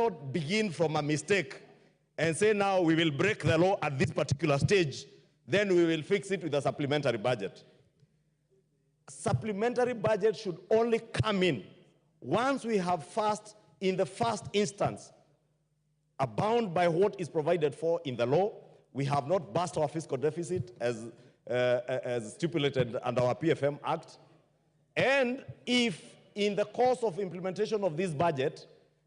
cannot begin from a mistake and say now we will break the law at this particular stage, then we will fix it with a supplementary budget. Supplementary budget should only come in once we have in the first instance, bound by what is provided for in the law. We have not burst our fiscal deficit as stipulated under our PFM Act. And if in the course of implementation of this budget,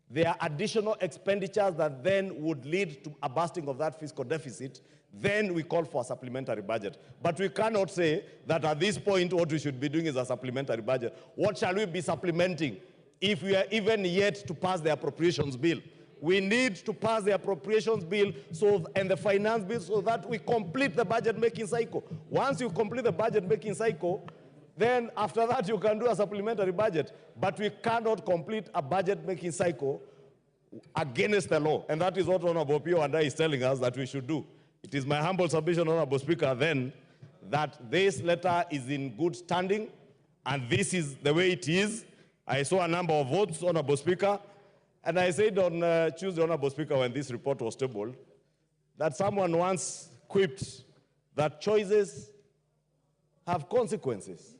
there are additional expenditures that then would lead to a bursting of that fiscal deficit, then we call for a supplementary budget. But we cannot say that at this point what we should be doing is a supplementary budget. What shall we be supplementing if we are even yet to pass the appropriations bill? We need to pass the appropriations bill and the finance bill so that we complete the budget making cycle. Once you complete the budget making cycle, then after that you can do a supplementary budget. But we cannot complete a budget making cycle against the law. And that is what Honorable Pio and I is telling us that we should do. It is my humble submission, Honorable Speaker, then, that this letter is in good standing, and this is the way it is. I saw a number of votes, Honorable Speaker, and I said on Tuesday, Honorable Speaker, when this report was tabled, that someone once quipped that choices have consequences.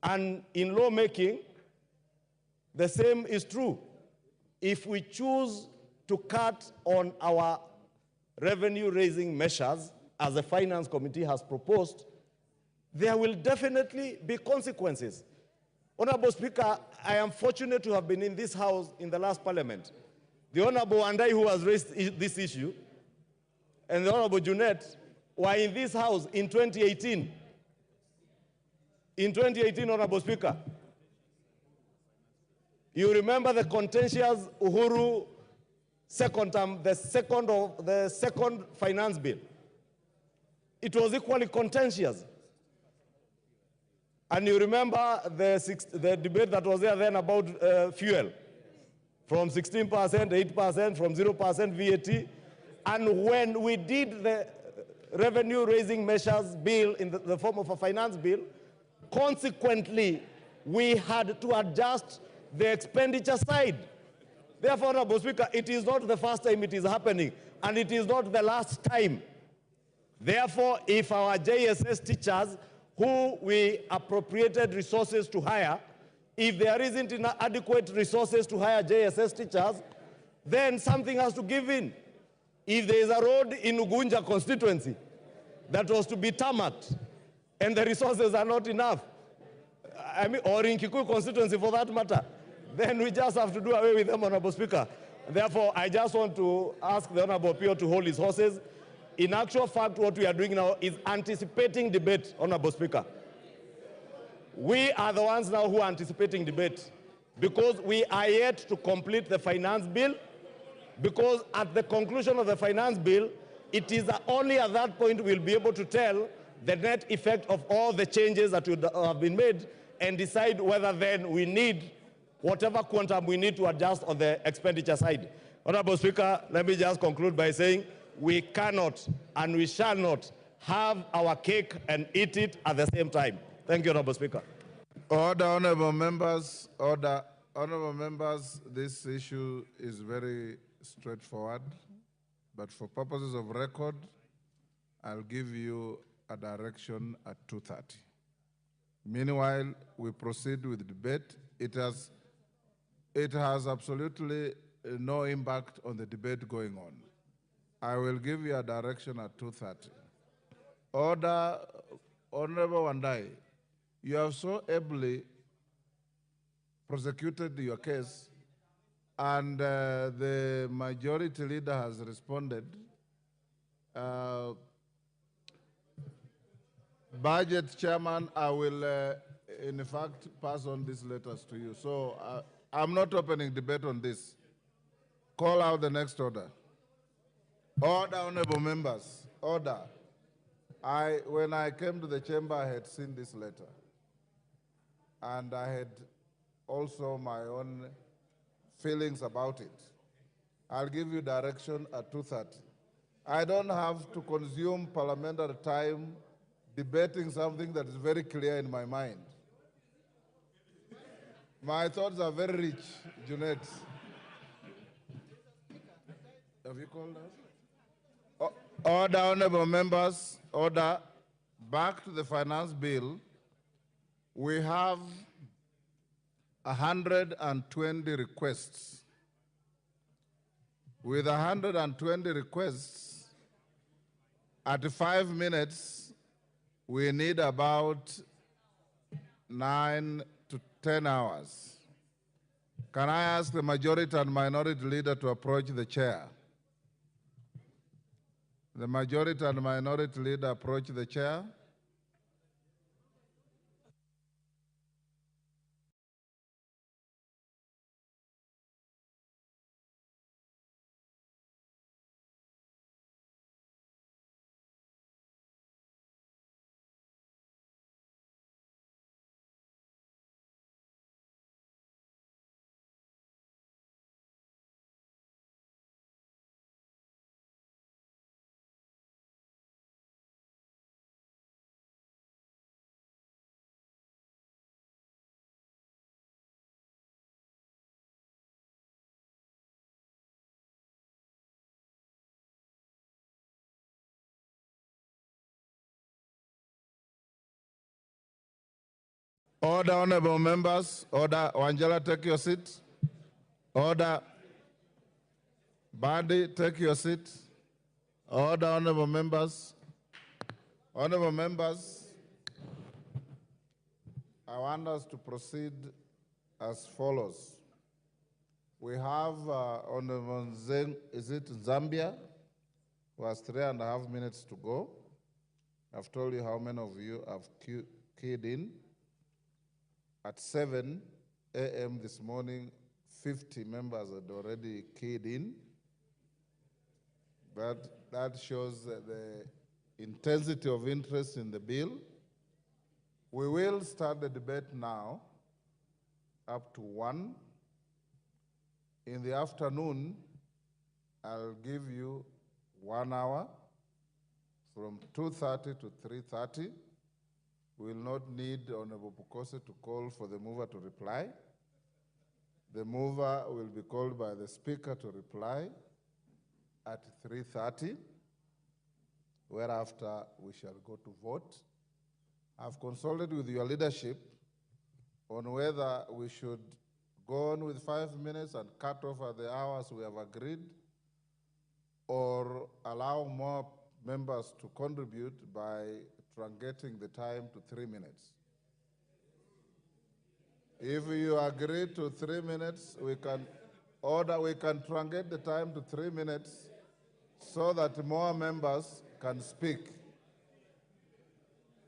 And in lawmaking, the same is true. If we choose to cut on our revenue-raising measures, as the Finance Committee has proposed, there will definitely be consequences. Honorable Speaker, I am fortunate to have been in this House in the last Parliament. The Honorable Andai, who has raised this issue, and the Honorable Junet were in this House in 2018. In 2018, Honorable Speaker, you remember the contentious Uhuru second term, the second finance bill. It was equally contentious. And you remember the debate that was there then about fuel, from 16%, 8%, from 0% VAT. And when we did the revenue-raising measures bill in the form of a finance bill, consequently, we had to adjust the expenditure side. Therefore, Honorable Speaker, it is not the first time it is happening, and it is not the last time. Therefore, if our JSS teachers, who we appropriated resources to hire, if there isn't adequate resources to hire JSS teachers, then something has to give in. If there is a road in Ugunja constituency that was to be tarmacked, and the resources are not enough, or in Kikuyu constituency for that matter, then we just have to do away with them, Honorable Speaker. Therefore, I just want to ask the Honorable Pio to hold his horses. In actual fact, what we are doing now is anticipating debate, Honorable Speaker. We are the ones now who are anticipating debate because we are yet to complete the finance bill, because at the conclusion of the finance bill, it is only at that point we'll be able to tell the net effect of all the changes that have been made and decide whether then we need whatever quantum we need to adjust on the expenditure side. Honorable Speaker, let me just conclude by saying we cannot and we shall not have our cake and eat it at the same time. Thank you, Honorable Speaker. Order, honorable members. Order. Honorable members, this issue is very straightforward, but for purposes of record, I'll give you a direction at 2:30. Meanwhile, we proceed with the debate. It has absolutely no impact on the debate going on. I will give you a direction at 2:30. Order, Honorable Wandai, you have so ably prosecuted your case, and the majority leader has responded. Budget Chairman, I will, in fact, pass on these letters to you. So I'm not opening debate on this. Call out the next order. Order, honorable members. Order. When I came to the chamber, I had seen this letter. And I had also my own feelings about it. I'll give you direction at 2:30. I don't have to consume parliamentary time debating something that is very clear in my mind. My thoughts are very rich, Junet. Have you called us? Order, honorable members, order. Back to the finance bill. We have 120 requests. With 120 requests, at 5 minutes, we need about 9 to 10 hours. Can I ask the majority and minority leader to approach the chair? The majority and minority leader approach the chair. Order, honorable members. Order. Wangela, take your seat. Order. Bandi, take your seat. Order, honorable members. Honorable members, I want us to proceed as follows. We have Honorable Zeng, is it Zambia, who has 3.5 minutes to go. I've told you how many of you have keyed in. At 7 a.m. this morning, 50 members had already keyed in. That shows the intensity of interest in the bill. We will start the debate now up to 1. In the afternoon, I'll give you 1 hour from 2:30 to 3:30. We will not need Honorable Pukose to call for the mover to reply. The mover will be called by the speaker to reply at 3:30, whereafter we shall go to vote. I've consulted with your leadership on whether we should go on with 5 minutes and cut off at the hours we have agreed, or allow more members to contribute by truncating the time to 3 minutes. If you agree to 3 minutes, we can truncate the time to 3 minutes so that more members can speak.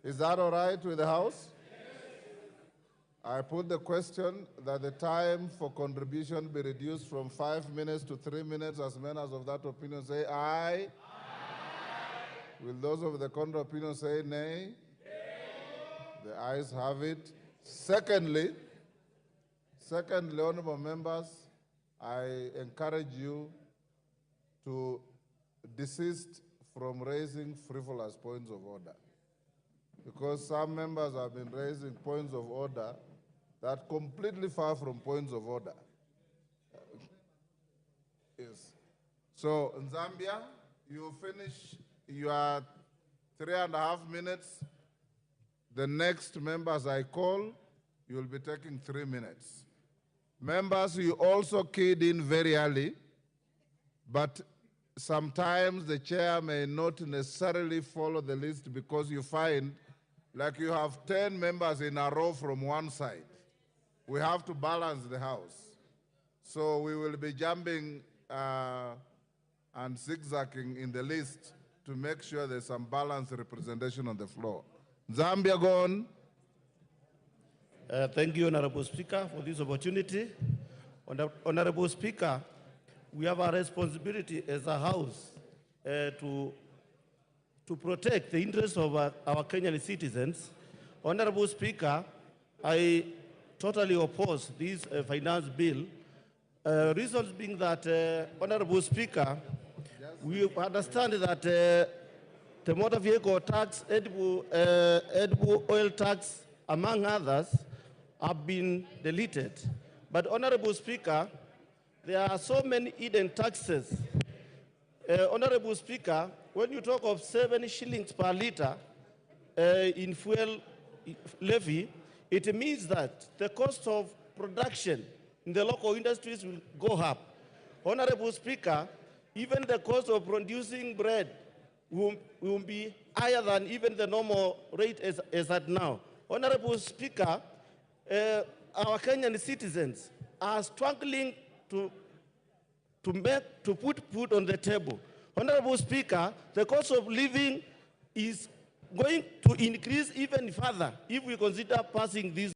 Is that all right with the House? I put the question that the time for contribution be reduced from 5 minutes to 3 minutes. As members of that opinion say aye. Aye. Will those of the contrary opinion say nay? Nay. The ayes have it. Secondly, honorable members, I encourage you to desist from raising frivolous points of order, because some members have been raising points of order that are completely far from points of order. Yes. So, in Zambia, you finish your 3.5 minutes. The next members I call, you'll be taking 3 minutes. Members, you also keyed in very early, but sometimes the chair may not necessarily follow the list because you find like you have 10 members in a row from one side. We have to balance the House. So we will be jumping and zigzagging in the list to make sure there's some balanced representation on the floor. Zambia, go on. Thank you, Honorable Speaker, for this opportunity. Honorable Speaker, we have a responsibility as a House to protect the interests of our Kenyan citizens. Honorable Speaker, I totally oppose this finance bill. Reasons being that, Honorable Speaker, we understand that the motor vehicle tax, edible oil tax, among others, have been deleted. But, Honorable Speaker, there are so many hidden taxes Honorable Speaker, when you talk of 7 shillings per litre in fuel levy, it means that the cost of production in the local industries will go up. Honorable Speaker, even the cost of producing bread will be higher than even the normal rate as at now. Honorable Speaker, our Kenyan citizens are struggling to put food on the table. Honorable Speaker, the cost of living is going to increase even further if we consider passing this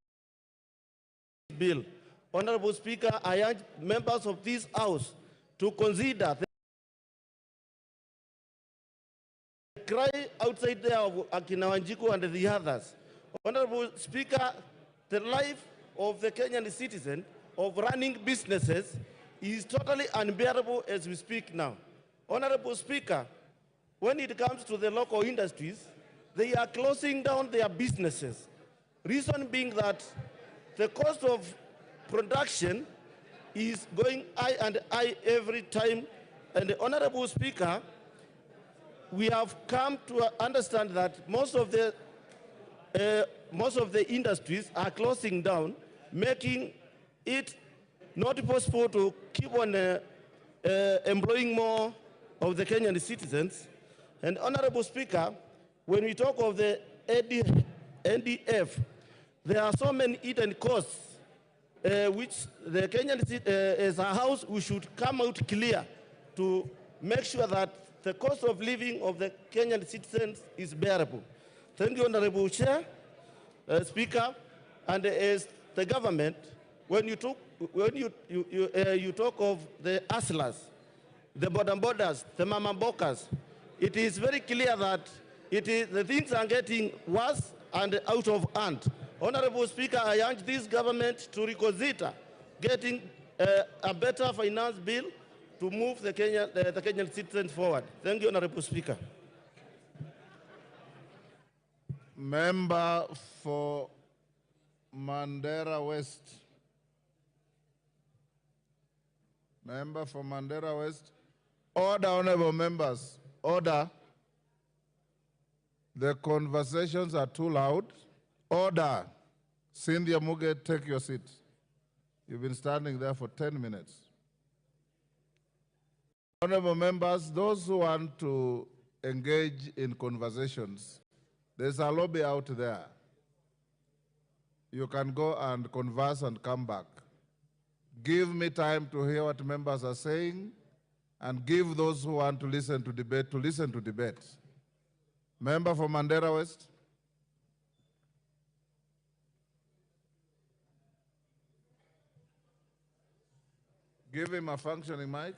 bill. Honorable Speaker, I urge members of this House to consider the cry outside there of Akina Wanjiku and the others. Honorable Speaker, the life of the Kenyan citizen of running businesses is totally unbearable as we speak now. Honorable Speaker, when it comes to the local industries, they are closing down their businesses. Reason being that the cost of production is going high and high every time. And Honorable Speaker, we have come to understand that most of the industries are closing down, making it not possible to keep on employing more of the Kenyan citizens. And Honorable Speaker, when we talk of the NDF, there are so many hidden costs which the Kenyan, as a House, we should come out clear to make sure that the cost of living of the Kenyan citizens is bearable. Thank you, Honorable Chair, Speaker, and as the government, when you talk of the hustlers, the borders, the mama bokas, it is very clear that the things are getting worse and out of hand. Honorable Speaker, I urge this government to reconsider getting a better finance bill to move the Kenyan citizens forward. Thank you, Honorable Speaker. Member for Mandera West. Member for Mandera West. Order, honorable members. Order. The conversations are too loud. Order. Cynthia Muge, take your seat. You've been standing there for 10 minutes. Honorable members, those who want to engage in conversations, there's a lobby out there. You can go and converse and come back. Give me time to hear what members are saying, and give those who want to listen to debate to listen to debate. Member for Mandera West. Give him a functioning mic.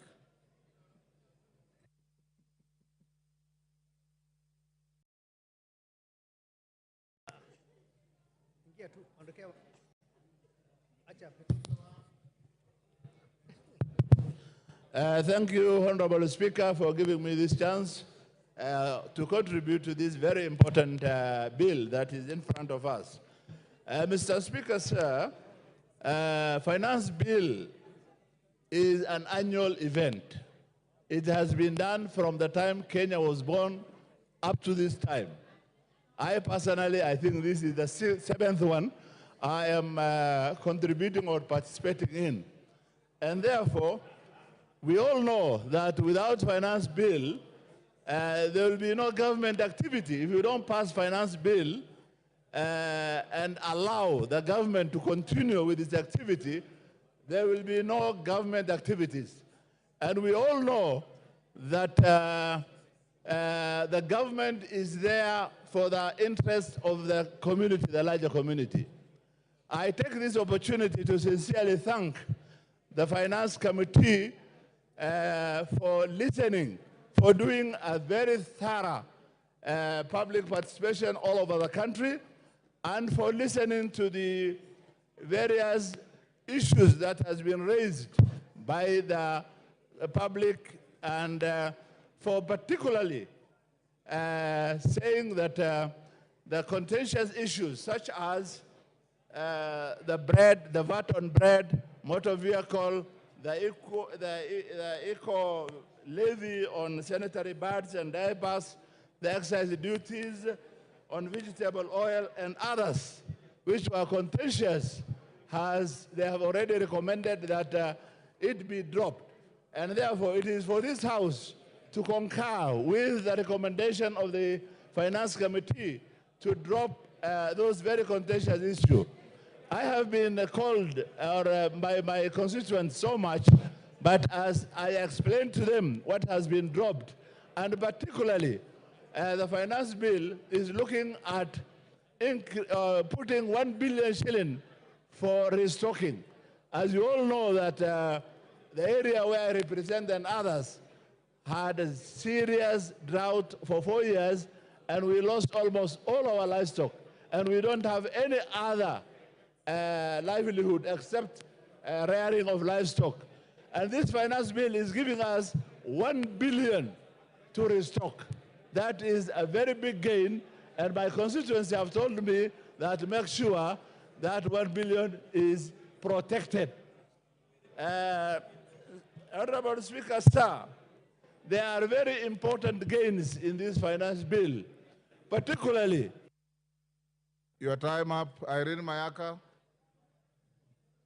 Thank you, Honorable Speaker, for giving me this chance to contribute to this very important bill that is in front of us. Mr. Speaker, sir, finance bill is an annual event. It has been done from the time Kenya was born up to this time. I personally, I think this is the 7th one I am contributing or participating in. And therefore, we all know that without finance bill, there will be no government activity. If you don't pass finance bill and allow the government to continue with its activity, there will be no government activities. And we all know that the government is there for the interest of the community, the larger community. I take this opportunity to sincerely thank the Finance Committee for listening, for doing a very thorough public participation all over the country, and for listening to the various issues that has been raised by the public, and for particularly saying that the contentious issues such as the bread, the VAT on bread, motor vehicle, the eco levy on sanitary pads and diapers, the excise duties on vegetable oil and others, which were contentious, they have already recommended that it be dropped. And therefore, it is for this House to concur with the recommendation of the Finance Committee to drop those very contentious issues. I have been called by my constituents so much, but as I explained to them what has been dropped, and particularly the finance bill is looking at putting 1 billion shilling for restocking. As you all know that the area where I represent and others had a serious drought for 4 years, and we lost almost all our livestock, and we don't have any other livelihood except rearing of livestock. And this finance bill is giving us 1 billion to restock. That is a very big gain, and my constituents have told me that to make sure that 1 billion is protected. Honorable Speaker, sir, there are very important gains in this finance bill, particularly. Your time up. Irene Mayaka.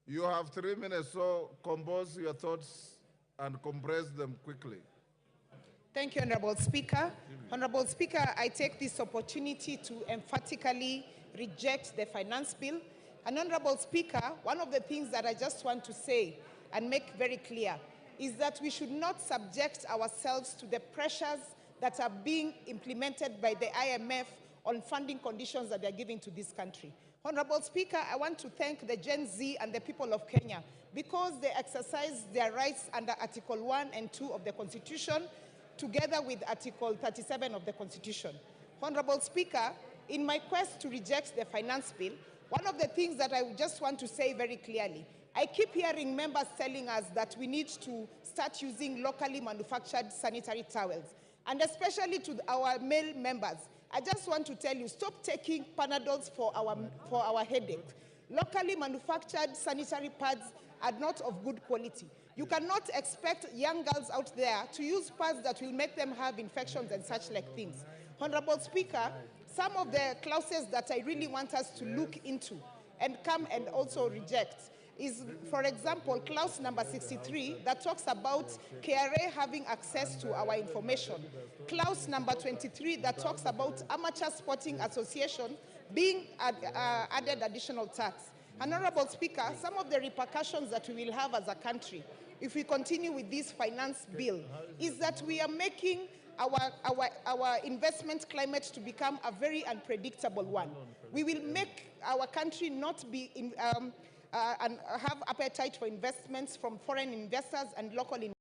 You have 3 minutes, so compose your thoughts and compress them quickly. Thank you, Honorable Speaker. Honorable Speaker, I take this opportunity to emphatically reject the finance bill. And Honorable Speaker, one of the things that I just want to say and make very clear is that we should not subject ourselves to the pressures that are being implemented by the IMF on funding conditions that they are giving to this country. Honorable Speaker, I want to thank the Gen Z and the people of Kenya because they exercise their rights under Article 1 and 2 of the Constitution, together with Article 37 of the Constitution. Honorable Speaker, in my quest to reject the finance bill, one of the things that I just want to say very clearly, I keep hearing members telling us that we need to start using locally manufactured sanitary towels, and especially to our male members. I just want to tell you, stop taking Panadols for our headache. Locally manufactured sanitary pads are not of good quality. You cannot expect young girls out there to use pads that will make them have infections and such like things. Honorable Speaker, some of the clauses that I really want us to look into and come and also reject is, for example, clause number 63 that talks about KRA having access to our information. Clause number 23 that talks about amateur sporting association being added additional tax. Honorable Speaker, some of the repercussions that we will have as a country if we continue with this finance bill is that we are making our investment climate to become a very unpredictable one. We will make our country not be and have appetite for investments from foreign investors and local investors.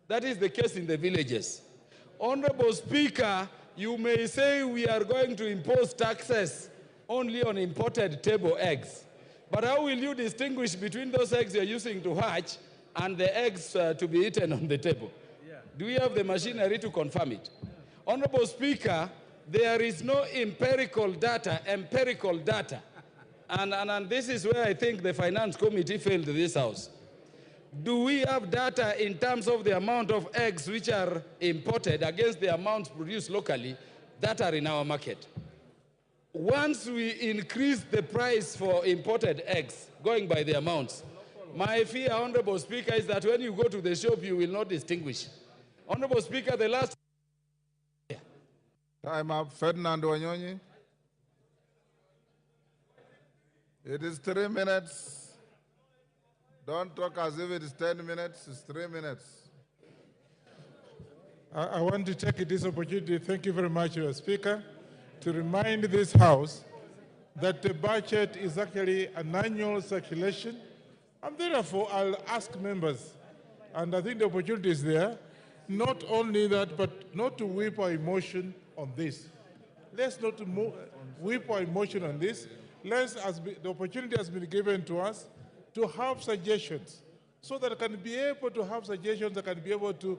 That is the case in the villages. Honorable Speaker, you may say we are going to impose taxes only on imported table eggs. But how will you distinguish between those eggs you're using to hatch and the eggs to be eaten on the table? Do we have the machinery to confirm it? Honorable Speaker, there is no empirical data. And this is where I think the Finance Committee failed this House. Do we have data in terms of the amount of eggs which are imported against the amounts produced locally that are in our market? Once we increase the price for imported eggs, going by the amounts, my fear, Honorable Speaker, is that when you go to the shop, you will not distinguish. Honorable Speaker, the last... Time up. Ferdinand Wanyonyi. It is 3 minutes. Don't talk as if it is 10 minutes. It's 3 minutes. I want to take this opportunity, thank you very much, Speaker, to remind this House that the budget is actually an annual circulation, and therefore I'll ask members, and I think the opportunity is there, not only that, but not to whip our emotion on this. Let's not whip our emotion on this. The opportunity has been given to us to have suggestions, so that I can be able to have suggestions that can be able to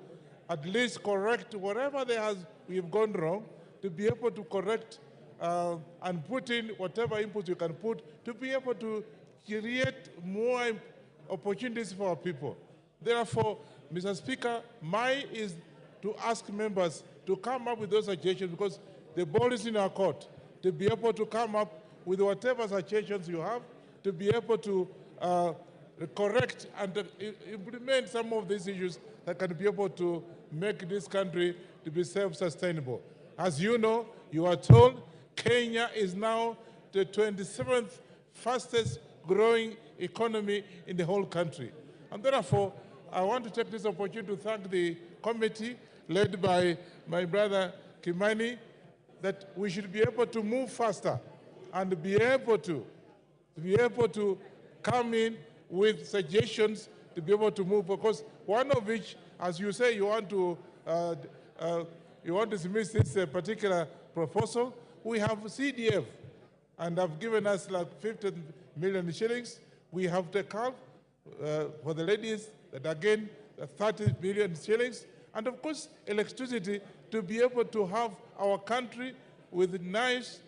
at least correct whatever we've gone wrong, to be able to correct and put in whatever input you can put to be able to create more opportunities for our people. Therefore, Mr. Speaker, mine is to ask members to come up with those suggestions, because the ball is in our court, to be able to come up with whatever suggestions you have, to be able to correct and implement some of these issues that can be able to make this country to be self-sustainable. As you know, you are told Kenya is now the 27th fastest growing economy in the whole country. And therefore, I want to take this opportunity to thank the committee led by my brother Kimani, that we should be able to move faster and be able to come in with suggestions to be able to move, because one of which, as you say, you want to dismiss this particular proposal. We have CDF, and have given us like 50 million shillings. We have the CALF for the ladies, that again, 30 million shillings. And of course, electricity, to be able to have our country with a nice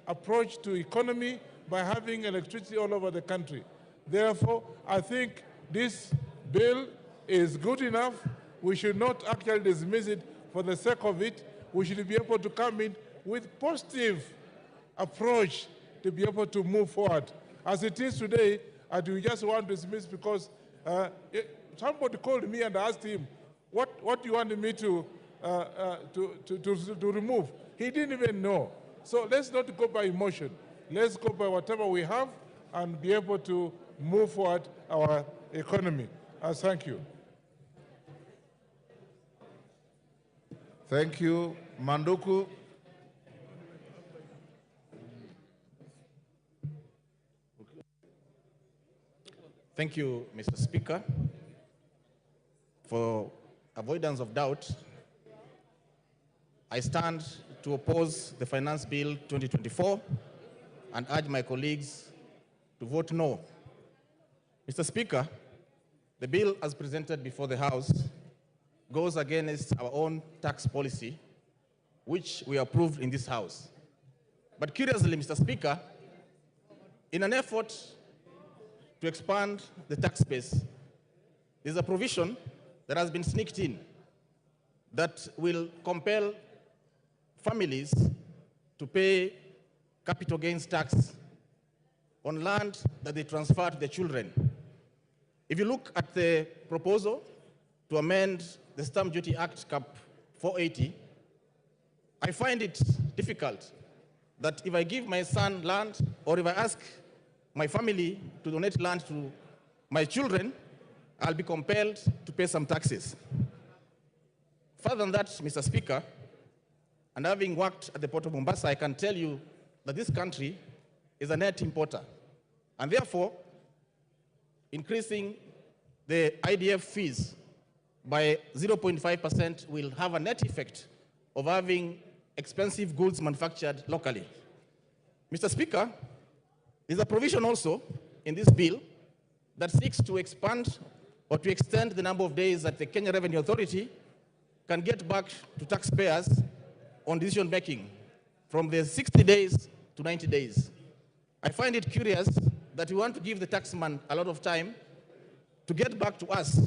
approach to economy by having electricity all over the country. Therefore, I think this bill is good enough. We should not actually dismiss it for the sake of it. We should be able to come in with positive approach to be able to move forward. As it is today, I do just want to dismiss because somebody called me and asked him, what do you want me to remove? He didn't even know. So let's not go by emotion. Let's go by whatever we have and be able to move forward our economy. Thank you. Thank you. Manduku. Thank you, Mr. Speaker. For avoidance of doubt, I stand to oppose the Finance Bill 2024 and urge my colleagues to vote no. Mr. Speaker, the bill as presented before the House goes against our own tax policy, which we approved in this House. But curiously, Mr. Speaker, in an effort to expand the tax base, there's a provision that has been sneaked in that will compel families to pay capital gains tax on land that they transfer to their children. If you look at the proposal to amend the Stamp Duty Act Cap 480, I find it difficult that if I give my son land, or if I ask my family to donate land to my children, I'll be compelled to pay some taxes. Further than that, Mr. Speaker, and having worked at the Port of Mombasa, I can tell you that this country is a net importer. And therefore, increasing the IDF fees by 0.5% will have a net effect of having expensive goods manufactured locally. Mr. Speaker, there's a provision also in this bill that seeks to expand or to extend the number of days that the Kenya Revenue Authority can get back to taxpayers on decision making from the 60 days to 90 days. I find it curious that we want to give the taxman a lot of time to get back to us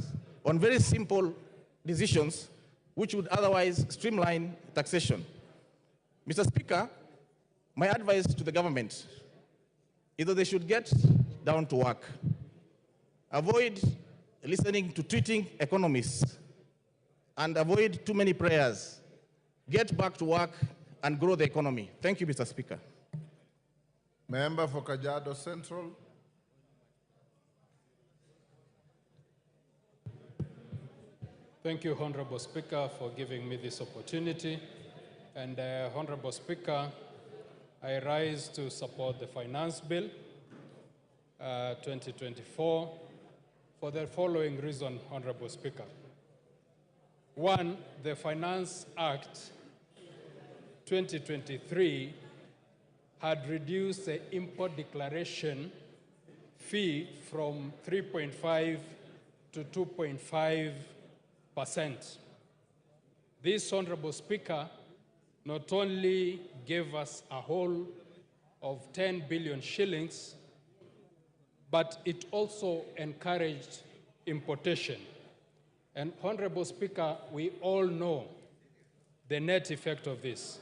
on very simple decisions which would otherwise streamline taxation. Mr. Speaker, my advice to the government is that they should get down to work. Avoid listening to tweeting economists and avoid too many prayers. Get back to work and grow the economy. Thank you, Mr. Speaker. Member for Kajiado Central. Thank you, Honorable Speaker, for giving me this opportunity. And Honorable Speaker, I rise to support the Finance Bill 2024 for the following reason, Honorable Speaker. One, the Finance Act 2023 had reduced the import declaration fee from 3.5 to 2.5%. This, Honorable Speaker, not only gave us a whole of 10 billion shillings, but it also encouraged importation. And Honorable Speaker, we all know the net effect of this.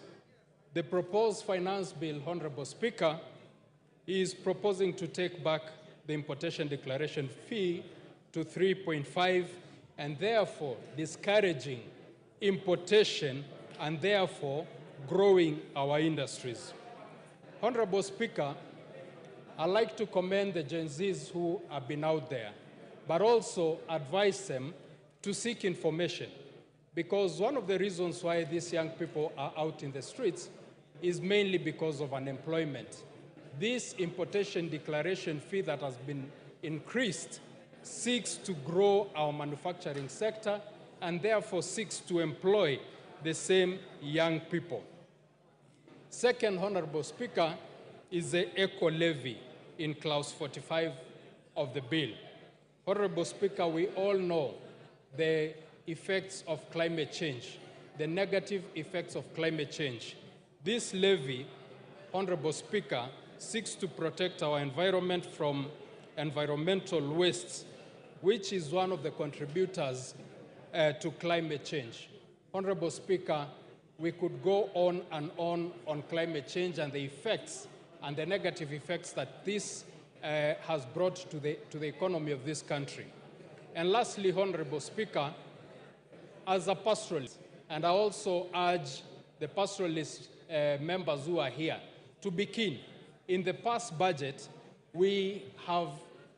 The proposed finance bill, Honorable Speaker, is proposing to take back the importation declaration fee to 3.5 and therefore discouraging importation and therefore growing our industries. Honorable Speaker, I'd like to commend the Gen Zs who have been out there, but also advise them to seek information, because one of the reasons why these young people are out in the streets is mainly because of unemployment. This importation declaration fee that has been increased seeks to grow our manufacturing sector and therefore seeks to employ the same young people. Second, Honorable Speaker, is the eco levy in clause 45 of the bill. Honorable Speaker, we all know the effects of climate change, the negative effects of climate change. This levy, Honorable Speaker, seeks to protect our environment from environmental wastes, which is one of the contributors to climate change. Honorable Speaker, we could go on climate change and the effects and the negative effects that this has brought to the economy of this country. And lastly, Honorable Speaker, as a pastoralist, and I also urge the pastoralist members who are here to be keen. In the past budget, we have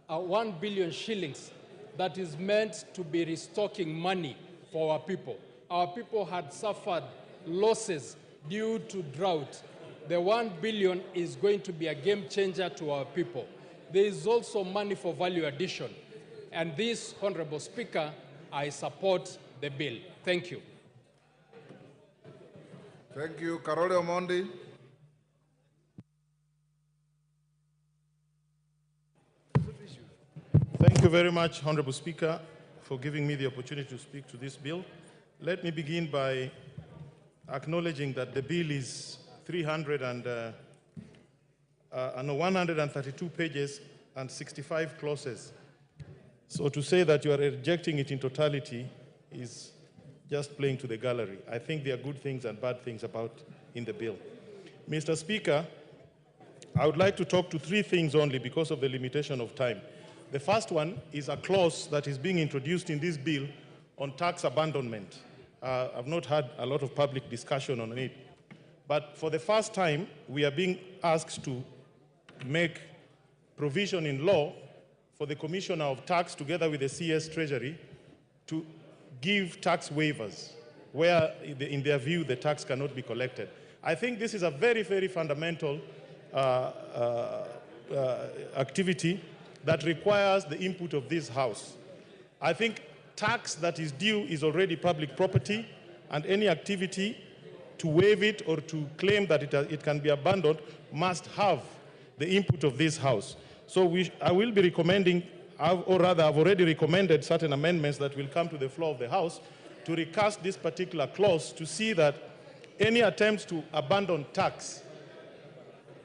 1 billion shillings that is meant to be restocking money for our people. Our people had suffered losses due to drought. The 1 billion is going to be a game changer to our people. There is also money for value addition. And this, Honorable Speaker, I support the bill. Thank you. Thank you. Karole Omondi. Thank you very much, Honorable Speaker, for giving me the opportunity to speak to this bill. Let me begin by acknowledging that the bill is 132 pages and 65 clauses. So to say that you are rejecting it in totality is just playing to the gallery. I think there are good things and bad things in the bill. Mr. Speaker, I would like to talk to three things only because of the limitation of time. The first one is a clause that is being introduced in this bill on tax abandonment. I've not had a lot of public discussion on it. But for the first time, we are being asked to make provision in law for the Commissioner of Tax, together with the CS Treasury, to give tax waivers where, in their view, the tax cannot be collected. I think this is a very, very fundamental activity that requires the input of this House. I think tax that is due is already public property, and any activity to waive it or to claim that it can be abandoned must have the input of this House. So I will be recommending, or rather I've already recommended certain amendments that will come to the floor of the House to recast this particular clause to see that any attempts to abandon tax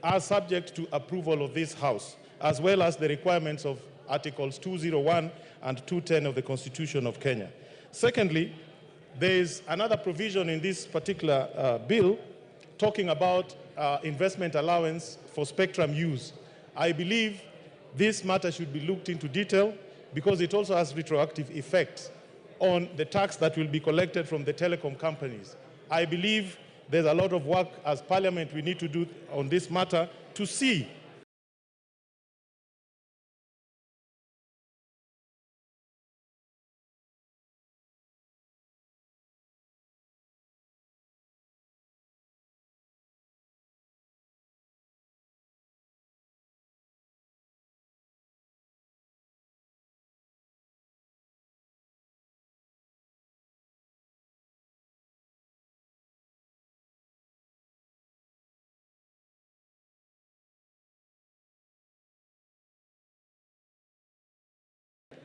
are subject to approval of this House, as well as the requirements of Articles 201 and 210 of the Constitution of Kenya. Secondly, there is another provision in this particular bill talking about investment allowance for spectrum use. I believe this matter should be looked into detail because it also has retroactive effects on the tax that will be collected from the telecom companies. I believe there's a lot of work as Parliament we need to do on this matter to see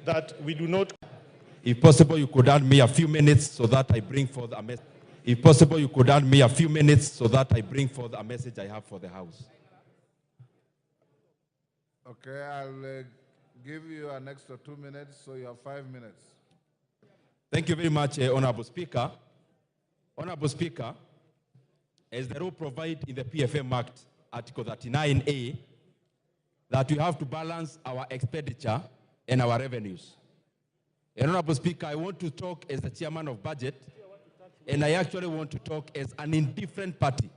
that we do not. If possible, you could add me a few minutes so that I bring forth a message. If possible, you could add me a few minutes so that I bring forth a message I have for the House. Okay, I'll give you an extra 2 minutes, so you have 5 minutes. Thank you very much, Honorable Speaker. Honorable Speaker, as the rule provides in the PFM Act, Article 39A, that we have to balance our expenditure and our revenues. Honorable Speaker, I want to talk as the chairman of budget, and I actually want to talk as an indifferent party,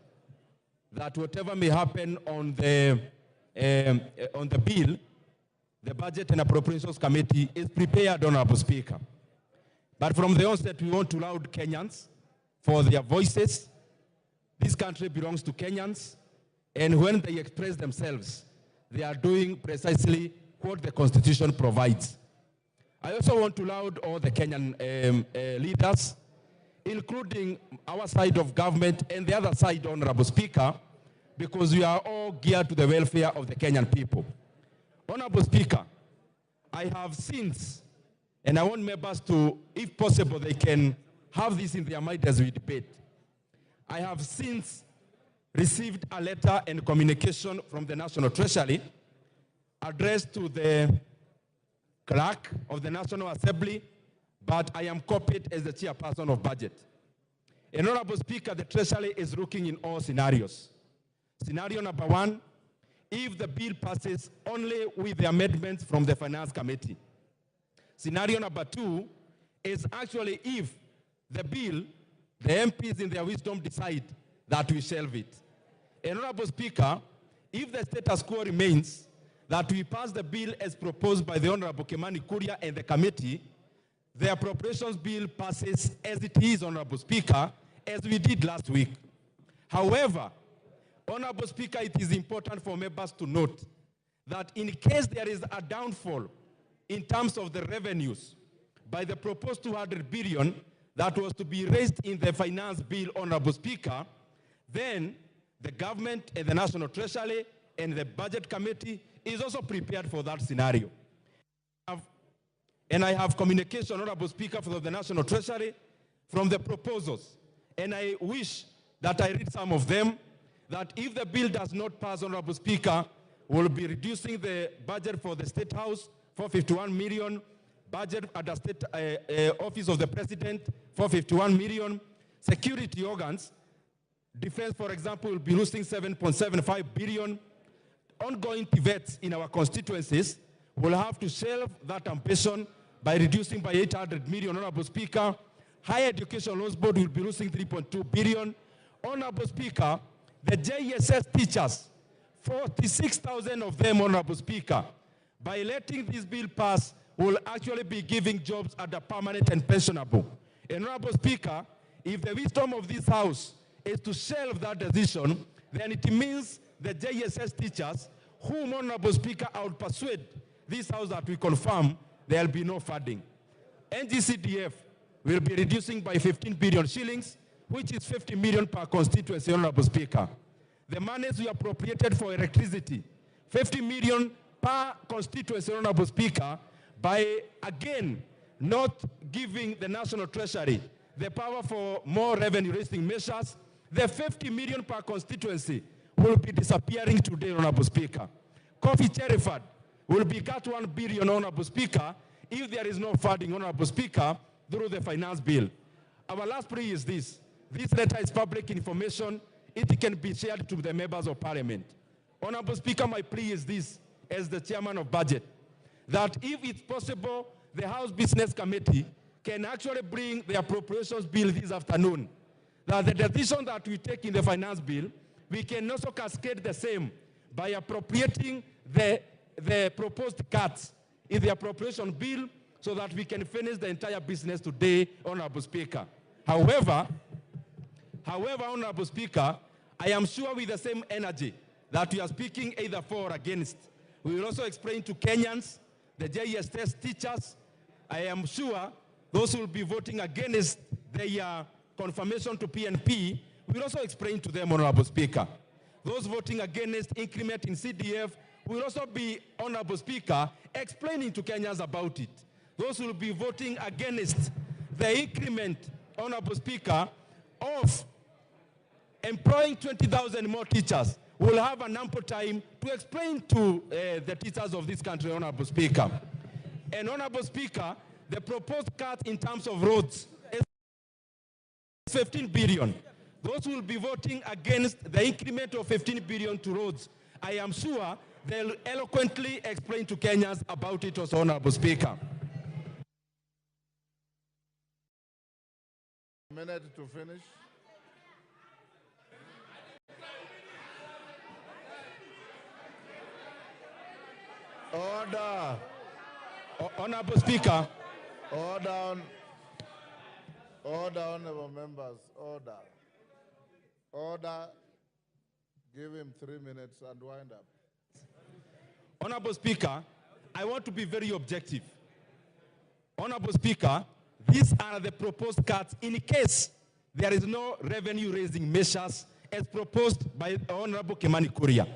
that whatever may happen on the bill, the Budget and Appropriations Committee is prepared, Honorable Speaker. But from the onset, we want to laud Kenyans for their voices. This country belongs to Kenyans, and when they express themselves, they are doing precisely what the Constitution provides. I also want to laud all the Kenyan leaders, including our side of government and the other side, Honorable Speaker, because we are all geared to the welfare of the Kenyan people. Honorable Speaker, I have since, and I want members to, if possible, they can have this in their mind as we debate. I have since received a letter and communication from the National Treasury addressed to the clerk of the National Assembly, but I am copied as the chairperson of budget. Honorable Speaker, the Treasury is looking in all scenarios. Scenario number one, if the bill passes only with the amendments from the Finance Committee. Scenario number two is actually if the bill, the MPs in their wisdom decide that we shelve it. Honorable Speaker, if the status quo remains, that we pass the bill as proposed by the Honorable Kimani Kuria and the committee, the appropriations bill passes as it is, Honorable Speaker, as we did last week. However, Honorable Speaker, it is important for members to note that in case there is a downfall in terms of the revenues by the proposed 200 billion that was to be raised in the finance bill, Honorable Speaker, then the government and the National Treasury and the Budget Committee is also prepared for that scenario. And I have communication, Honorable Speaker, from the National Treasury, from the proposals. And I wish that I read some of them, that if the bill does not pass, Honorable Speaker, we'll be reducing the budget for the State House for 51 million, budget at the State Office of the President for 51 million, security organs, defense, for example, will be losing 7.75 billion, ongoing TVETs in our constituencies will have to shelve that ambition by reducing by 800 million, Honorable Speaker. Higher Education Loans Board will be losing 3.2 billion. Honorable Speaker, the JSS teachers, 46,000 of them, Honorable Speaker, by letting this bill pass, will actually be giving jobs at the permanent and pensionable. Honorable Speaker, if the wisdom of this House is to shelve that decision, then it means the JSS teachers, whom, Honorable Speaker, I would persuade this House that we confirm there will be no funding. NGCDF will be reducing by 15 billion shillings, which is 50 million per constituency, Honorable Speaker. The monies we appropriated for electricity, 50 million per constituency, Honorable Speaker, by, again, not giving the National Treasury the power for more revenue-raising measures, the 50 million per constituency will be disappearing today, Honorable Speaker. Coffee Cheriford will be cut 1 billion, Honorable Speaker, if there is no funding, Honorable Speaker, through the finance bill. Our last plea is this. This letter is public information. It can be shared to the members of parliament. Honorable Speaker, my plea is this, as the chairman of budget, that if it's possible, the House Business Committee can actually bring the appropriations bill this afternoon, that the decision that we take in the finance bill, we can also cascade the same by appropriating the proposed cuts in the appropriation bill so that we can finish the entire business today, Honorable Speaker. However, Honorable Speaker, I am sure with the same energy that we are speaking either for or against, we will also explain to Kenyans, the JSS teachers, I am sure those who will be voting against their confirmation to PNP, we will also explain to them, Honorable Speaker. Those voting against increment in CDF will also be, Honorable Speaker, explaining to Kenyans about it. Those who will be voting against the increment, Honorable Speaker, of employing 20,000 more teachers will have an ample time to explain to the teachers of this country, Honorable Speaker. And Honorable Speaker, the proposed cut in terms of roads is 15 billion. Those who will be voting against the increment of 15 billion to roads, I am sure they'll eloquently explain to Kenyans about it also, Honorable Speaker. A minute to finish. Order. Honorable Speaker. Order, honorable members. Order. Order. Give him 3 minutes and wind up. Honorable Speaker, I want to be very objective. Honorable Speaker, these are the proposed cuts in case there is no revenue-raising measures as proposed by Honorable Kimani Kuria.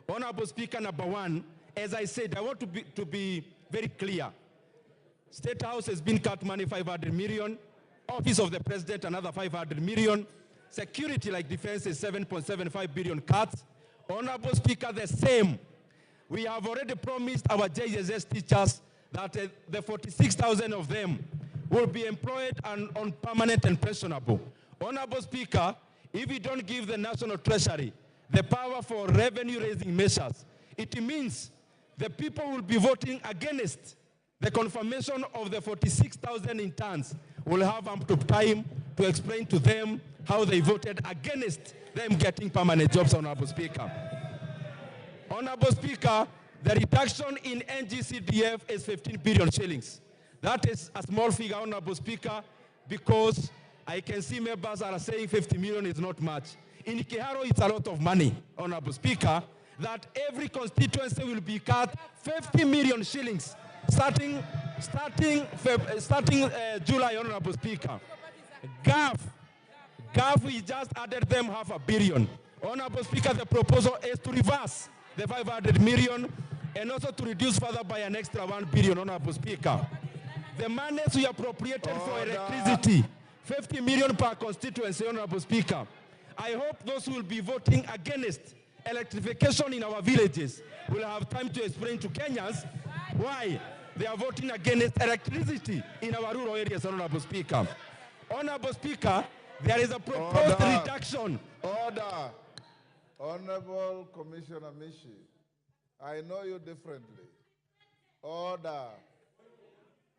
Honorable Speaker, number one, as I said, I want to be very clear. State House has been cut money 500 million. Office of the President, another 500 million. Security like defense is 7.75 billion cuts. Honorable Speaker, the same. We have already promised our JSS teachers that the 46,000 of them will be employed on permanent and pensionable. Honorable Speaker, if we don't give the National Treasury the power for revenue-raising measures, it means the people will be voting against the confirmation of the 46,000 interns. Will have ample time to explain to them how they voted against them getting permanent jobs, Honorable Speaker. Honorable Speaker, the reduction in NGCDF is 15 billion shillings. That is a small figure, Honorable Speaker, because I can see members are saying 50 million is not much. In Kiharo, it's a lot of money, Honorable Speaker, that every constituency will be cut 50 million shillings starting July, Honorable Speaker. GAF, we just added them $500 million. Honorable Speaker, the proposal is to reverse the 500 million and also to reduce further by an extra 1 billion, Honorable Speaker. The monies we appropriated for electricity, 50 million per constituency, Honorable Speaker. I hope those who will be voting against electrification in our villages will have time to explain to Kenyans why they are voting against electricity in our rural areas, Honorable Speaker. Honorable Speaker, there is a proposed reduction. Order. Honorable Commissioner Mishi, I know you differently. Order.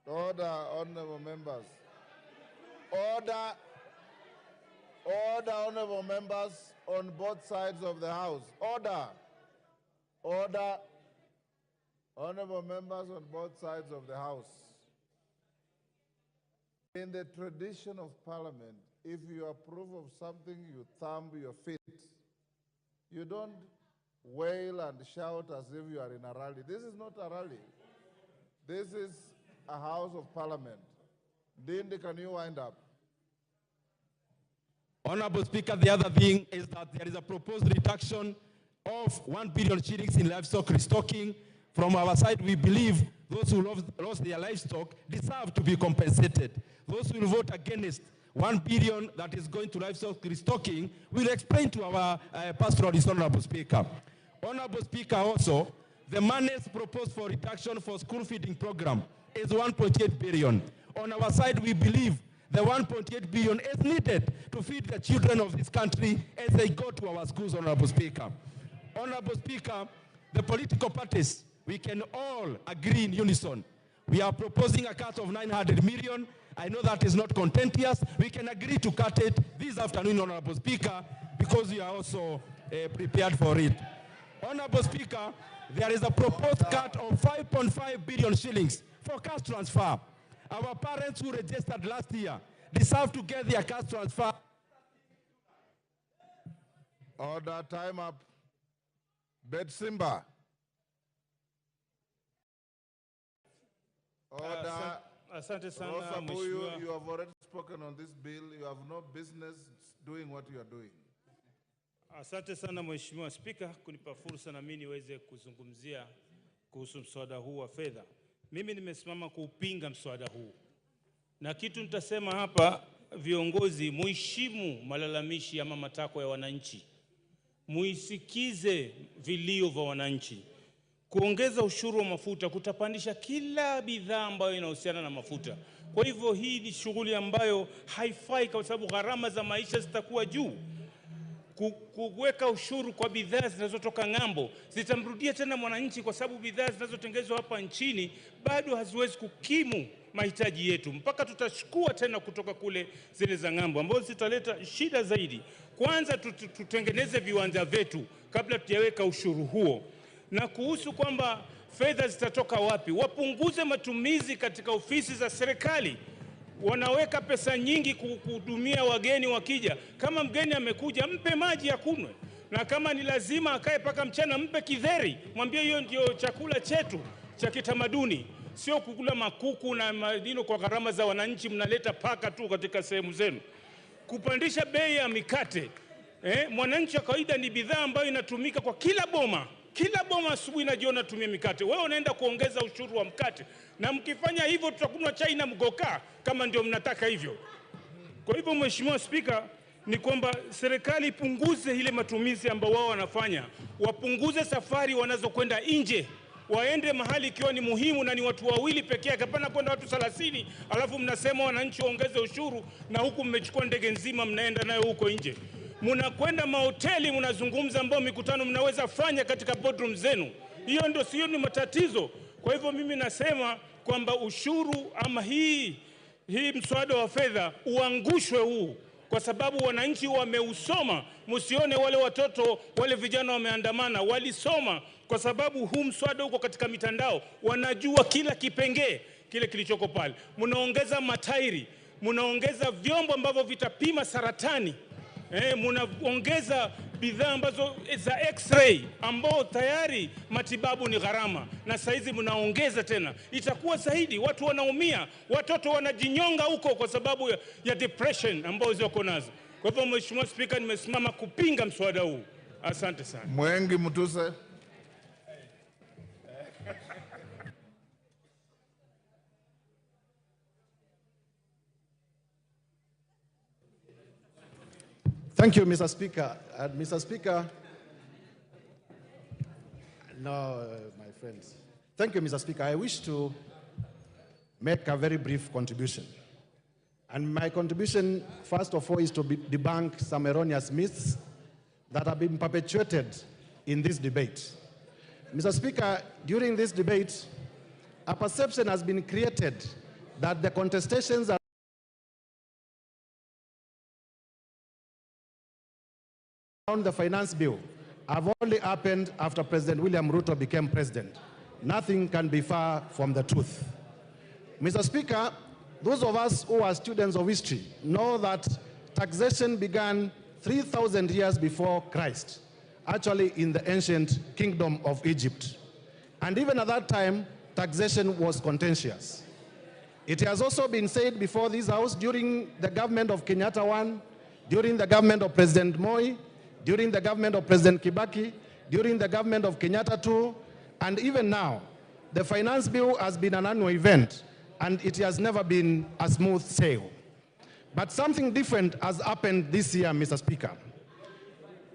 Order, honorable members. Order. Order, honorable members on both sides of the House. Order. Order. Honorable members on both sides of the House. In the tradition of Parliament, if you approve of something, you thumb your feet. You don't wail and shout as if you are in a rally. This is not a rally. This is a House of Parliament. Dindi, can you wind up? Honorable Speaker, the other thing is that there is a proposed reduction of 1 billion shillings in livestock restocking. From our side, we believe those who lost their livestock deserve to be compensated. Those who will vote against 1 billion that is going to livestock restocking will explain to our pastoralist, Honorable Speaker. Honorable Speaker, also, the monies proposed for reduction for school feeding program is 1.8 billion. On our side, we believe the 1.8 billion is needed to feed the children of this country as they go to our schools, Honorable Speaker. Honorable Speaker, the political parties, we can all agree in unison. We are proposing a cut of 900 million. I know that is not contentious. We can agree to cut it this afternoon, Honorable Speaker, because we are also prepared for it. Honorable Speaker, there is a proposed cut of 5.5 billion shillings for cash transfer. Our parents who registered last year deserve to get their cash transfer. Order, time up. Bet Simba. Order. Asante sana, Rosa Buyu, Mheshimiwa. you have already spoken on this bill. You have no business doing what you are doing. Asante sana Mheshimiwa Spika kunipa fursa na mimi niweze kuzungumzia kuhusu mswada huu wa fedha. Mimi nimesimama kuupinga mswada huu. Na kitu nitasema hapa, viongozi muheshimu malalamishi ama matakwa ya wananchi. Muisikize vilio vya wananchi. Kuongeza ushuru wa mafuta kutapandisha kila bidhaa ambayo inahusiana na mafuta. Kwa hivyo hii ni shughuli ambayo haifai kwa sababu gharama za maisha zitakuwa juu. Kuweka ushuru kwa bidhaa zinazotoka ng'ambo zitamrudia tena mwananchi, kwa sababu bidhaa zinazotengenezwa hapa nchini bado haziwezi kukimu mahitaji yetu, mpaka tutachukua tena kutoka kule zile za ng'ambo, ambazo zitaleta shida zaidi. Kwanza tutengeneze viwanja vyetu kabla tujaweka ushuru huo. Na kuhusu kwamba fedha zitatoka wapi, wapunguze matumizi katika ofisi za serikali. Wanaweka pesa nyingi kuhudumia wageni wakija. Kama mgeni amekuja, mpe maji ya kunywa, na kama ni lazima akae paka mchana, mpe kidheri, mwambie hiyo ndio chakula chetu cha kitamaduni, sio kukula makuku na madino kwa gharama za wananchi. Mnaleta paka tu katika sehemu zenu. Kupandisha bei ya mikate, mwananchi wa kawaida ni bidhaa ambayo inatumika kwa kila boma. Kila boma asubuhi na jioni natumia mikate. Wewe unaenda kuongeza ushuru wa mkate. Na mkifanya hivyo tutakunywa chai na mgoka kama ndio mnataka hivyo. Kwa hivyo Mheshimiwa Spika, ni kwamba serikali ipunguze ile matumizi ambao wao wanafanya. Wapunguze safari wanazokwenda nje. Waende mahali ikiwa ni muhimu na ni watu wawili pekee yake, hapana kwenda watu 30 alafu mnasema wananchi waongeze ushuru na huku mmechukua ndege nzima mnaenda nayo huko nje. Mnakwenda mahoteli, mnazungumza ambao mikutano mnaweza fanya katika boardroom zenu. Hiyo ndio sio ni matatizo. Kwa hivyo mimi nasema kwamba ushuru ama hii mswada wa fedha uangushwe huu, kwa sababu wananchi wameusoma. Msione wale watoto wale vijana wameandamana, walisoma kwa sababu huu mswada uko katika mitandao, wanajua kila kipengee kile kilichoko pale. Mnaongeza matairi, mnaongeza vyombo ambavyo vitapima saratani. Mnaongeza bidhaa ambazo za x-ray ambao tayari matibabu ni gharama, na saizi mnaongeza tena. Itakuwa zaidi, watu wanaumia, watoto wanajinyonga huko kwa sababu ya depression ambao ziko nazo. Kwa hivyo Mheshimiwa Spika, nimesimama kupinga mswada huu. Asante sana. Mwengi Mutuse. Thank you, Mr. Speaker. Mr. Speaker, my friends. Thank you, Mr. Speaker. I wish to make a very brief contribution. And my contribution, first of all, is to debunk some erroneous myths that have been perpetuated in this debate. Mr. Speaker, during this debate, a perception has been created that the contestations are on the finance bill have only happened after President William Ruto became president. Nothing can be far from the truth. Mr. Speaker, those of us who are students of history know that taxation began 3,000 years before Christ, actually in the ancient kingdom of Egypt. And even at that time, taxation was contentious. It has also been said before this House during the government of Kenyatta 1, during the government of President Moi, during the government of President Kibaki, during the government of Kenyatta 2, and even now, the finance bill has been an annual event, and it has never been a smooth sail. But something different has happened this year, Mr. Speaker.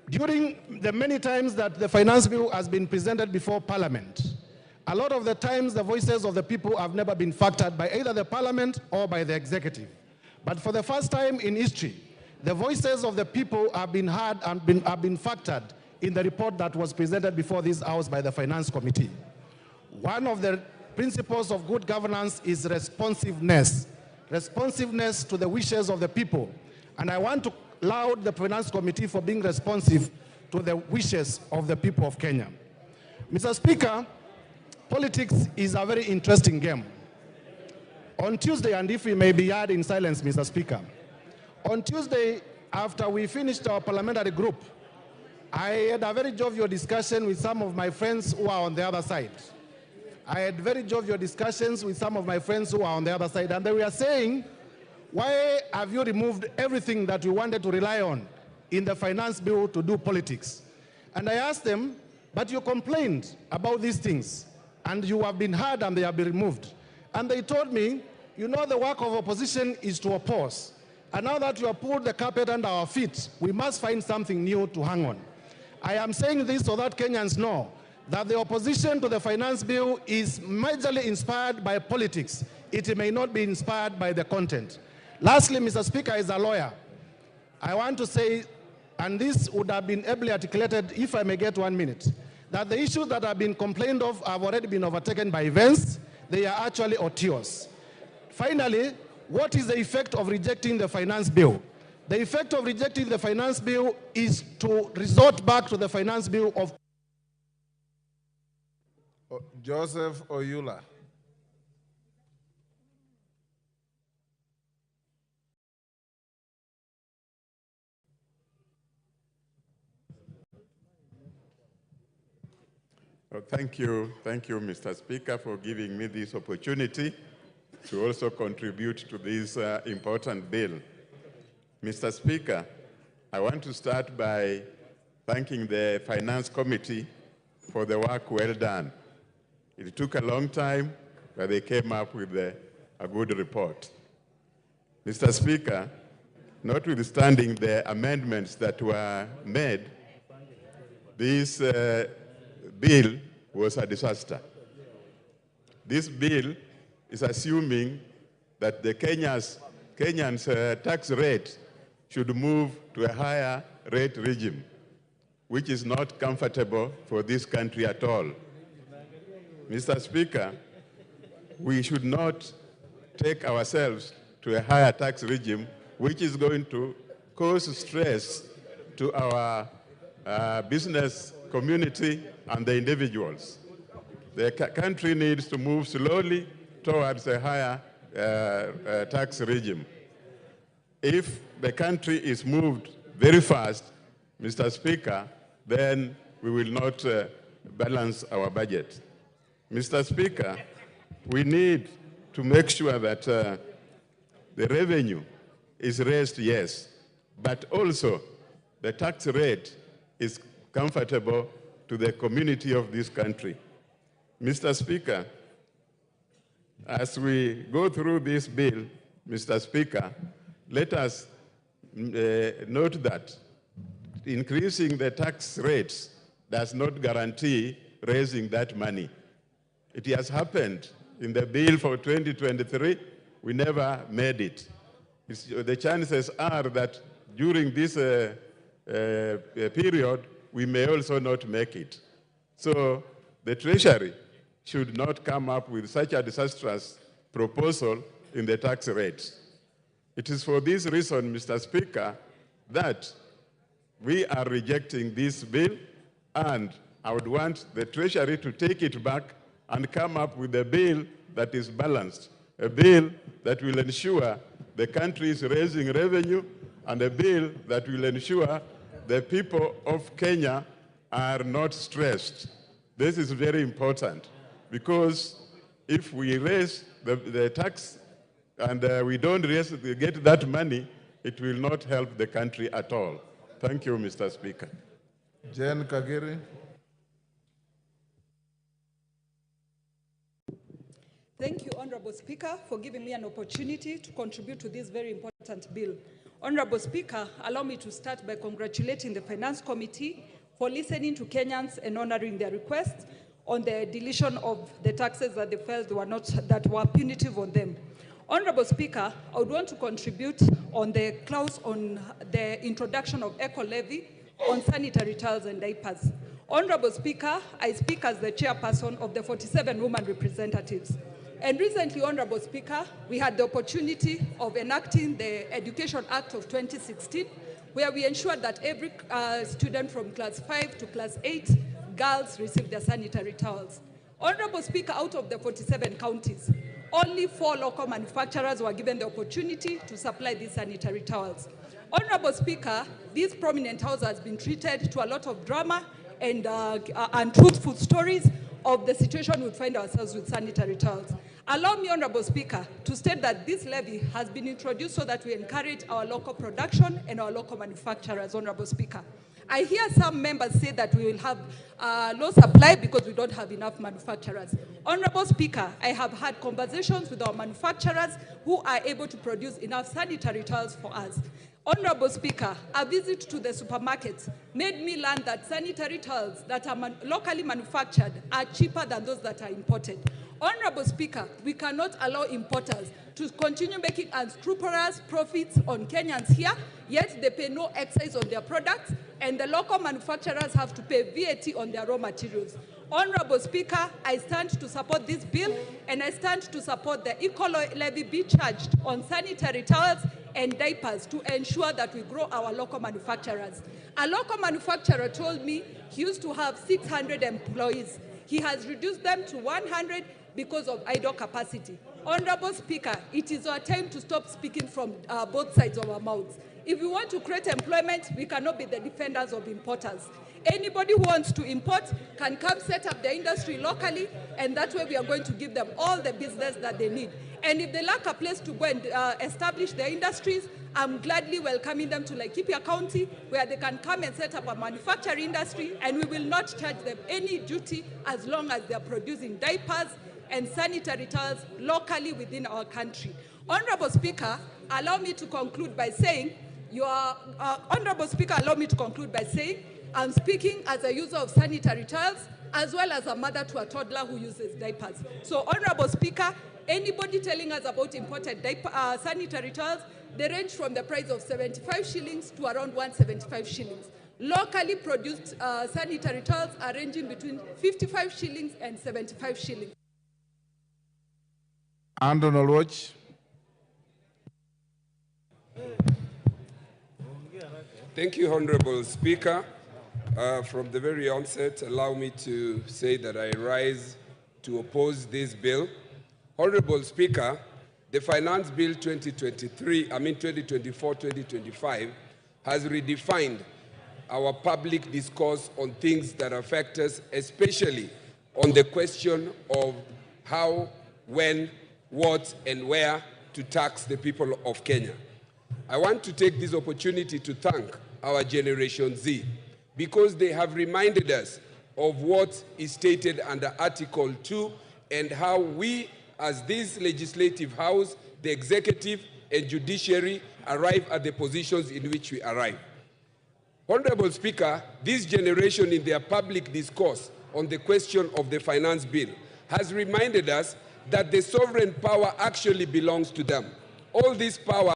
During the many times that the finance bill has been presented before Parliament, a lot of the times the voices of the people have never been factored by either the Parliament or by the executive. But for the first time in history, the voices of the people have been heard and have been factored in the report that was presented before this House by the Finance Committee. One of the principles of good governance is responsiveness. Responsiveness to the wishes of the people. And I want to laud the Finance Committee for being responsive to the wishes of the people of Kenya. Mr. Speaker, politics is a very interesting game. On Tuesday, and if we may be heard in silence, Mr. Speaker, on Tuesday, after we finished our parliamentary group, I had a very jovial discussion with some of my friends who are on the other side. I had very jovial discussions with some of my friends who are on the other side, and they were saying, why have you removed everything that you wanted to rely on in the finance bill to do politics? And I asked them, but you complained about these things, and you have been heard and they have been removed. And they told me, you know, the work of opposition is to oppose. And now that you have pulled the carpet under our feet, we must find something new to hang on. I am saying this so that Kenyans know that the opposition to the finance bill is majorly inspired by politics. It may not be inspired by the content. Lastly, Mr. Speaker, as a lawyer, I want to say, and this would have been ably articulated if I may get 1 minute, that the issues that have been complained of have already been overtaken by events. They are actually otious. Finally, what is the effect of rejecting the finance bill? The effect of rejecting the finance bill is to resort back to the finance bill of Joseph Oyula. Well, thank you, Mr. Speaker, for giving me this opportunity to also contribute to this important bill. Mr. Speaker, I want to start by thanking the Finance Committee for the work well done. It took a long time, but they came up with a good report. Mr. Speaker, notwithstanding the amendments that were made, this bill was a disaster. This bill is assuming that the Kenyans' tax rate should move to a higher rate regime, which is not comfortable for this country at all. Mr. Speaker, we should not take ourselves to a higher tax regime, which is going to cause stress to our business community and the individuals. The country needs to move slowly towards a higher tax regime. If the country is moved very fast, Mr. Speaker, then we will not balance our budget. Mr. Speaker, we need to make sure that the revenue is raised, yes, but also the tax rate is comfortable to the community of this country. Mr. Speaker, as we go through this bill, Mr. Speaker, let us note that increasing the tax rates does not guarantee raising that money. It has happened in the bill for 2023. We never made it. The chances are that during this period, we may also not make it. So the Treasury should not come up with such a disastrous proposal in the tax rates. It is for this reason, Mr. Speaker, that we are rejecting this bill, and I would want the Treasury to take it back and come up with a bill that is balanced, a bill that will ensure the country is raising revenue, and a bill that will ensure the people of Kenya are not stressed. This is very important, because if we raise the tax and we don't get that money, it will not help the country at all. Thank you, Mr. Speaker. Jen Kagiri. Thank you, Honorable Speaker, for giving me an opportunity to contribute to this very important bill. Honorable Speaker, allow me to start by congratulating the Finance Committee for listening to Kenyans and honoring their request on the deletion of the taxes that they felt that were punitive on them. Honorable Speaker, I would want to contribute on the clause on the introduction of eco-levy on sanitary towels and diapers. Honorable Speaker, I speak as the chairperson of the 47 women representatives. And recently, Honorable Speaker, we had the opportunity of enacting the Education Act of 2016, where we ensured that every student from class 5 to class 8, girls receive their sanitary towels. Honorable Speaker, out of the 47 counties, only 4 local manufacturers were given the opportunity to supply these sanitary towels. Honorable Speaker, this prominent house has been treated to a lot of drama and untruthful stories of the situation we find ourselves with sanitary towels. Allow me, Honorable Speaker, to state that this levy has been introduced so that we encourage our local production and our local manufacturers, Honorable Speaker. I hear some members say that we will have low supply because we don't have enough manufacturers. Honorable Speaker, I have had conversations with our manufacturers who are able to produce enough sanitary towels for us. Honorable Speaker, a visit to the supermarkets made me learn that sanitary towels that are locally manufactured are cheaper than those that are imported. Honorable Speaker, we cannot allow importers to continue making unscrupulous profits on Kenyans here, yet they pay no excise on their products, and the local manufacturers have to pay VAT on their raw materials. Honorable Speaker, I stand to support this bill, and I stand to support the eco-levy be charged on sanitary towels and diapers to ensure that we grow our local manufacturers. A local manufacturer told me he used to have 600 employees. He has reduced them to 100 because of idle capacity. Honorable Speaker, it is our time to stop speaking from both sides of our mouths. If we want to create employment, we cannot be the defenders of importers. Anybody who wants to import can come set up their industry locally, and that way we are going to give them all the business that they need. And if they lack a place to go and establish their industries, I'm gladly welcoming them to Laikipia County, where they can come and set up a manufacturing industry, and we will not charge them any duty as long as they are producing diapers and sanitary towels locally within our country. Honorable Speaker, allow me to conclude by saying, Honorable Speaker, allow me to conclude by saying, I'm speaking as a user of sanitary towels, as well as a mother to a toddler who uses diapers. So, Honorable Speaker, anybody telling us about imported sanitary towels, they range from the price of 75 shillings to around 175 shillings. Locally produced sanitary towels are ranging between 55 shillings and 75 shillings. Andon Olwach. Thank you, Honorable Speaker. From the very onset, allow me to say that I rise to oppose this bill. Honorable Speaker, the Finance Bill 2024-2025 has redefined our public discourse on things that affect us, especially on the question of how, when, what, and where to tax the people of Kenya. I want to take this opportunity to thank our Generation Z, because they have reminded us of what is stated under Article 2 and how we, as this legislative house, the executive and judiciary, arrive at the positions in which we arrive. Honorable Speaker, this generation in their public discourse on the question of the finance bill has reminded us that the sovereign power actually belongs to them. All this power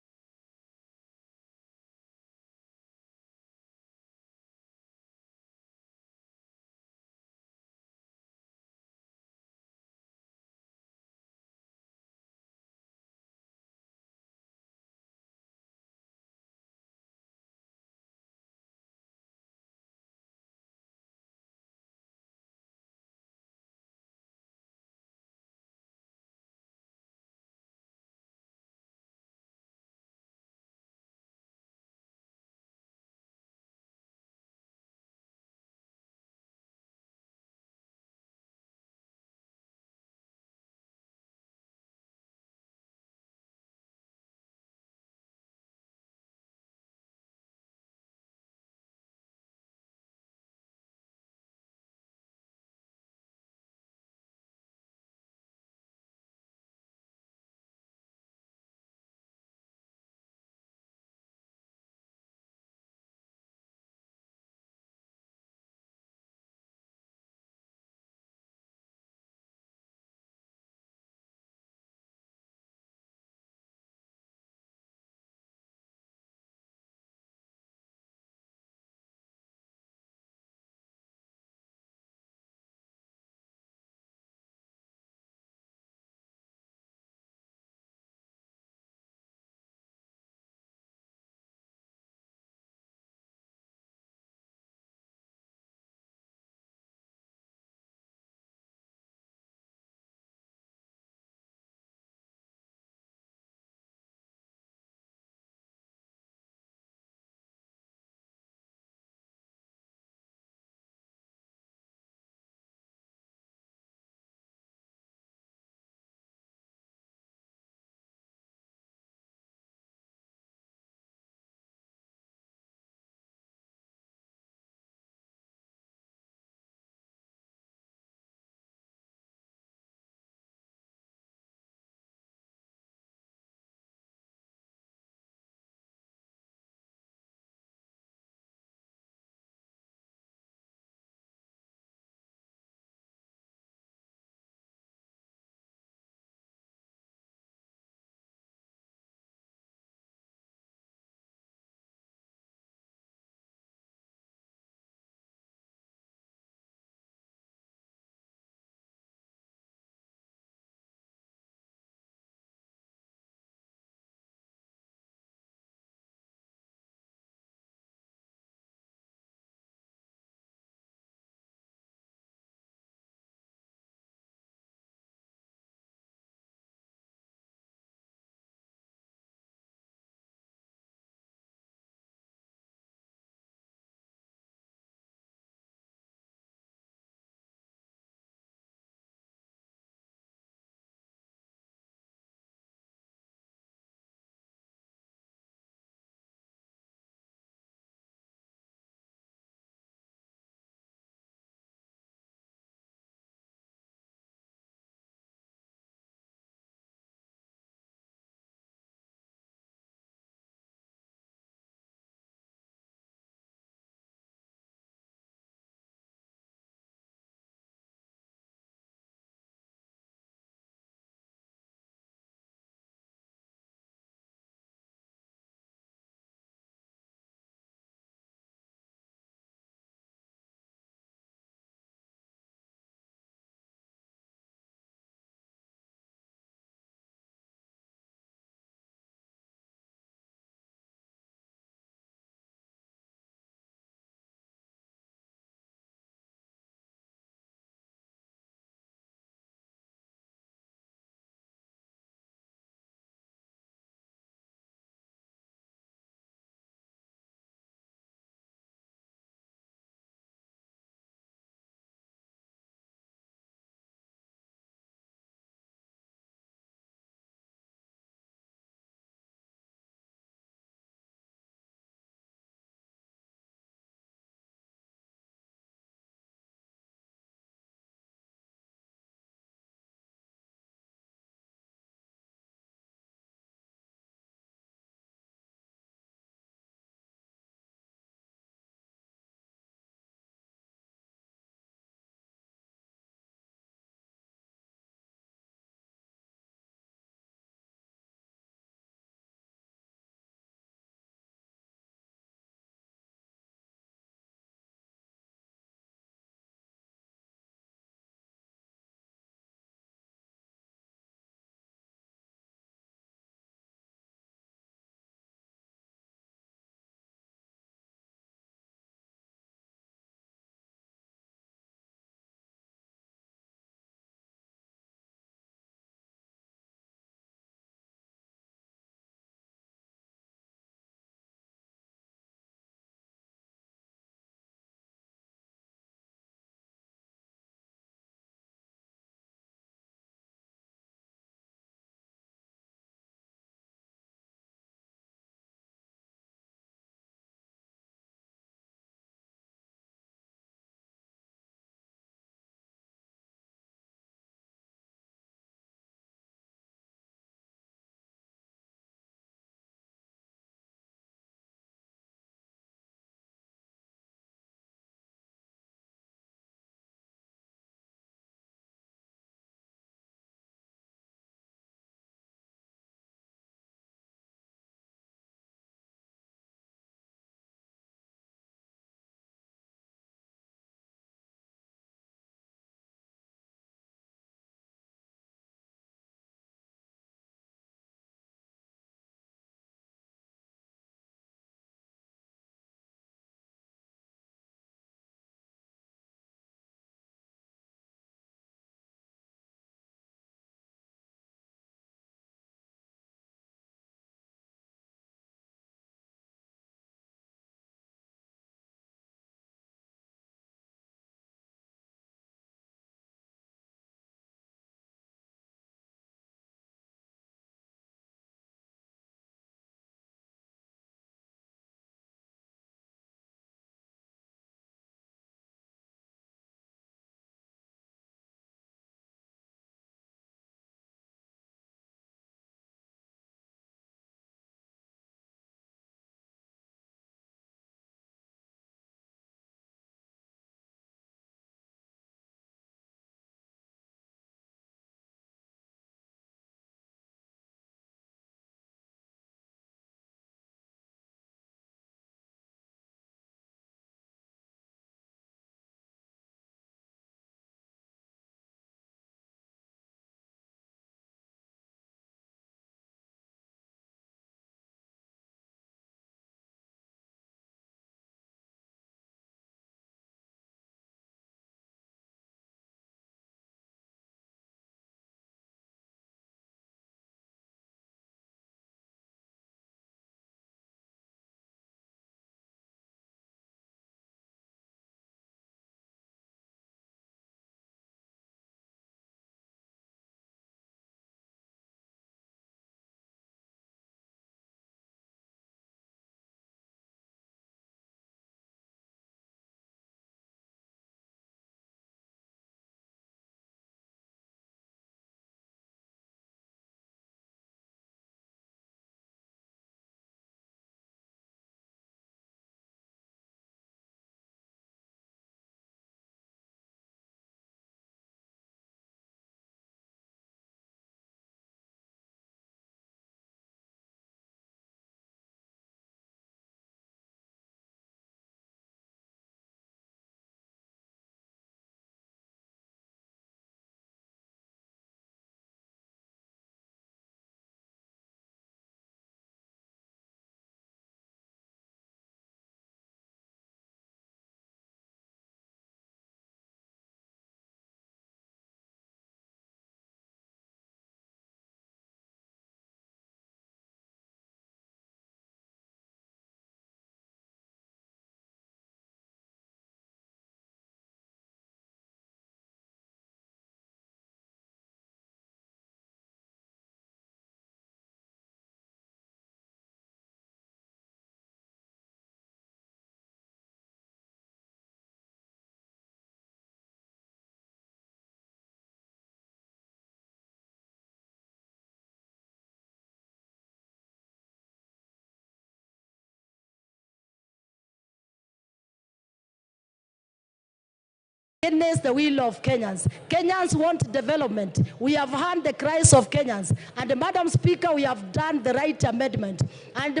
against the will of Kenyans. Kenyans want development. We have heard the cries of Kenyans. And Madam Speaker, we have done the right amendment. And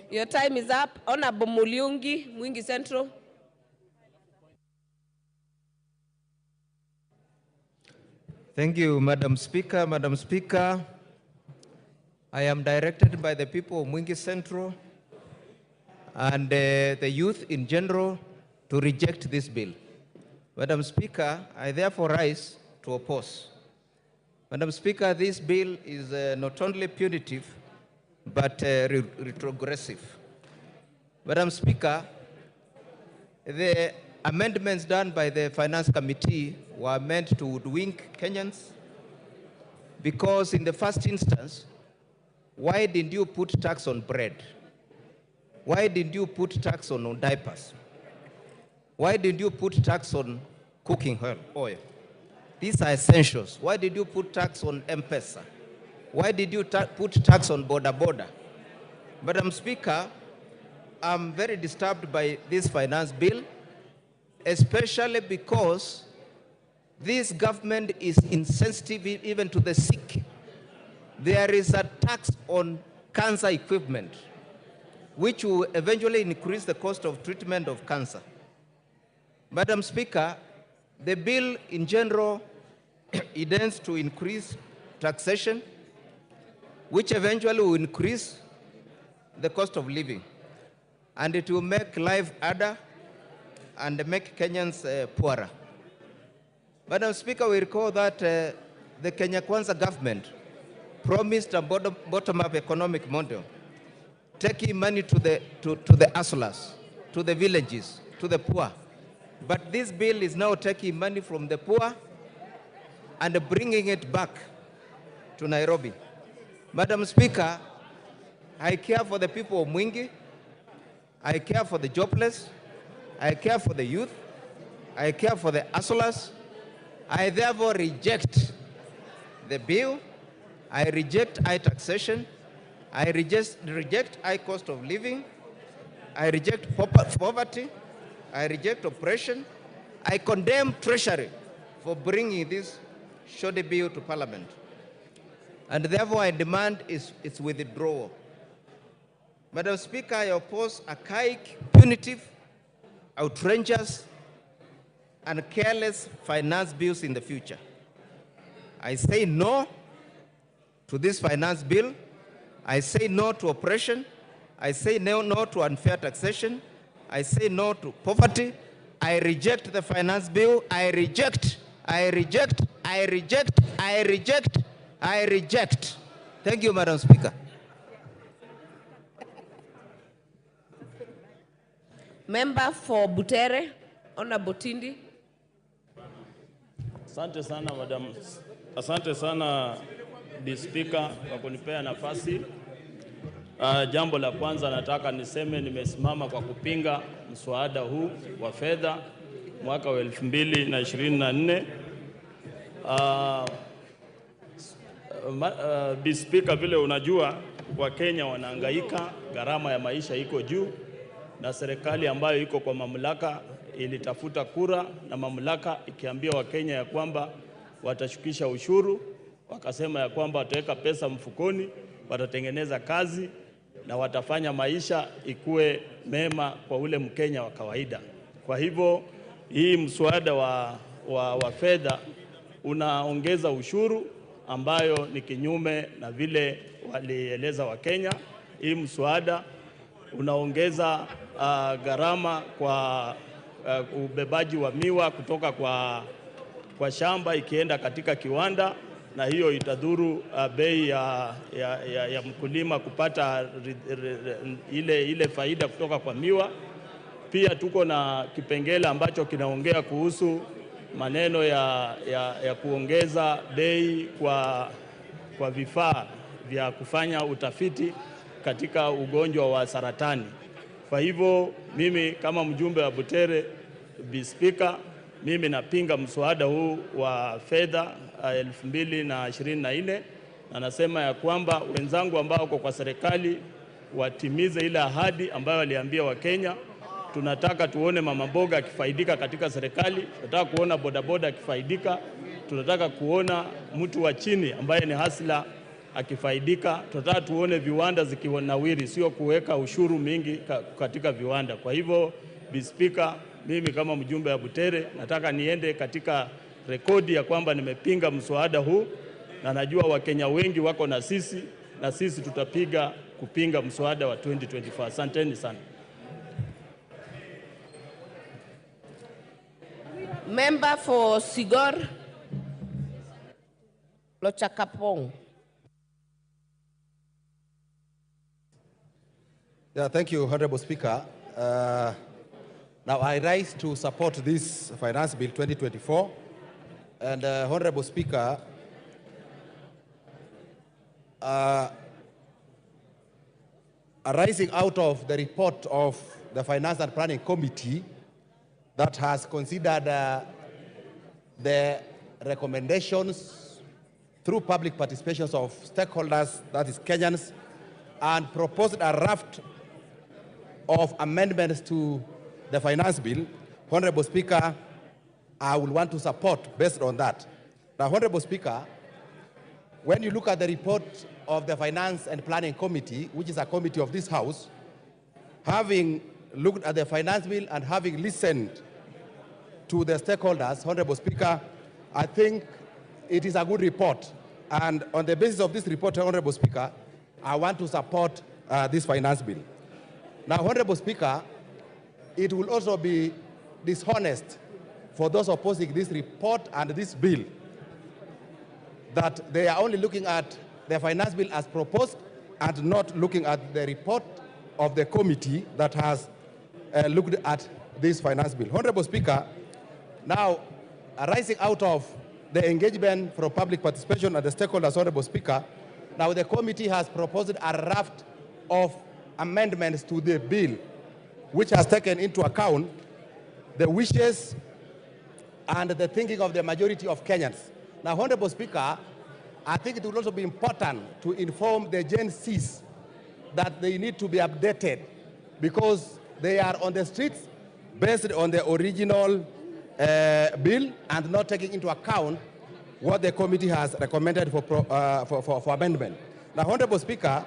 your time is up. Honorable Muliungi, Mwingi Central. Thank you, Madam Speaker. Madam Speaker, I am directed by the people of Mwingi Central and the youth in general to reject this bill. Madam Speaker, I therefore rise to oppose. Madam Speaker, this bill is not only punitive, but retrogressive. Madam Speaker, the amendments done by the Finance Committee were meant to hoodwink Kenyans because in the first instance, why didn't you put tax on bread? Why didn't you put tax on diapers? Why did you put tax on cooking oil? These are essentials. Why did you put tax on M-Pesa? Why did you put tax on boda? Madam Speaker, I'm very disturbed by this finance bill, especially because this government is insensitive even to the sick. There is a tax on cancer equipment, which will eventually increase the cost of treatment of cancer. Madam Speaker, the bill in general intends to increase taxation, which eventually will increase the cost of living. And it will make life harder and make Kenyans poorer. Madam Speaker, we recall that the Kenya Kwanza government promised a bottom-up economic model, taking money to the hustlers, to the villages, to the poor. But this bill is now taking money from the poor and bringing it back to Nairobi. Madam Speaker, I care for the people of Mwingi. I care for the jobless. I care for the youth. I care for the hustlers. I therefore reject the bill. I reject high taxation. I reject high cost of living. I reject poverty. I reject oppression. I condemn Treasury for bringing this shoddy bill to Parliament. And therefore I demand its withdrawal. Madam Speaker, I oppose archaic, punitive, outrageous, and careless finance bills in the future. I say no to this finance bill. I say no to oppression. I say no to unfair taxation. I say no to poverty. I reject the finance bill. I reject. Thank you, Madam Speaker. Member for Butere, Honorable Tindi. Asante sana, Madam. Asante sana, Bi Speaker, kwa kunipea nafasi. Jambo la kwanza nataka niseme nimesimama kwa kupinga mswada huu wa fedha mwaka wa 2024. Bi Speaker, vile unajua Wakenya wanahangaika, gharama ya maisha iko juu, na serikali ambayo iko kwa mamlaka ilitafuta kura na mamlaka ikiambia Wakenya ya kwamba watashukisha ushuru, wakasema ya kwamba wataweka pesa mfukoni, watatengeneza kazi na watafanya maisha ikue mema kwa ule Mkenya wa kawaida. Kwa hivyo hii mswada wa fedha unaongeza ushuru ambayo ni kinyume na vile walieleza Wakenya. Hii mswada unaongeza gharama kwa ubebaji wa miwa kutoka kwa shamba ikienda katika kiwanda, na hiyo itadhuru bei ya mkulima kupata ile faida kutoka kwa miwa. Pia tuko na kipengele ambacho kinaongea kuhusu maneno ya kuongeza bei kwa vifaa vya kufanya utafiti katika ugonjwa wa saratani. Kwa hivyo mimi kama mjumbe wa Butere, Bi Speaker, mimi napinga mswada huu wa fedha 2024, na nasema ya kwamba wenzangu ambao wako kwa serikali watimize ile ahadi ambayo waliambia Wakenya Tunataka tuone mama mboga akifaidika katika serikali, tunataka kuona bodaboda akifaidika, tunataka kuona mtu wa chini ambaye ni hasla akifaidika, tunataka tuone viwanda zikinawiri, sio kuweka ushuru mingi katika viwanda. Kwa hivyo, Speaker, mimi kama mjumbe wa Butere nataka niende katika rekodi ya kwamba nimepinga mswada huu, na najua Wakenya wengi wako na sisi tutapiga kupinga mswada wa 2024. Asanteni sana. Member for Sigor, Lochakapong. Yeah, thank you, Honorable Speaker. Now I rise to support this Finance Bill 2024. And Honorable Speaker, arising out of the report of the Finance and Planning Committee that has considered the recommendations through public participations of stakeholders, that is Kenyans, and proposed a raft of amendments to the Finance Bill, Honorable Speaker, I will want to support based on that. Now, Honorable Speaker, when you look at the report of the Finance and Planning Committee, which is a committee of this House, having looked at the Finance Bill and having listened to the stakeholders, Honorable Speaker, I think it is a good report. And on the basis of this report, Honorable Speaker, I want to support this Finance Bill. Now, Honorable Speaker, it will also be dishonest for those opposing this report and this bill that they are only looking at the Finance Bill as proposed and not looking at the report of the committee that has looked at this Finance Bill. Honorable Speaker, now arising out of the engagement from public participation and the stakeholders, Honorable Speaker, now the committee has proposed a raft of amendments to the bill which has taken into account the wishes and the thinking of the majority of Kenyans. Now, Honorable Speaker, I think it will also be important to inform the Gen Zs that they need to be updated because they are on the streets based on the original bill and not taking into account what the committee has recommended for amendment. Now, Honorable Speaker,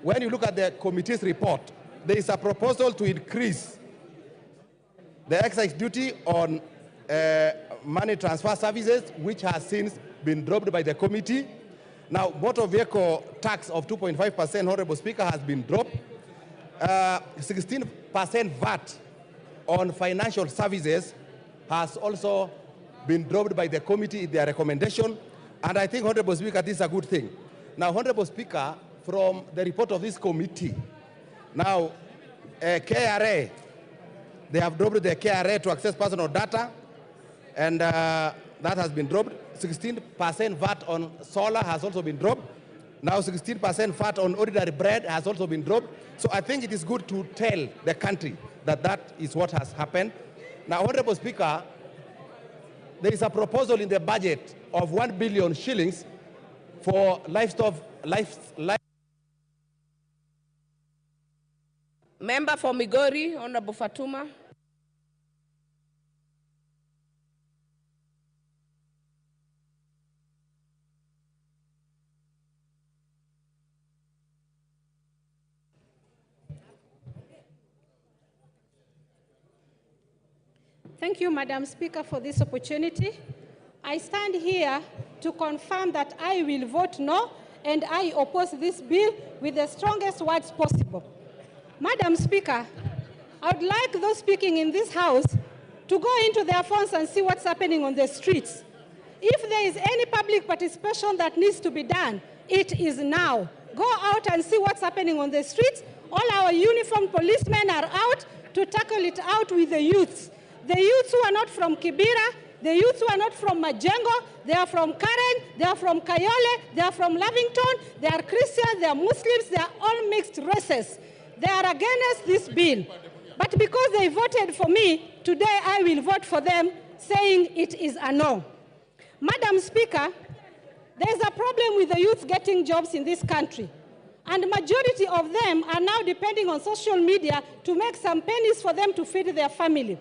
when you look at the committee's report, there is a proposal to increase the excise duty on money transfer services, which has since been dropped by the committee. Now, motor vehicle tax of 2.5%, Honorable Speaker, has been dropped. 16% VAT on financial services has also been dropped by the committee in their recommendation. And I think, Honorable Speaker, this is a good thing. Now, Honorable Speaker, from the report of this committee, now, KRA, they have dropped the KRA to access personal data, and that has been dropped. 16% VAT on solar has also been dropped. Now 16% VAT on ordinary bread has also been dropped. So I think it is good to tell the country that that is what has happened. Now, Honorable Speaker, there is a proposal in the budget of 1 billion shillings for livestock. Member for Migori, Honorable Fatuma. Thank you, Madam Speaker, for this opportunity. I stand here to confirm that I will vote no, and I oppose this bill with the strongest words possible. Madam Speaker, I would like those speaking in this House to go into their phones and see what's happening on the streets. If there is any public participation that needs to be done, it is now. Go out and see what's happening on the streets. All our uniformed policemen are out to tackle it out with the youths. The youths who are not from Kibera, the youths who are not from Majengo, they are from Karen, they are from Kayole, they are from Lavington, they are Christians, they are Muslims, they are all mixed races. They are against this bill. But because they voted for me, today I will vote for them, saying it is a no. Madam Speaker, there is a problem with the youth getting jobs in this country. And majority of them are now depending on social media to make some pennies for them to feed their family.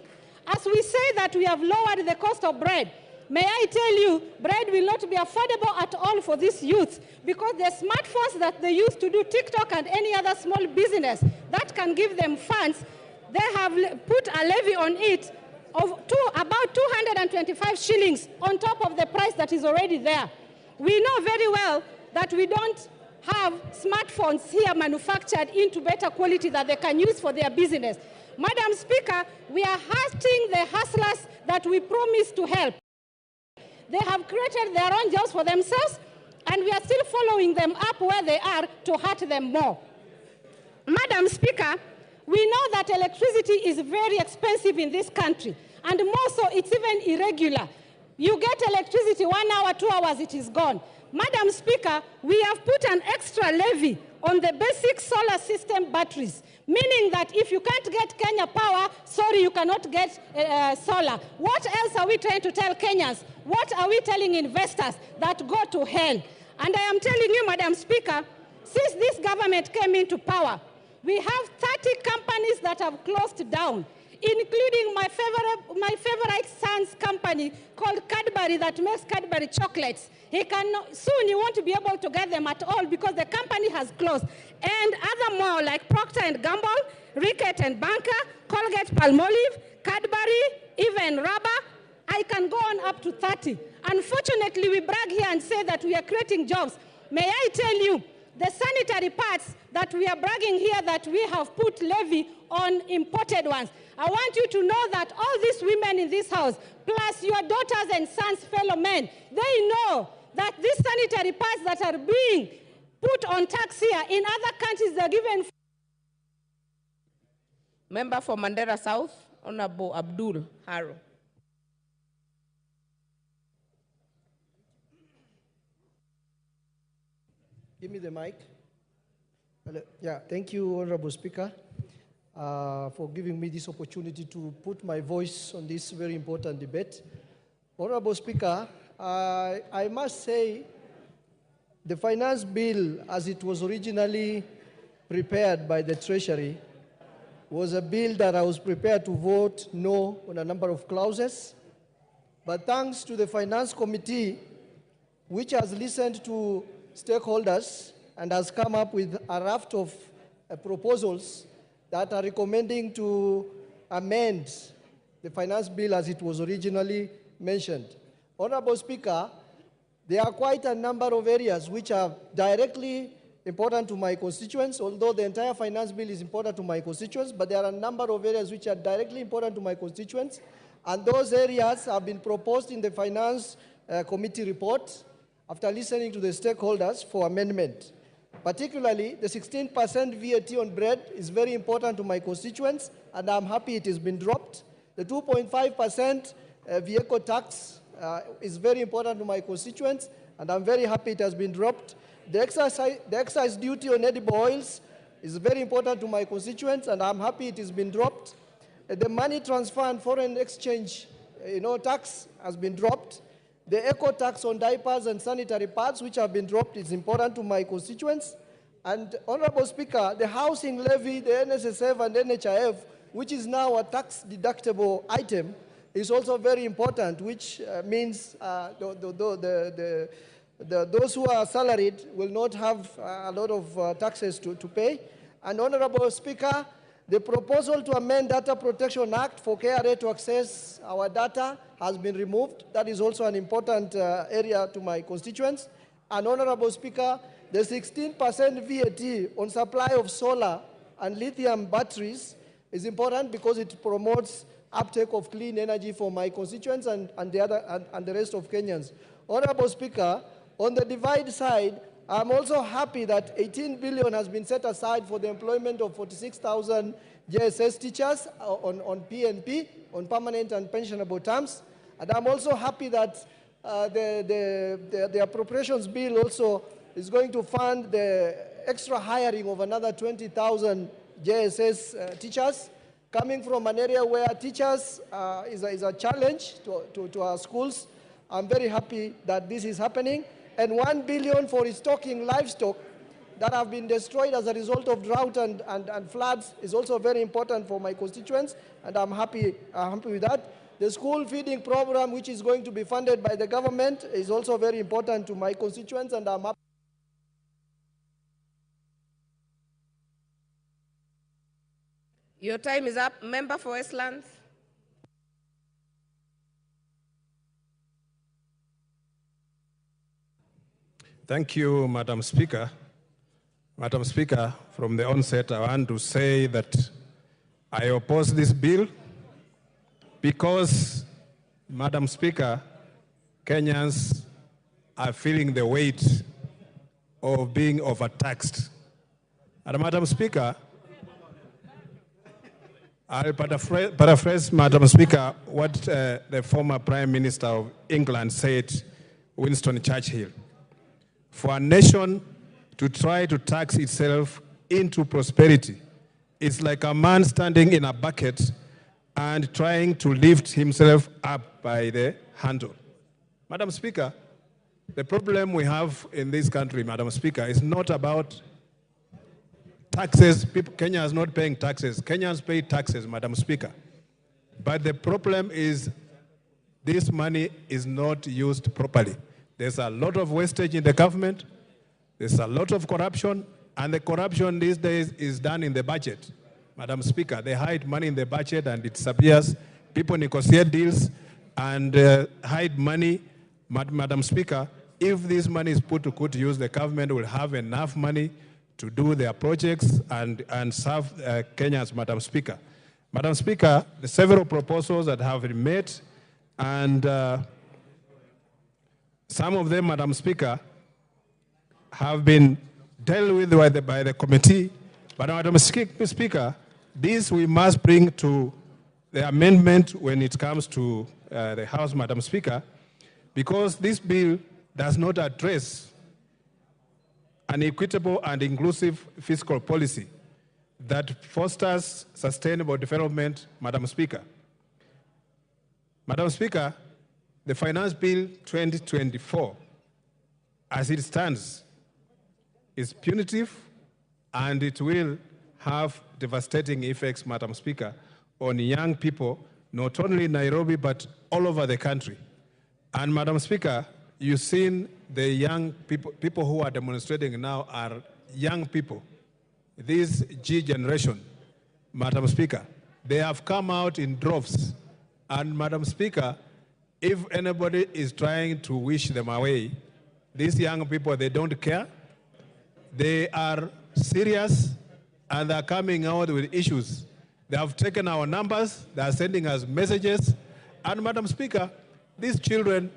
As we say that we have lowered the cost of bread, may I tell you, bread will not be affordable at all for these youth, because the smartphones that they use to do TikTok and any other small business that can give them funds, they have put a levy on it of about 225 shillings on top of the price that is already there. We know very well that we don't have smartphones here manufactured into better quality that they can use for their business. Madam Speaker, we are hurting the hustlers that we promised to help. They have created their own jobs for themselves, and we are still following them up where they are to hurt them more. Madam Speaker, we know that electricity is very expensive in this country, and more so it's even irregular. You get electricity 1 hour, 2 hours, it is gone. Madam Speaker, we have put an extra levy on the basic solar system batteries, meaning that if you can't get Kenya Power, sorry, you cannot get solar. What else are we trying to tell Kenyans? What are we telling investors? That go to hell. And I am telling you, Madam Speaker, since this government came into power, we have 30 companies that have closed down, including my favorite son's company called Cadbury that makes Cadbury chocolates. Soon he won't be able to get them at all because the company has closed. And other more like Procter & Gamble, Ricket & Banker, Colgate Palmolive, Cadbury, even Rubber. I can go on up to 30. Unfortunately, we brag here and say that we are creating jobs. May I tell you, the sanitary pads that we are bragging here that we have put levy on imported ones. I want you to know that all these women in this house, plus your daughters and sons, fellow men, they know that these sanitary pads that are being put on tax here, in other countries they're given. Member for Mandera South, Honorable Abdul Haro. Give me the mic. Yeah, thank you, Honorable Speaker, for giving me this opportunity to put my voice on this very important debate. Honorable Speaker, I must say the finance bill, as it was originally prepared by the Treasury, was a bill that I was prepared to vote no on a number of clauses. But thanks to the Finance Committee, which has listened to stakeholders and has come up with a raft of proposals that are recommending to amend the finance bill as it was originally mentioned. Honorable Speaker, there are quite a number of areas which are directly important to my constituents, although the entire finance bill is important to my constituents, but there are a number of areas which are directly important to my constituents, and those areas have been proposed in the Finance Committee report after listening to the stakeholders for amendment. Particularly, the 16% VAT on bread is very important to my constituents, and I'm happy it has been dropped. The 2.5% vehicle tax is very important to my constituents, and I'm very happy it has been dropped. The excise duty on edible oils is very important to my constituents, and I'm happy it has been dropped. The money transfer and foreign exchange tax has been dropped. The eco tax on diapers and sanitary pads, which have been dropped, is important to my constituents. And Honorable Speaker, the housing levy, the NSSF and NHIF, which is now a tax deductible item, is also very important, which means those who are salaried will not have a lot of taxes to pay. And Honorable Speaker, the proposal to amend Data Protection Act for KRA to access our data has been removed. That is also an important area to my constituents. And Honorable Speaker, the 16% VAT on supply of solar and lithium batteries is important because it promotes uptake of clean energy for my constituents and the rest of Kenyans. Honorable Speaker, on the divide side, I'm also happy that 18 billion has been set aside for the employment of 46,000 JSS teachers on PNP, on permanent and pensionable terms. And I'm also happy that the appropriations bill also is going to fund the extra hiring of another 20,000 JSS teachers, coming from an area where teachers is a challenge to our schools. I'm very happy that this is happening. And 1 billion for restocking livestock that have been destroyed as a result of drought and floods is also very important for my constituents, and I'm happy with that. The school feeding program, which is going to be funded by the government, is also very important to my constituents, and I'm happy. Your time is up. Member for Westlands. Thank you, Madam Speaker. Madam Speaker, from the onset, I want to say that I oppose this bill because, Madam Speaker, Kenyans are feeling the weight of being overtaxed. And Madam Speaker, I'll paraphrase, Madam Speaker, what the former Prime Minister of England said, Winston Churchill. For a nation to try to tax itself into prosperity, it's like a man standing in a bucket and trying to lift himself up by the handle. Madam Speaker, the problem we have in this country, Madam Speaker, is not about taxes. Kenya is not paying taxes. Kenyans pay taxes, Madam Speaker. But the problem is this money is not used properly. There's a lot of wastage in the government. There's a lot of corruption. And the corruption these days is done in the budget. Madam Speaker, they hide money in the budget and it disappears. People negotiate deals and hide money. Madam Speaker, if this money is put to good use, the government will have enough money to do their projects and serve Kenyans, Madam Speaker. Madam Speaker, the several proposals that have been made, and some of them, Madam Speaker, have been dealt with by the committee. But Madam Speaker, this we must bring to the amendment when it comes to the House, Madam Speaker, because this bill does not address an equitable and inclusive fiscal policy that fosters sustainable development, Madam Speaker. Madam Speaker, the Finance Bill 2024, as it stands, is punitive and it will have devastating effects, Madam Speaker, on young people, not only in Nairobi, but all over the country. And Madam Speaker, you've seen the young people who are demonstrating now are young people. This G generation, Madam Speaker, they have come out in droves. And Madam Speaker, if anybody is trying to wish them away, these young people, they don't care. They are serious and they're coming out with issues. They have taken our numbers, they are sending us messages. And Madam Speaker, these children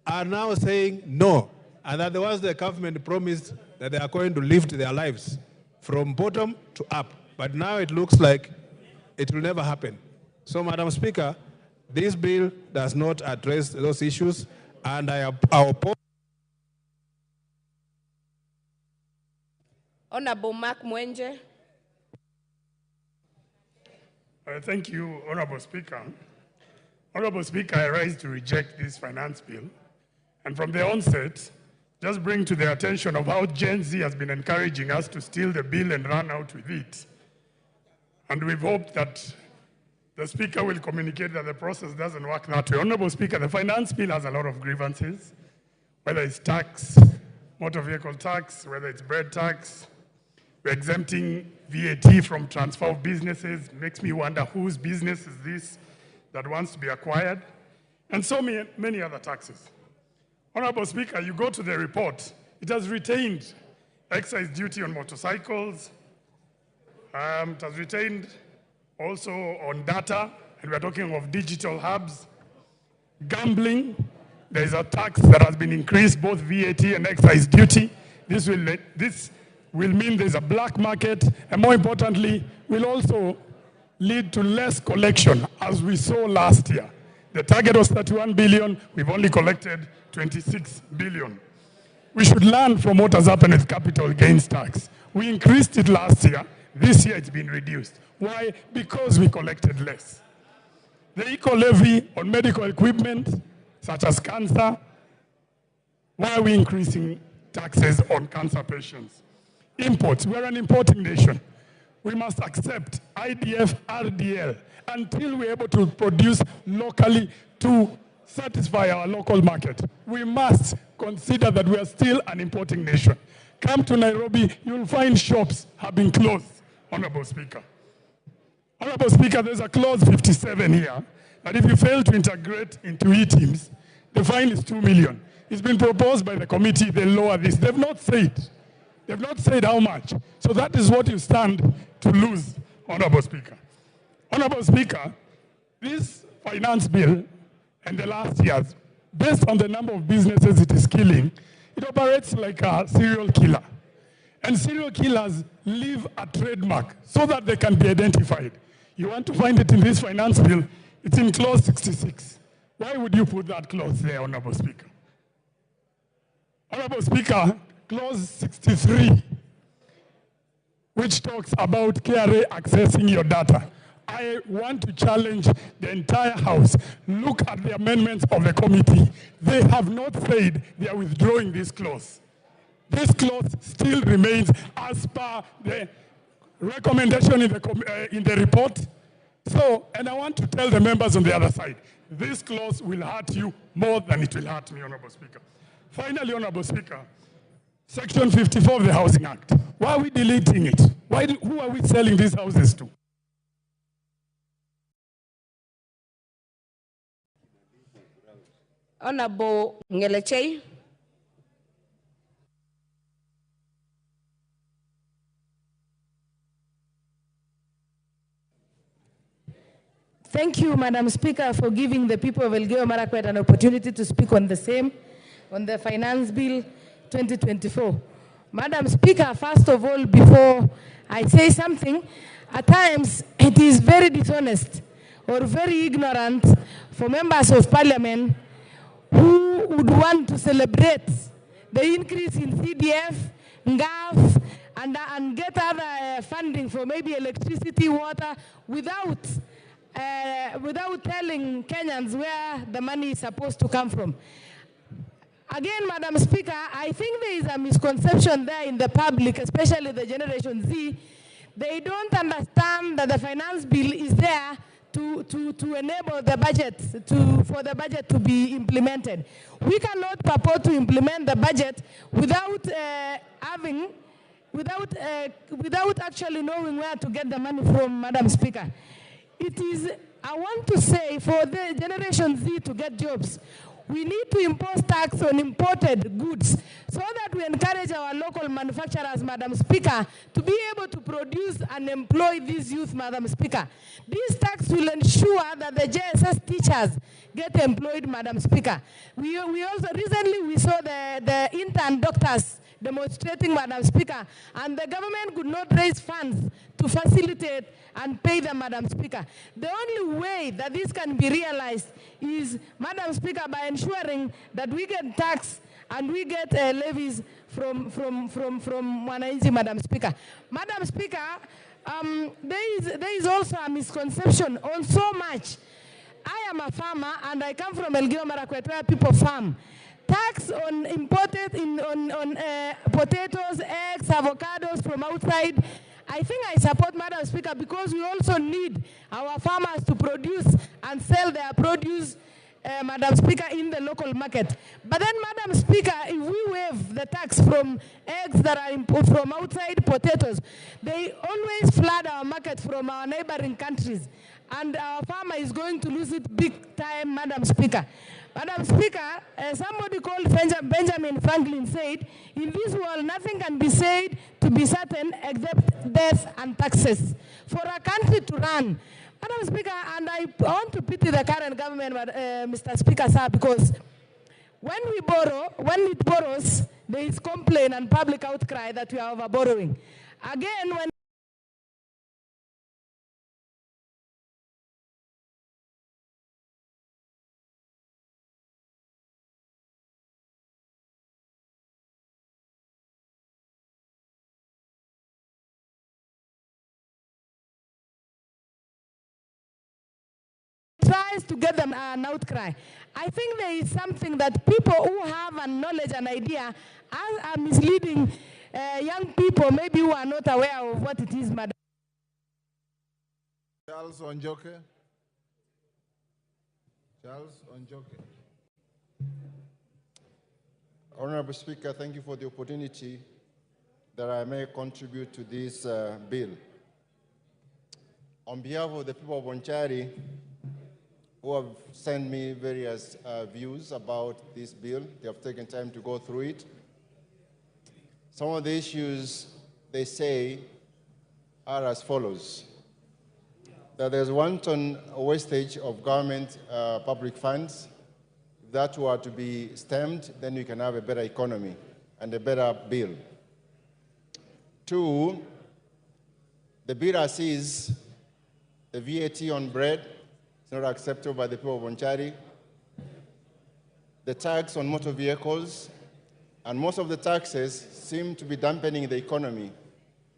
are now saying no, and that was the government promised that they are going to lift their lives from bottom to up. But now it looks like it will never happen. So, Madam Speaker, this bill does not address those issues, and I oppose. Honorable Mark Mwenje. Thank you, Honorable Speaker. Honorable Speaker, I rise to reject this finance bill. And from the onset, just bring to the attention of how Gen Z has been encouraging us to steal the bill and run out with it. And we've hoped that the Speaker will communicate that the process doesn't work that way. Honorable Speaker, the finance bill has a lot of grievances, whether it's tax, motor vehicle tax, whether it's bread tax. We're exempting VAT from transfer of businesses. Makes me wonder whose business is this that wants to be acquired, and so many other taxes. Honorable Speaker, you go to the report, it has retained excise duty on motorcycles, it has retained also on data, and we're talking of digital hubs. Gambling, there is a tax that has been increased, both VAT and excise duty. This will mean there's a black market, and more importantly, will also lead to less collection, as we saw last year. The target was 31 billion, we've only collected 26 billion. We should learn from what has happened with capital gains tax. We increased it last year, this year it's been reduced. Why? Because we collected less. The eco-levy on medical equipment, such as cancer, why are we increasing taxes on cancer patients? imports. We're an importing nation. We must accept IDF, RDL until we're able to produce locally to satisfy our local market. We must consider that we are still an importing nation. Come to Nairobi, you'll find shops have been closed, Honorable Speaker. Honorable Speaker, there's a clause 57 here that if you fail to integrate into e-teams, the fine is 2 million. It's been proposed by the committee, they lower this. They've not said how much. So that is what you stand to lose, Honorable Speaker. Honorable Speaker, this finance bill and the last years, based on the number of businesses it is killing, it operates like a serial killer. And serial killers leave a trademark so that they can be identified. You want to find it in this finance bill, it's in clause 66. Why would you put that clause there, Honorable Speaker? Honorable Speaker, clause 63, which talks about KRA accessing your data. I want to challenge the entire House. Look at the amendments of the committee. They have not said they are withdrawing this clause. This clause still remains as per the recommendation in the report. So, and I want to tell the members on the other side, this clause will hurt you more than it will hurt me, Honorable Speaker. Finally, Honorable Speaker, Section 54 of the Housing Act. Why are we deleting it? Who are we selling these houses to? Honorable Ngeleche. Thank you, Madam Speaker, for giving the people of Elgeyo Marakwet an opportunity to speak on the Finance Bill 2024. Madam Speaker, first of all, before I say something, at times it is very dishonest or very ignorant for members of Parliament who would want to celebrate the increase in CDF, NGAF, and get other funding for maybe electricity, water, without telling Kenyans where the money is supposed to come from. Again, Madam Speaker, I think there is a misconception there in the public, especially the Generation Z. They don't understand that the finance bill is there to enable the budget, for the budget to be implemented. We cannot purport to implement the budget without without actually knowing where to get the money from, Madam Speaker. I want to say, for the Generation Z to get jobs, we need to impose tax on imported goods so that we encourage our local manufacturers, Madam Speaker, to be able to produce and employ these youth, Madam Speaker. This tax will ensure that the JSS teachers get employed, Madam Speaker. We also recently saw the intern doctors demonstrating, Madam Speaker, and the government could not raise funds to facilitate and pay them, Madam Speaker. The only way that this can be realized is, Madam Speaker, by ensuring that we get tax and we get levies from Wananchi, Madam Speaker. Madam Speaker, there is also a misconception on so much. I am a farmer and I come from Elgeyo Marakwet where people farm. Tax on imported potatoes, eggs, avocados from outside. I think I support, Madam Speaker, because we also need our farmers to produce and sell their produce, Madam Speaker, in the local market. But then, Madam Speaker, if we waive the tax from eggs that are imported from outside, potatoes, they always flood our market from our neighboring countries. And our farmer is going to lose it big time, Madam Speaker. Madam Speaker, somebody called Benjamin Franklin said, in this world, nothing can be said to be certain except death and taxes. For a country to run, Madam Speaker, and I want to pity the current government, Mr. Speaker, sir, because when it borrows, there is complaint and public outcry that we are over borrowing. Again, when tries to get them an outcry. I think there is something that people who have a knowledge and idea are misleading young people maybe who are not aware of what it is, Madam. Charles Onjoke. Charles Onjoke. Honorable Speaker, thank you for the opportunity that I may contribute to this bill. On behalf of the people of Bonchari, who have sent me various views about this bill, they have taken time to go through it. Some of the issues they say are as follows: that there's wanton wastage of government public funds. If that were to be stemmed, then we can have a better economy and a better bill. Two, the bill as is, the VAT on bread is not acceptable by the people of Bonchari. The tax on motor vehicles, and most of the taxes seem to be dampening the economy.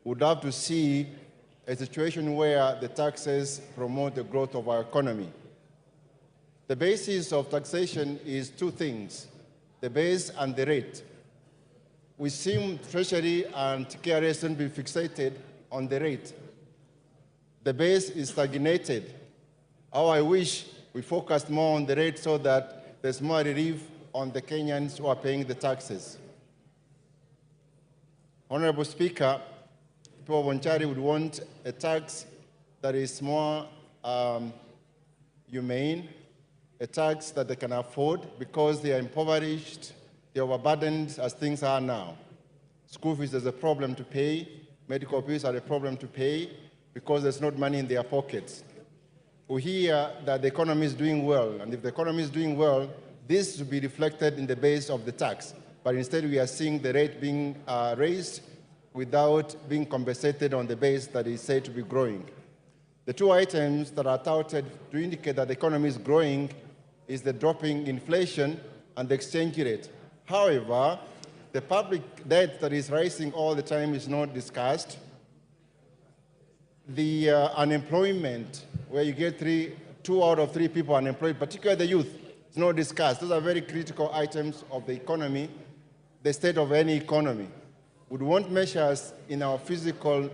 We would have to see a situation where the taxes promote the growth of our economy. The basis of taxation is two things: the base and the rate. We seem Treasury and KRA to be fixated on the rate. The base is stagnated. How I wish we focused more on the rate so that there's more relief on the Kenyans who are paying the taxes. Honorable Speaker, people of Bonchari would want a tax that is more humane, a tax that they can afford because they are impoverished, they are overburdened as things are now. School fees is a problem to pay, medical bills are a problem to pay because there's not money in their pockets. We hear that the economy is doing well, and if the economy is doing well, this should be reflected in the base of the tax. But instead, we are seeing the rate being raised without being compensated on the base that is said to be growing. The two items that are touted to indicate that the economy is growing is the dropping inflation and the exchange rate. However, the public debt that is rising all the time is not discussed. The unemployment, where you get 2 out of 3 people unemployed, particularly the youth, is not discussed. Those are very critical items of the economy, the state of any economy. We'd want measures in our physical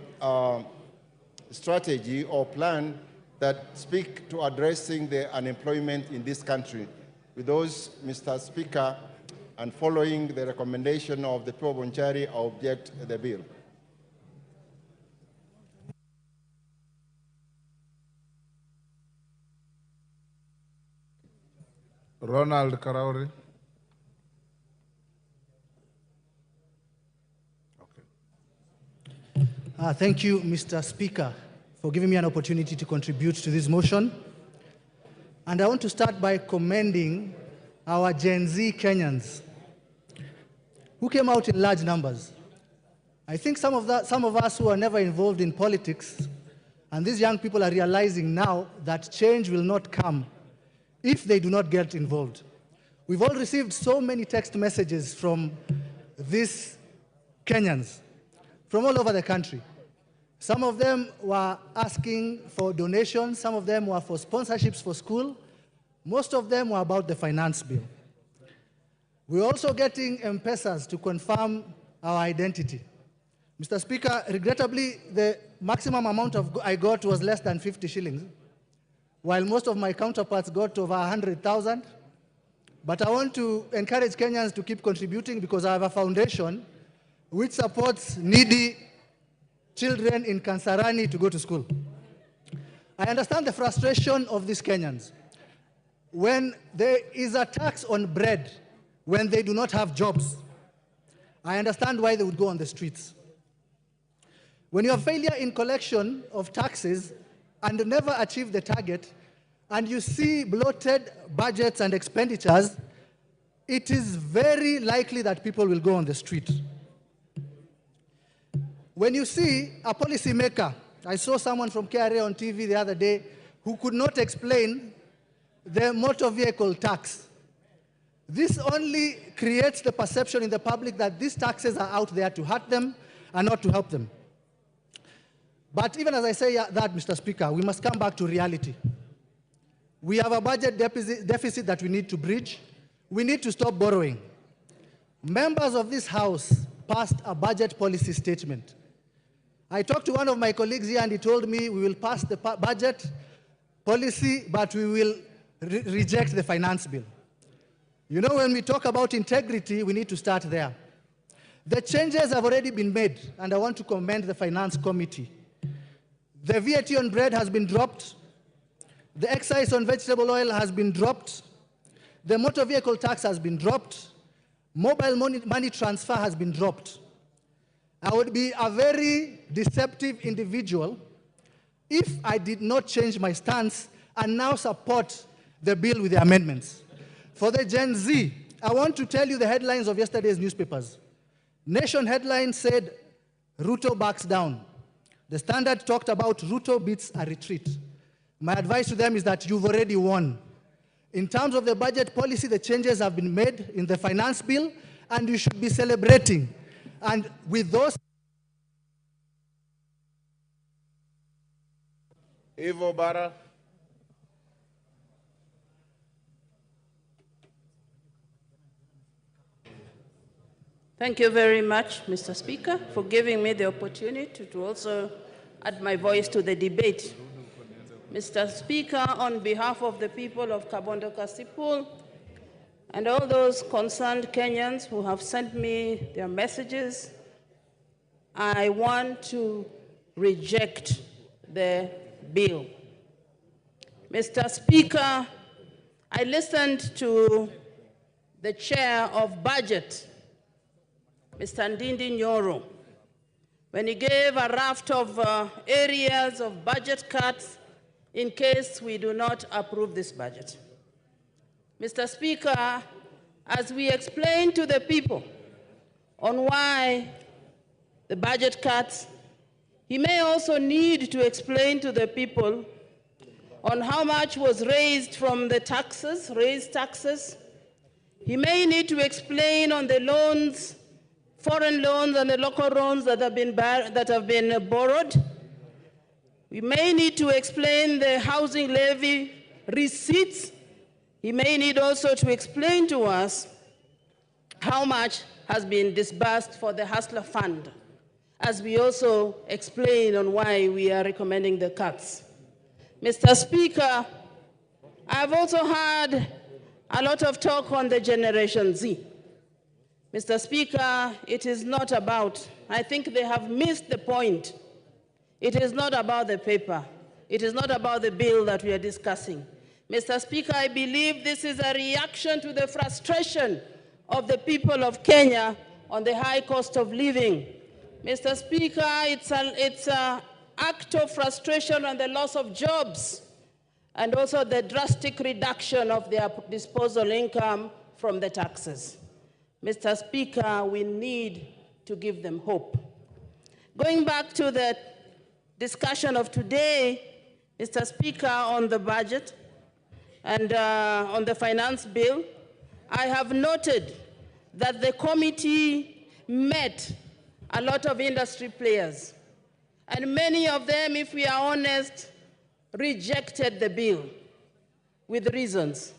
strategy or plan that speak to addressing the unemployment in this country. With those, Mr. Speaker, and following the recommendation of the people of Bonchari, I object the bill. Ronald Karauri. Thank you, Mr. Speaker, for giving me an opportunity to contribute to this motion. And I want to start by commending our Gen Z Kenyans who came out in large numbers. I think some of us who are never involved in politics, and these young people are realizing now that change will not come if they do not get involved. We've all received so many text messages from these Kenyans from all over the country. Some of them were asking for donations, some of them were for sponsorships for school, most of them were about the finance bill. We're also getting M-Pesas to confirm our identity. Mr. Speaker, regrettably, the maximum amount I got was less than 50 shillings, while most of my counterparts got over 100,000. But I want to encourage Kenyans to keep contributing because I have a foundation which supports needy children in Kansarani to go to school. I understand the frustration of these Kenyans. When there is a tax on bread, when they do not have jobs, I understand why they would go on the streets. When you have failure in collection of taxes and never achieve the target, and you see bloated budgets and expenditures, it is very likely that people will go on the street. When you see a policymaker, I saw someone from KRA on TV the other day who could not explain the motor vehicle tax. This only creates the perception in the public that these taxes are out there to hurt them and not to help them. But even as I say that, Mr. Speaker, we must come back to reality. We have a budget deficit that we need to bridge. We need to stop borrowing. Members of this House passed a budget policy statement. I talked to one of my colleagues here and he told me we will pass the budget policy, but we will reject the finance bill. You know, when we talk about integrity, we need to start there. The changes have already been made, and I want to commend the Finance Committee. The VAT on bread has been dropped. The excise on vegetable oil has been dropped. The motor vehicle tax has been dropped. Mobile money transfer has been dropped. I would be a very deceptive individual if I did not change my stance and now support the bill with the amendments. For the Gen Z, I want to tell you the headlines of yesterday's newspapers. Nation headline said, Ruto backs down. The Standard talked about Ruto beats a retreat. My advice to them is that you've already won. In terms of the budget policy, the changes have been made in the finance bill, and you should be celebrating. And with those... Ivo Bara. Thank you very much, Mr. Speaker, for giving me the opportunity to also add my voice to the debate. Mr. Speaker, on behalf of the people of Kabondo Kasipul and all those concerned Kenyans who have sent me their messages, I want to reject the bill. Mr. Speaker, I listened to the chair of budget, Mr. Ndindi Nyoro, when he gave a raft of areas of budget cuts in case we do not approve this budget. Mr. Speaker, as we explain to the people on why the budget cuts, he may also need to explain to the people on how much was raised from the taxes, raised taxes. He may need to explain on the loans, foreign loans and the local loans that have been borrowed. We may need to explain the housing levy receipts. He may need also to explain to us how much has been disbursed for the Hustler Fund, as we also explain on why we are recommending the cuts. Mr. Speaker, I've also had a lot of talk on the Generation Z. Mr. Speaker, it is not about, I think they have missed the point. It is not about the paper. It is not about the bill that we are discussing. Mr. Speaker, I believe this is a reaction to the frustration of the people of Kenya on the high cost of living. Mr. Speaker, it's an act of frustration on the loss of jobs and also the drastic reduction of their disposable income from the taxes. Mr. Speaker, we need to give them hope. Going back to the discussion of today, Mr. Speaker, on the budget and on the finance bill, I have noted that the committee met a lot of industry players, and many of them, if we are honest, rejected the bill with reasons.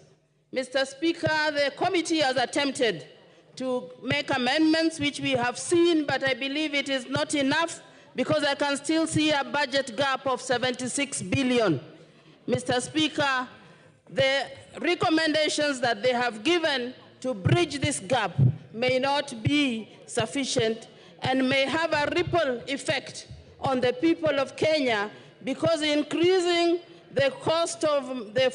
Mr. Speaker, the committee has attempted to make amendments, which we have seen, but I believe it is not enough because I can still see a budget gap of 76 billion. Mr. Speaker, the recommendations that they have given to bridge this gap may not be sufficient and may have a ripple effect on the people of Kenya, because increasing the cost of the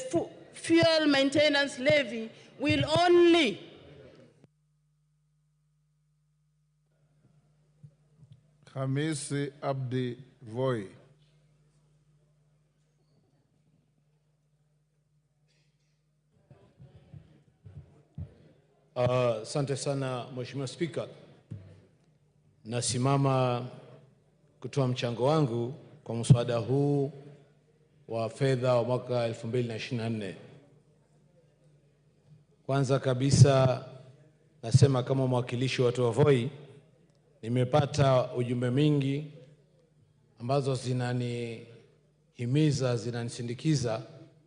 fuel maintenance levy will only Hamisi Abdi Voi. Asante sana Mheshimiwa Spika. Nasimama kutoa mchango wangu kwa mswada huu wa fedha wa mwaka 2024. Kwanza kabisa nasema kama mwakilishi wa watu wa Voi, nimepata ujumbe mingi ambazo zinanihimiza, zinanisindikiza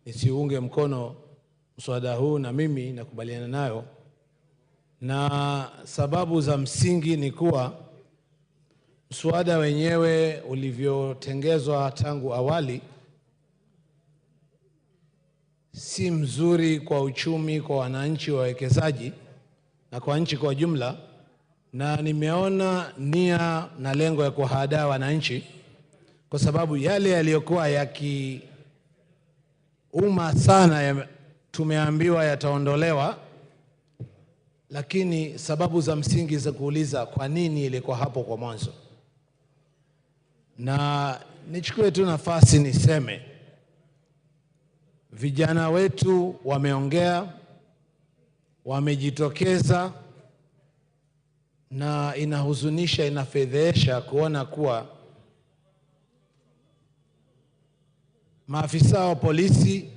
nisiunge mkono mswada huu, na mimi nakubaliana nayo. na sababu za msingi ni kuwa mswada wenyewe ulivyotengezwa tangu awali si mzuri kwa uchumi, kwa wananchi, wawekezaji na kwa nchi kwa jumla, na nimeona nia na lengo ya kuhadaa wananchi, kwa sababu yale yaliyokuwa yakiuma sana tumeambiwa yataondolewa, lakini sababu za msingi za kuuliza kwa nini ilikuwa hapo kwa mwanzo. Na nichukue tu nafasi niseme, vijana wetu wameongea, wamejitokeza, na inahuzunisha, inafedhesha kuona kuwa maafisa wa polisi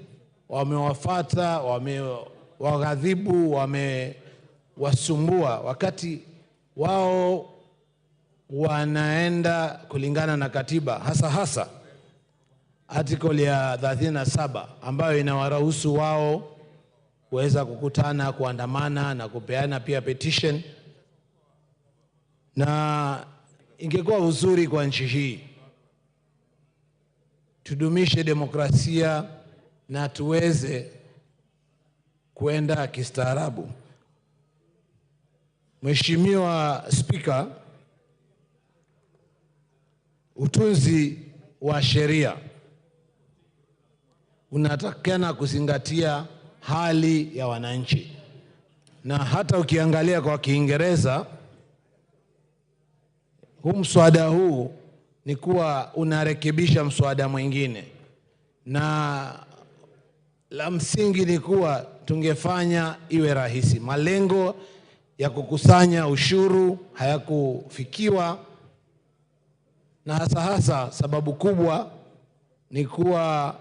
wamewafuata, wamewaghadhibu, wamewasumbua wakati wao wanaenda kulingana na katiba, hasa article ya 37 ambayo inawaruhusu wao kuweza kukutana, kuandamana na kupeana pia petition. Na ingekuwa uzuri kwa nchi hii tudumishe demokrasia na tuweze kuenda kistaarabu. Mheshimiwa Spika, utunzi wa sheria unatakana kuzingatia hali ya wananchi, na hata ukiangalia kwa Kiingereza, mswada huu ni kuwa unarekebisha mswada mwingine, na la msingi ni kuwa tungefanya iwe rahisi. Malengo ya kukusanya ushuru hayakufikiwa, na hasa sababu kubwa ni kuwa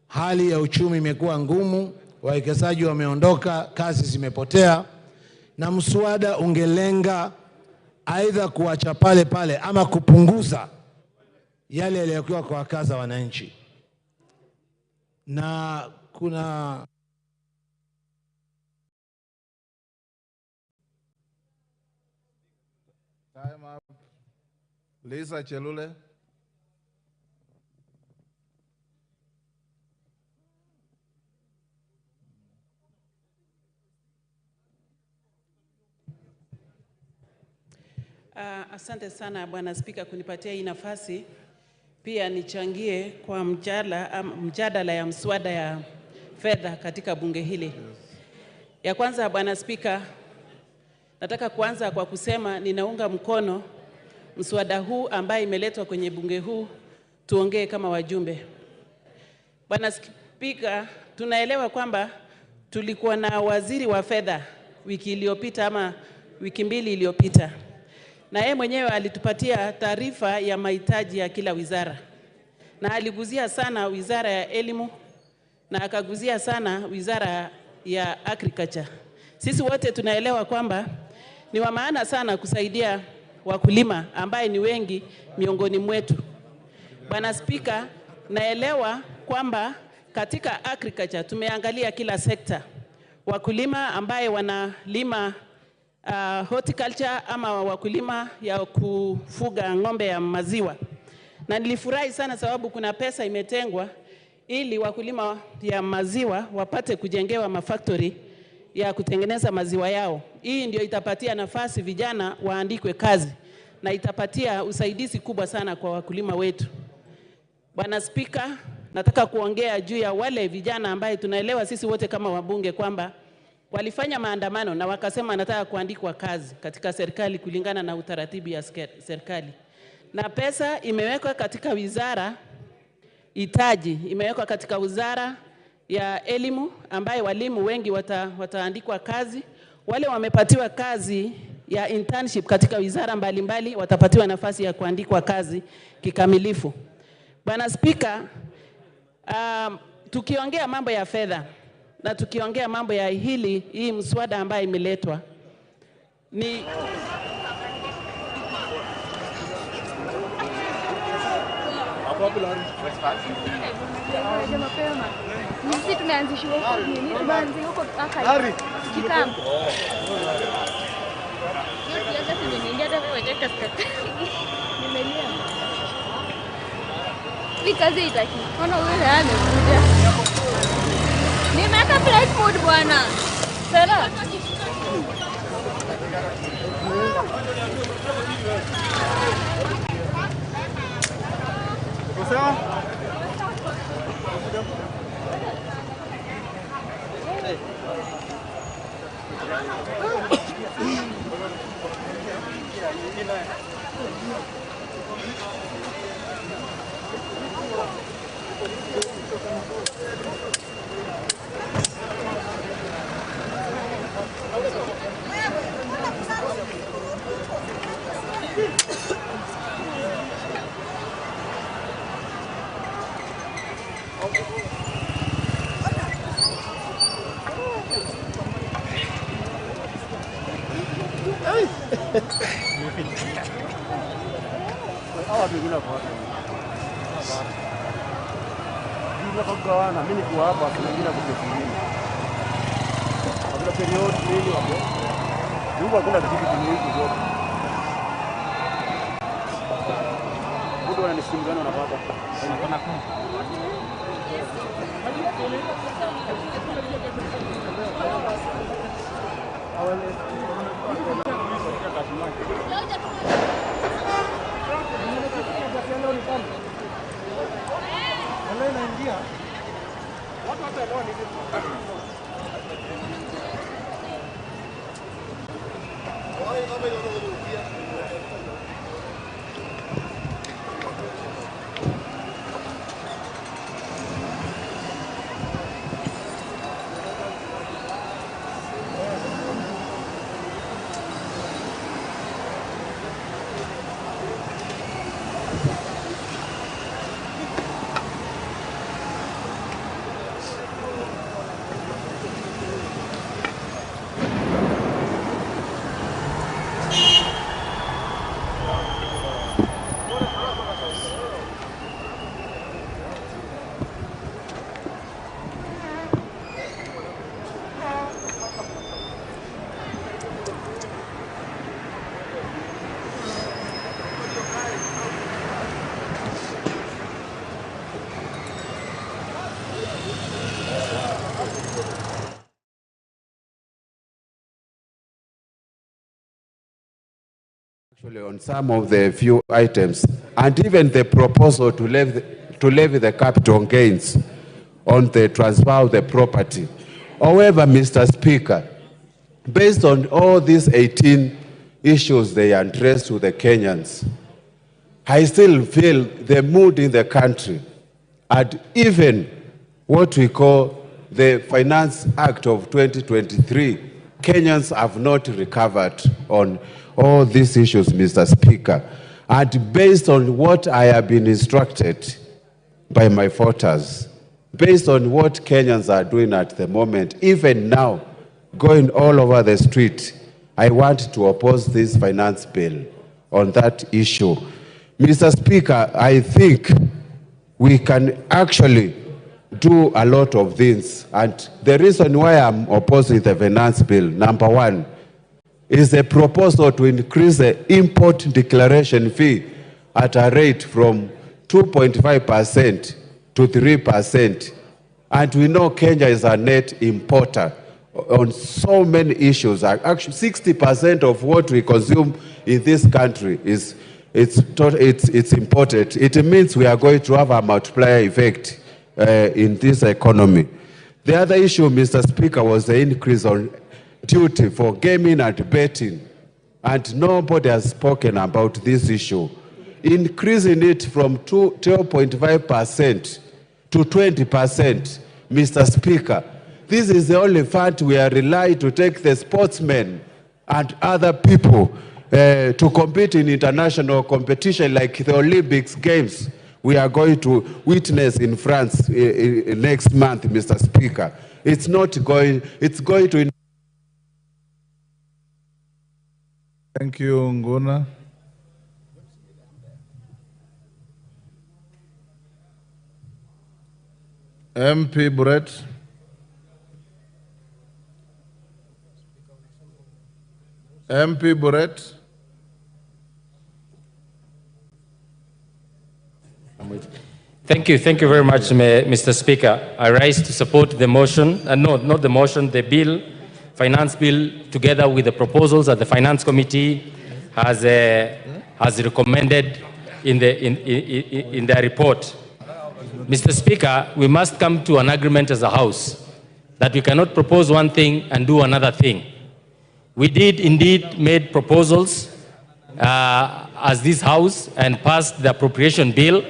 hali ya uchumi imekuwa ngumu, wawekezaji wameondoka, kazi zimepotea, na mswada ungelenga aidha kuacha pale pale ama kupunguza yale yaliyokuwa kwa wakaza wananchi. Na kuna time up. Lisa Chelule. Asante sana Bwana Spika kunipatia hii nafasi. Pia nichangie kwa mjadala ya mswada ya fedha katika bunge hili. Ya kwanza Bwana Spika, nataka kuanza kwa kusema ninaunga mkono mswada huu ambaye imeletwa kwenye bunge huu tuongee kama wajumbe. Bwana Spika, tunaelewa kwamba tulikuwa na waziri wa fedha wiki iliyopita ama wiki mbili iliyopita, na yeye mwenyewe alitupatia taarifa ya mahitaji ya kila wizara, na aliguzia sana wizara ya elimu na akaguzia sana wizara ya agriculture. Sisi wote tunaelewa kwamba ni wa maana sana kusaidia wakulima ambaye ni wengi miongoni mwetu. Bwana Spika, naelewa kwamba katika agriculture tumeangalia kila sekta. Wakulima ambaye wanalima horticulture ama wakulima ya kufuga ng'ombe ya maziwa. Na nilifurahi sana sababu kuna pesa imetengwa ili wakulima ya maziwa wapate kujengewa mafactory ya kutengeneza maziwa yao. Hii ndio itapatia nafasi vijana waandikwe kazi na itapatia usaidizi kubwa sana kwa wakulima wetu. Bwana Spika, nataka kuongea juu ya wale vijana ambaye tunaelewa sisi wote kama wabunge kwamba walifanya maandamano na wakasema nataka kuandikwa kazi katika serikali kulingana na utaratibu ya serikali. Na pesa imewekwa katika wizara hitaji, imewekwa katika wizara ya elimu ambaye walimu wengi wataandikwa kazi. Wale wamepatiwa kazi ya internship katika wizara mbalimbali watapatiwa nafasi ya kuandikwa kazi kikamilifu. Bwana Spika, tukiongea mambo ya fedha na tukiongea mambo ya hii mswada ambaye imeletwa ni Sisi tumeanzishwa huko kitambo. Kazi itaki. Ona wewe amekuja. Nimeweka flight mode bwana. Sasa. Sawa? Kugawana, mimi niko hapa, kuna wengine wako pembeni. Hakuna period nini hapo. Mungu hakuna kitu kingine zote. Mungu ananisimu gani unapata? Unapata kuni. Actually, on some of the few items, and even the proposal to levy the capital gains on the transfer of the property. However, Mr. Speaker, based on all these 18 issues they addressed to the Kenyans, I still feel the mood in the country, and even what we call the Finance Act of 2023, Kenyans have not recovered on all these issues, Mr. Speaker. And based on what I have been instructed by my voters, based on what Kenyans are doing at the moment, even now, going all over the street, I want to oppose this finance bill on that issue. Mr. Speaker, I think we can actually do a lot of things. And the reason why I'm opposing the finance bill, number one, is a proposal to increase the import declaration fee at a rate from 2.5% to 3%. And we know Kenya is a net importer on so many issues. Actually, 60% of what we consume in this country is imported. It means we are going to have a multiplier effect in this economy. The other issue, Mr. Speaker, was the increase on duty for gaming and betting, and nobody has spoken about this issue. Increasing it from 12.5% to 20%, Mr. Speaker, this is the only fund we are relying to take the sportsmen and other people to compete in international competition like the Olympics Games we are going to witness in France next month, Mr. Speaker. It's going to... Thank you, Nguna. MP Brett. MP Buret. Thank you very much, Mr. Speaker. I rise to support the motion, no, not the motion, the bill, finance bill, together with the proposals that the Finance Committee has recommended in their report. Mr. Speaker, we must come to an agreement as a House that we cannot propose one thing and do another thing. We did indeed made proposals as this House and passed the appropriation bill,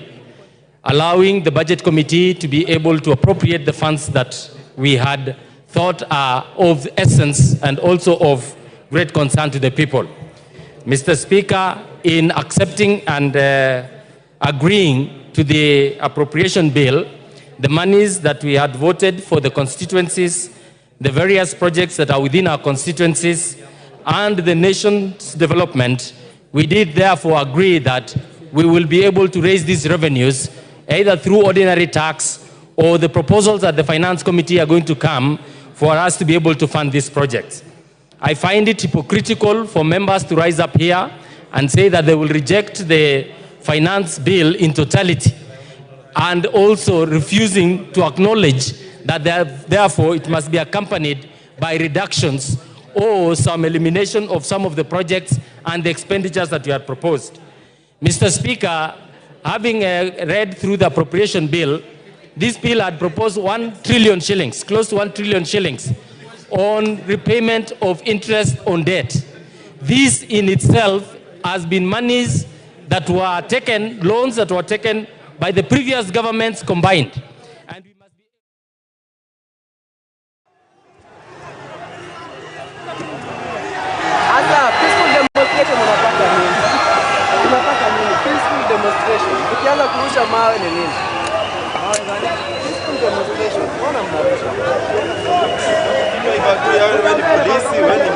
allowing the Budget Committee to be able to appropriate the funds that we had thought are of essence and also of great concern to the people. Mr. Speaker, in accepting and agreeing to the appropriation bill, the monies that we had voted for the constituencies, the various projects that are within our constituencies, and the nation's development, we did therefore agree that we will be able to raise these revenues either through ordinary tax or the proposals that the Finance Committee are going to come for us to be able to fund these projects. I find it hypocritical for members to rise up here and say that they will reject the finance bill in totality and also refusing to acknowledge that therefore it must be accompanied by reductions or some elimination of some of the projects and the expenditures that you had proposed. Mr. Speaker, having read through the appropriation bill, this bill had proposed 1 trillion shillings, close to 1 trillion shillings, on repayment of interest on debt. This in itself has been monies that were taken, loans that were taken by the previous governments combined. And we must be... Peaceful demonstration unapata nini? Unapata nini? Peaceful demonstration. Ukianza kurusha mawe ni nini? Mawe gani? Peaceful demonstration. Mbona mnarusha? Hiyo ibadu yao ni polisi, wani.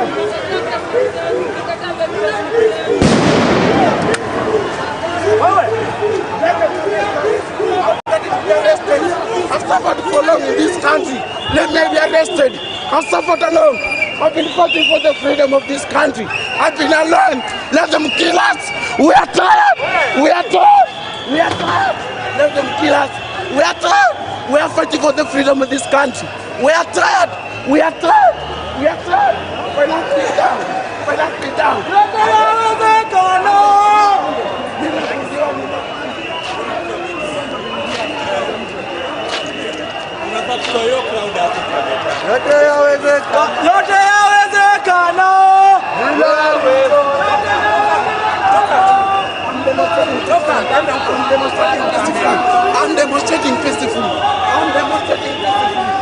I've suffered for long in this country. Let me be arrested. I've suffered alone. I've been fighting for the freedom of this country. I've been alone. Let them kill us. We are tired. We are tired. We are tired. Let them kill us. We are tired. We are fighting for the freedom of this country. We are tired. We are tired. We are tired. Finance me down. Finance me down. Yote yawezekana. I'm demonstrating peacefully. I'm demonstrating peacefully.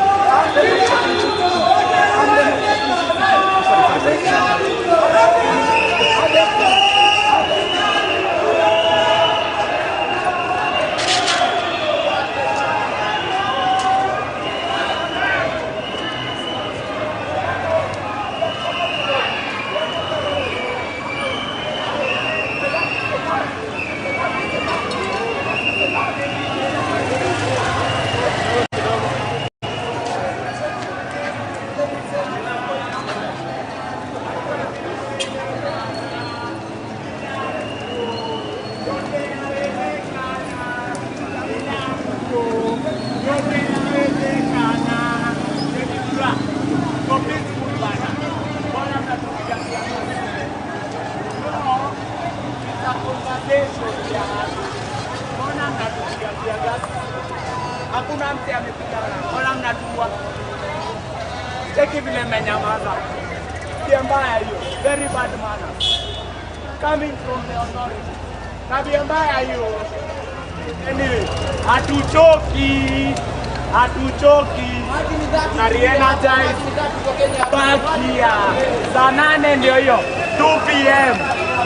Hakuna mtu amepigana. Wala mnatua. Cheki vile mmenyamaza. Tabia mbaya hiyo. Very bad manners. Coming from the authority. Tabia mbaya hiyo. Anyway, hatuchoki. Hatuchoki. Na re-energize. Bakia. Saa 8 ndio hiyo. 2 p.m.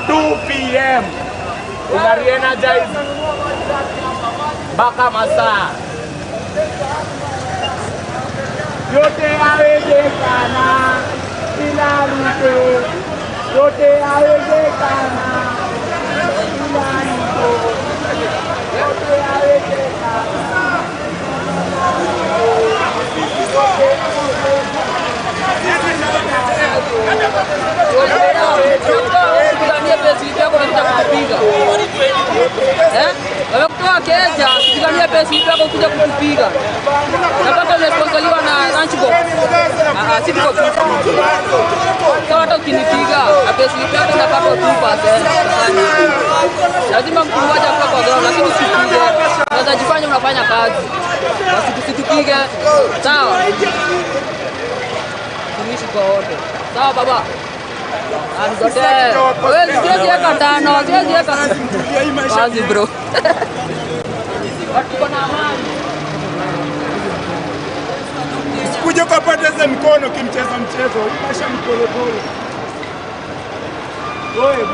2 p.m. Una re-energize. Mpaka masaa. Yote yawezekana bila Ruto. Yote yawezekana bila Ruto. Yote yawezekana. Yote yawezekana. Keja, tukigania pesa yako kuja kutupiga. Napata unesponsoriwa na lunchbox. Si tuko tu. Kama hata ukinipiga, na pesa yako unapata 2%. Lazima mtu mmoja kwa ground, lakini usipige. Unaweza jifanya unafanya kazi. Basi tusitupige. Sawa. Tumishi kwa wote. Sawa baba. Angote. Wewe siwezi weka tano, siwezi weka kazi bro. Watu kuna amani. Kuja ukapoteza mkono kimcheza mchezo, maisha ni pole pole. Wewe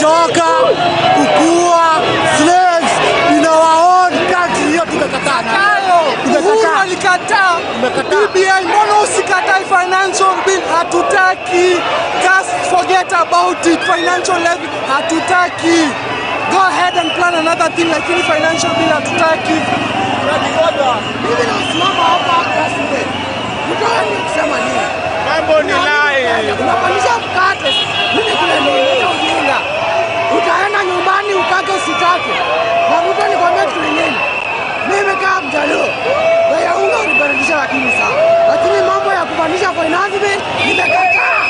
kuchoka, kukua, slaves in our own country. Hiyo tumekataa. Uhuru alikataa. BBI, mbona usikatai financial bill? Hatutaki. Just forget about it. Financial levy, hatutaki. Go ahead and plan another thing, lakini financial bill hatutaki. Mimi nasimama hapa president. Mtaani kusema nini? Mambo ni lai. Unapandisha mkate. Mimi kule nimeenda ujinga. Utaenda nyumbani utake usitake. Na mtu nikwambia kitu kingine. Mimi kama Mjaluo, bei ya unga unibadilisha lakini sawa. Lakini mambo ya kupandisha finance bill nimekataa.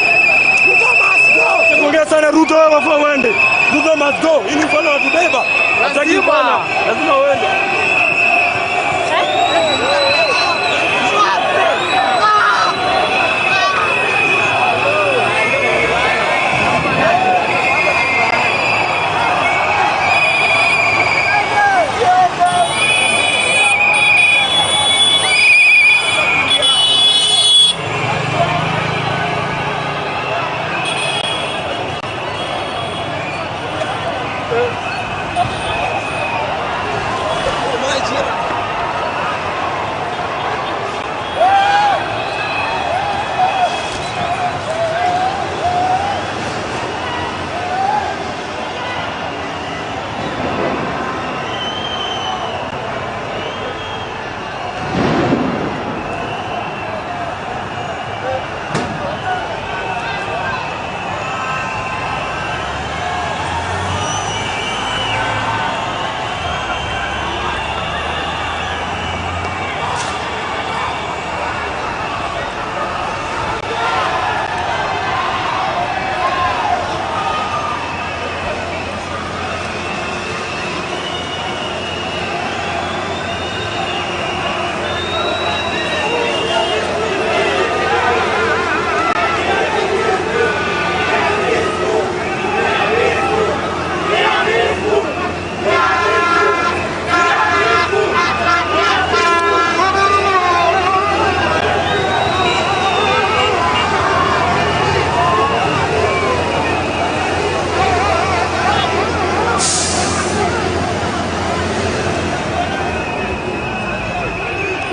Ruto must go. Kuongea sana Ruto wewe wafaa uende. Ruto must go. Ili mfano watubeba. Hataki bana. Lazima uende.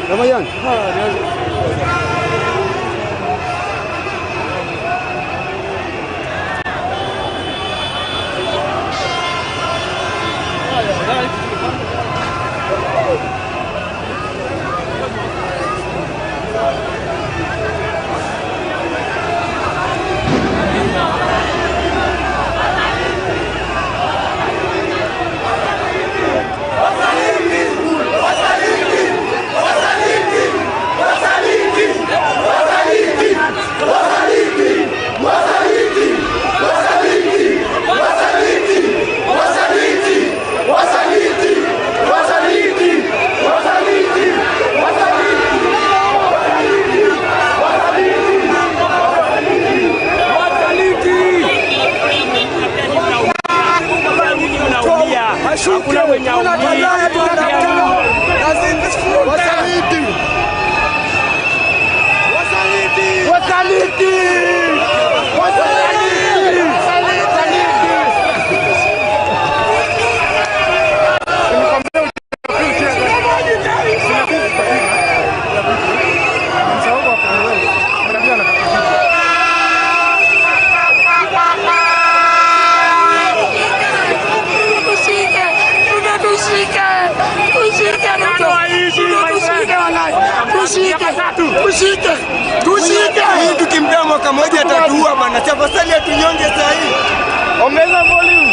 Ramayan. Hakuna mwenye Hii tukimpea mwaka moja atatuua bana. Tafadhali atunyonge saa hii. Ongeza volume.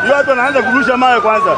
Hiyo watu wanaanza kurusha mawe kwanza.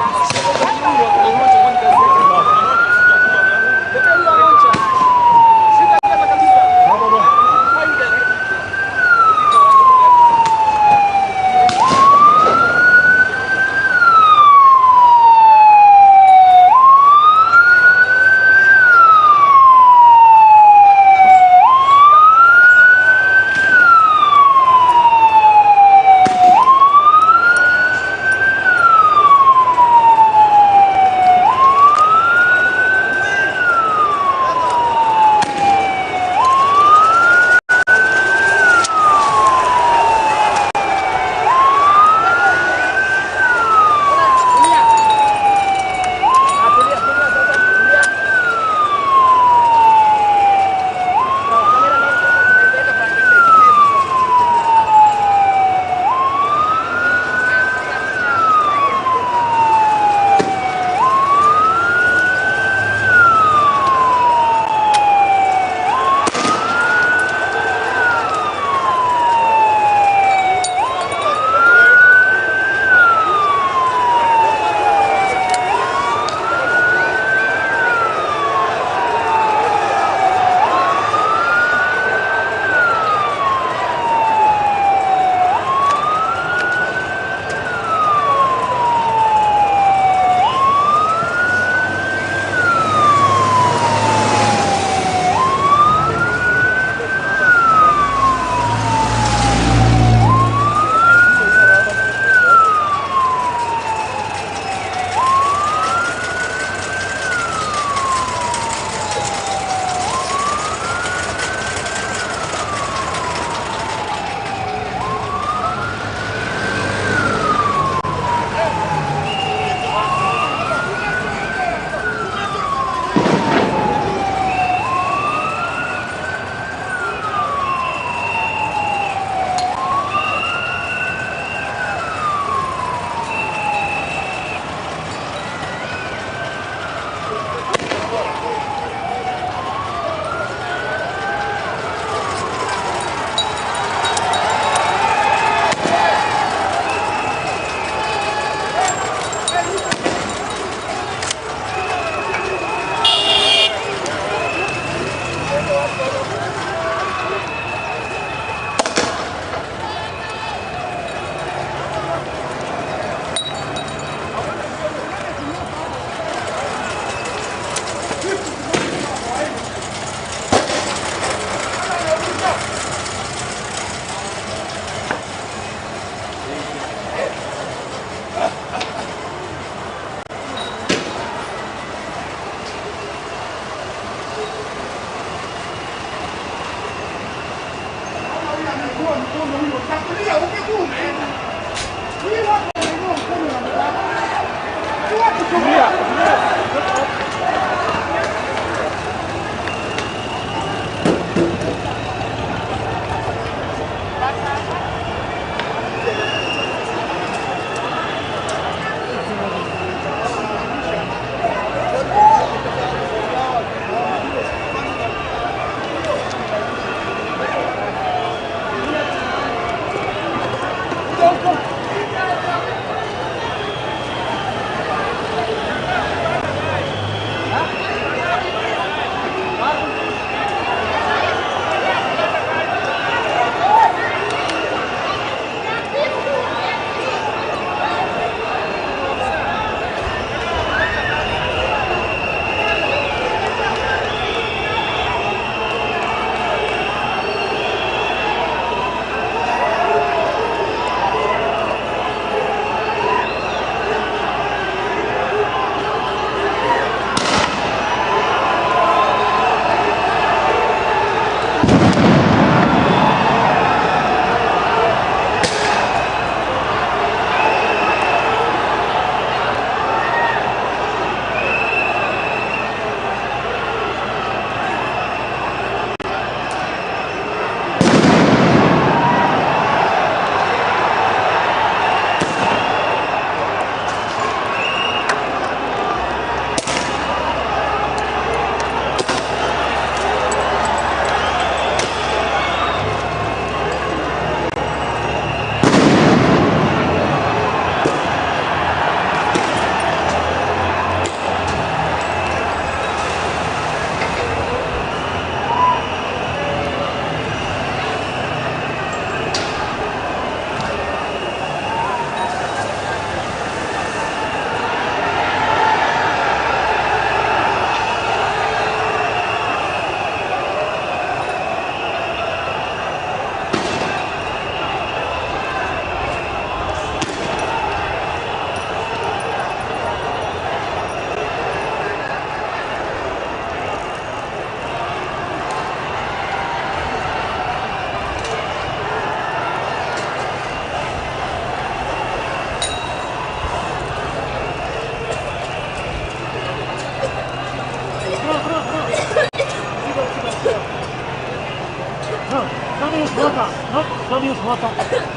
use water.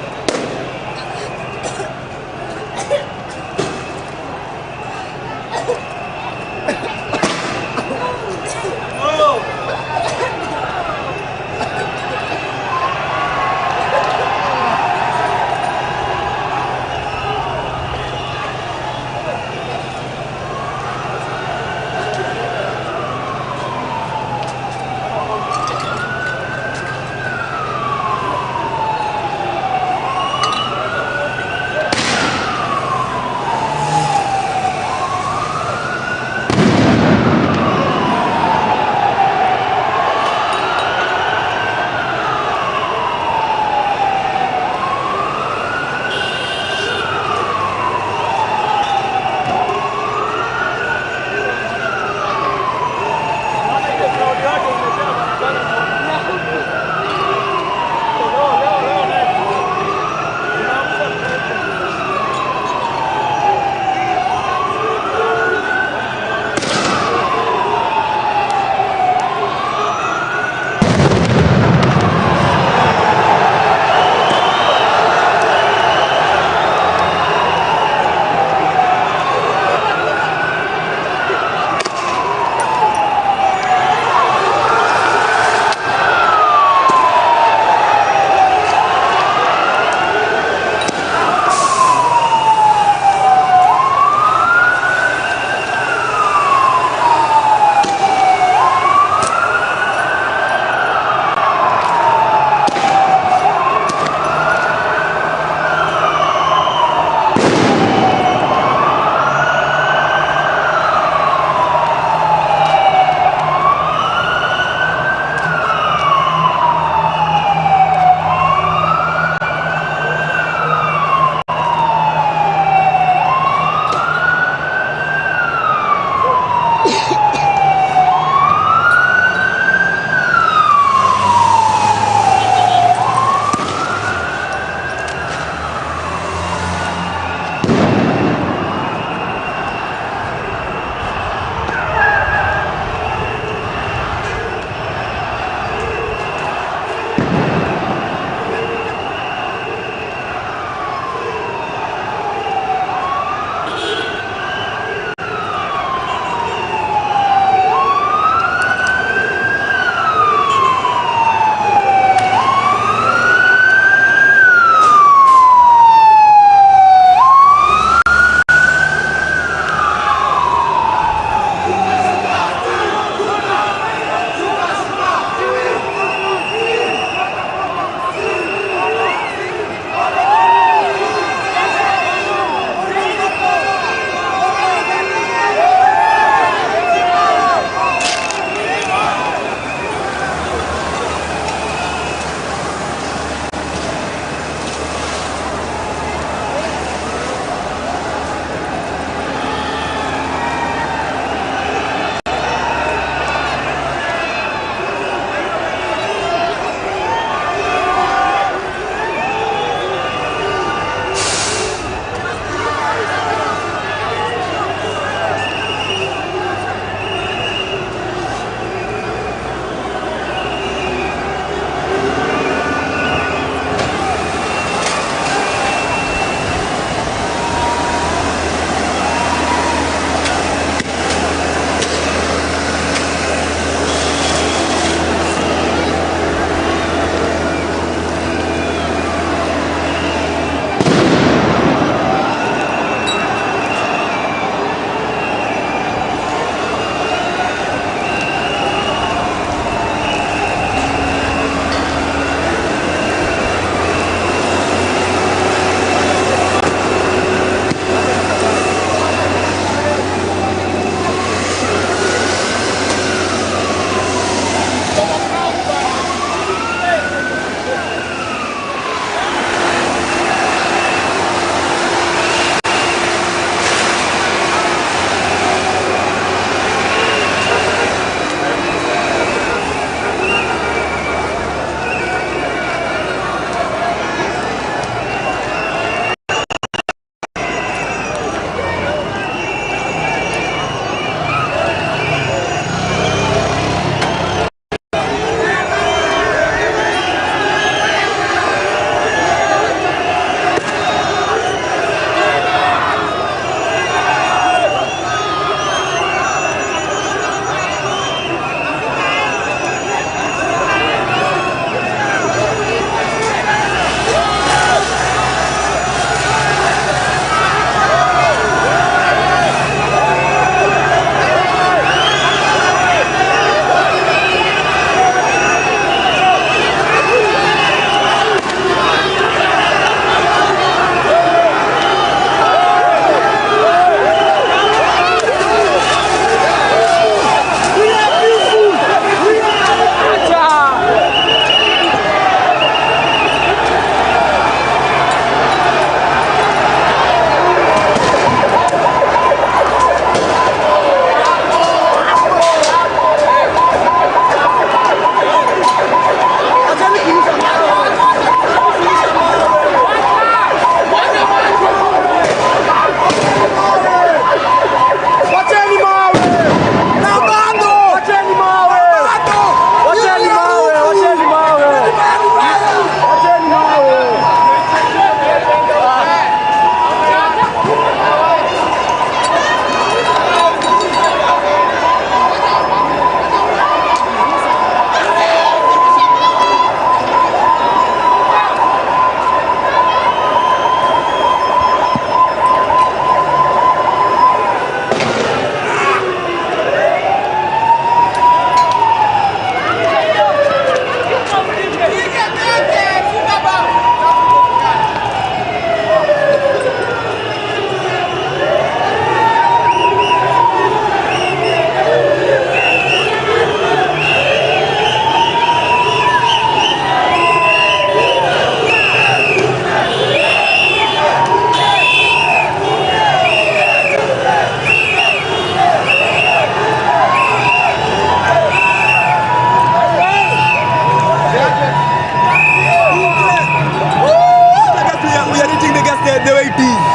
it is.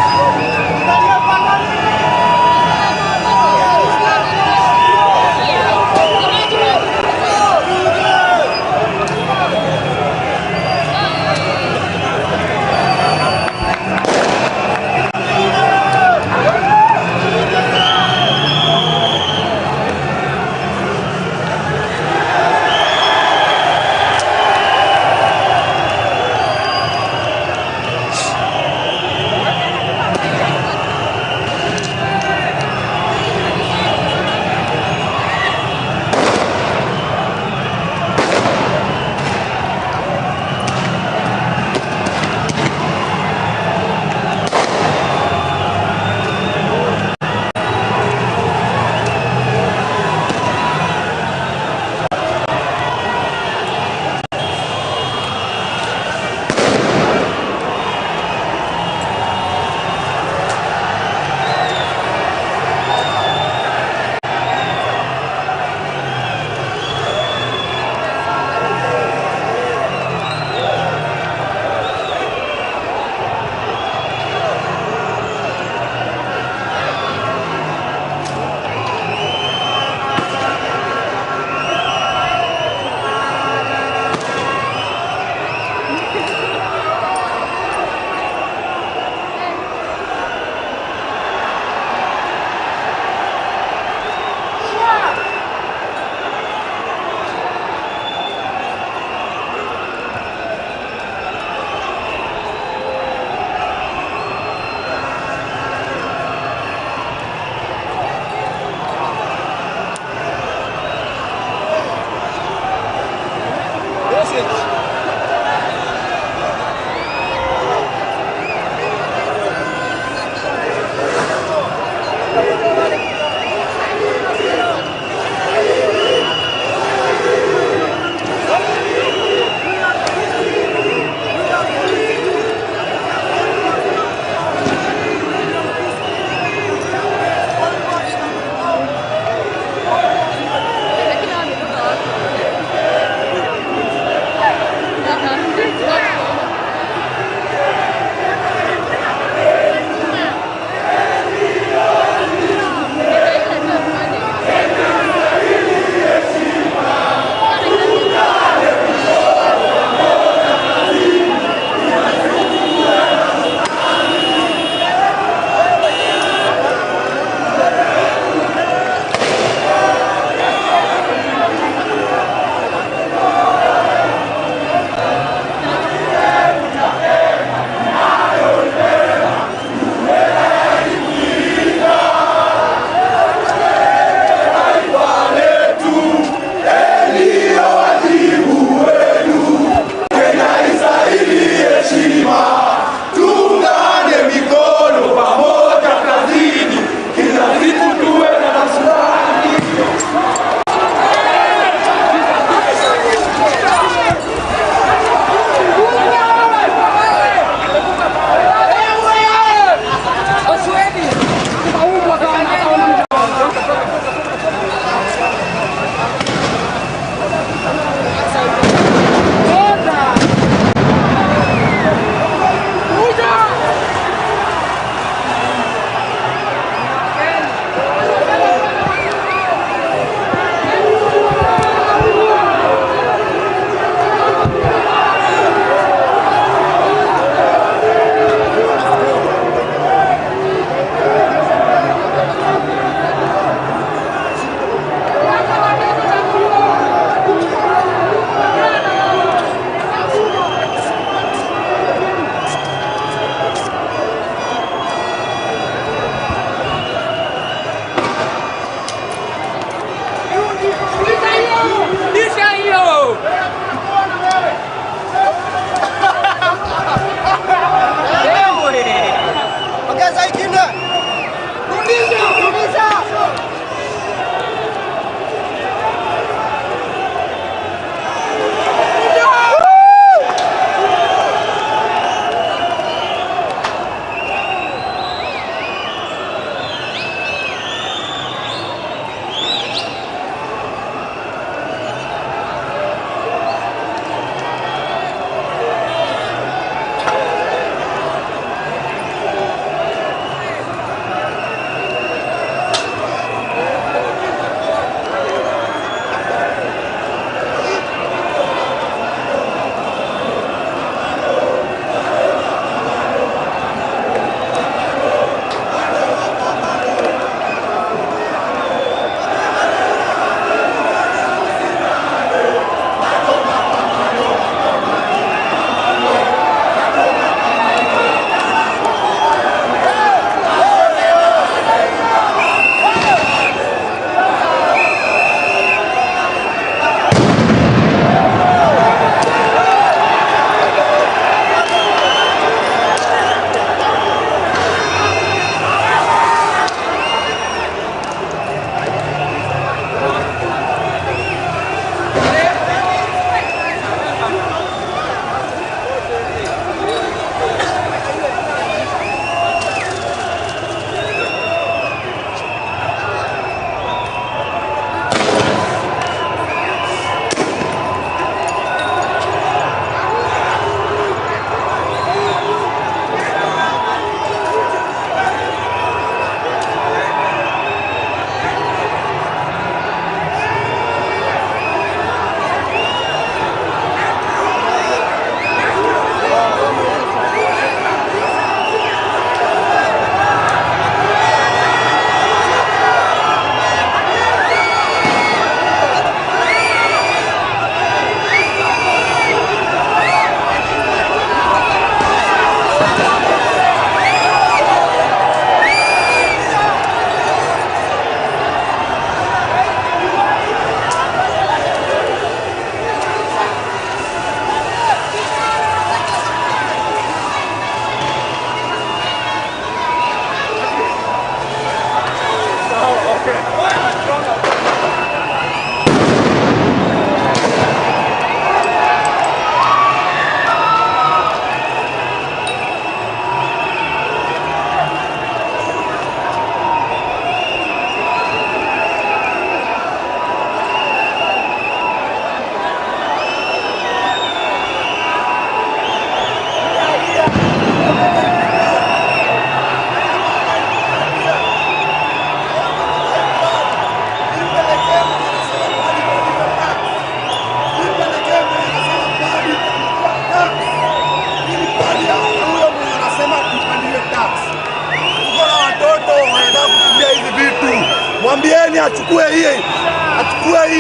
Mwambieni achukue hii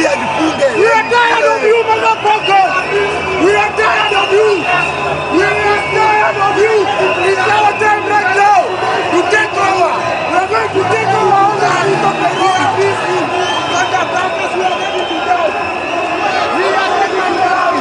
ajifunge. We are tired of you, motherfucker. We are tired of you. We are tired of you. It's our time right now to take over. We are going to take over all the streets of the world peaceful. Under darkness, we are ready to go. We are taking down.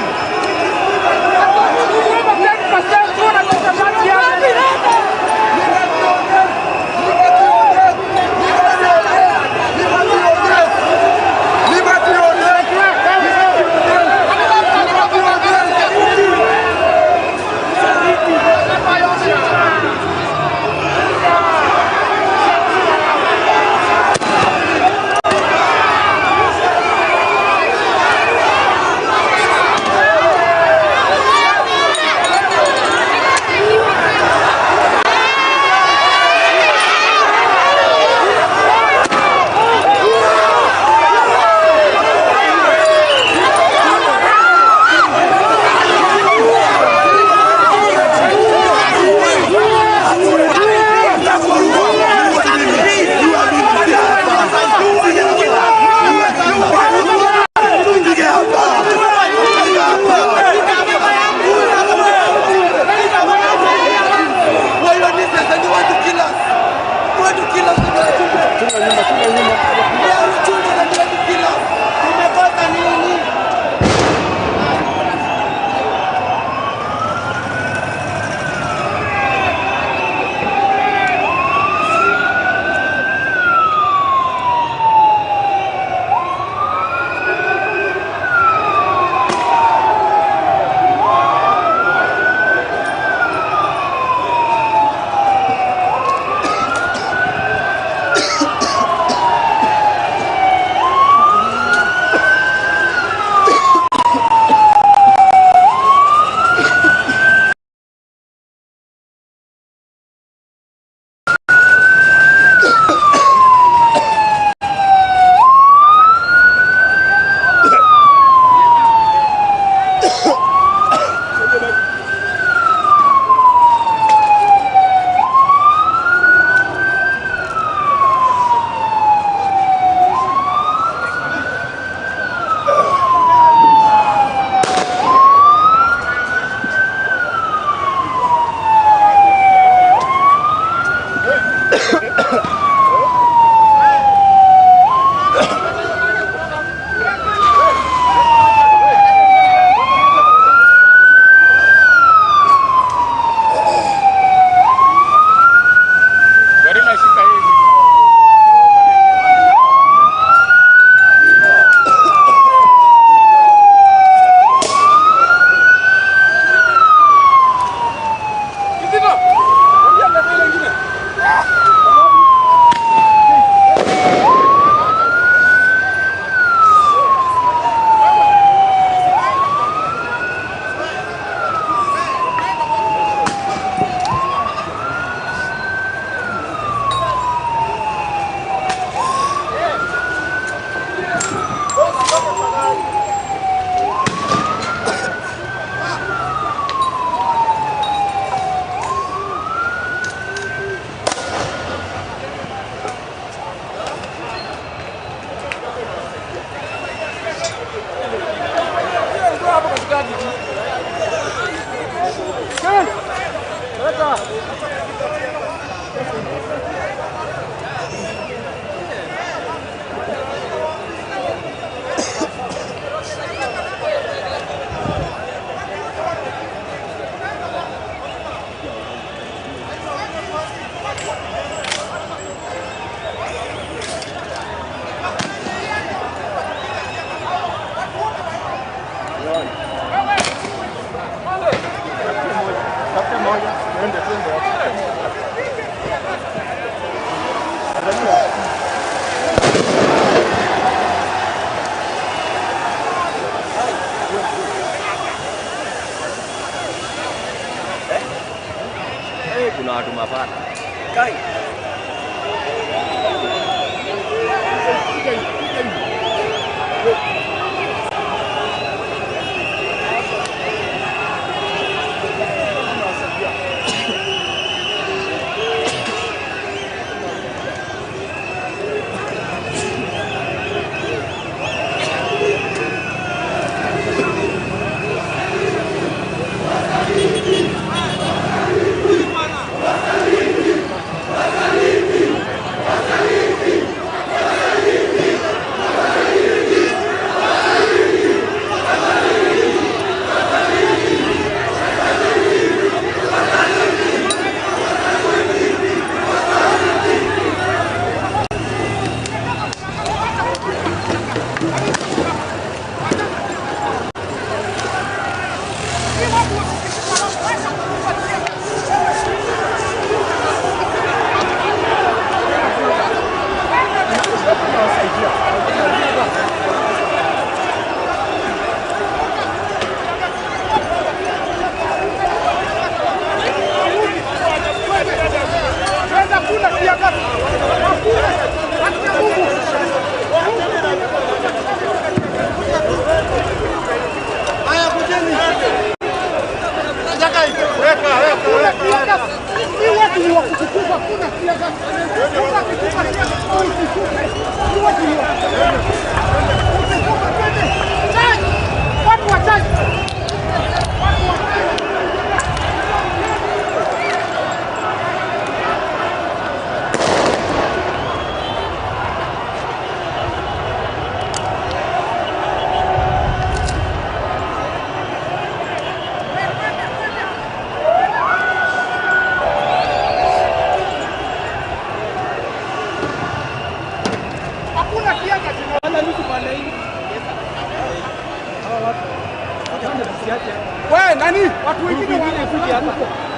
Wewe nani? Watu wengine wanakuja hapa.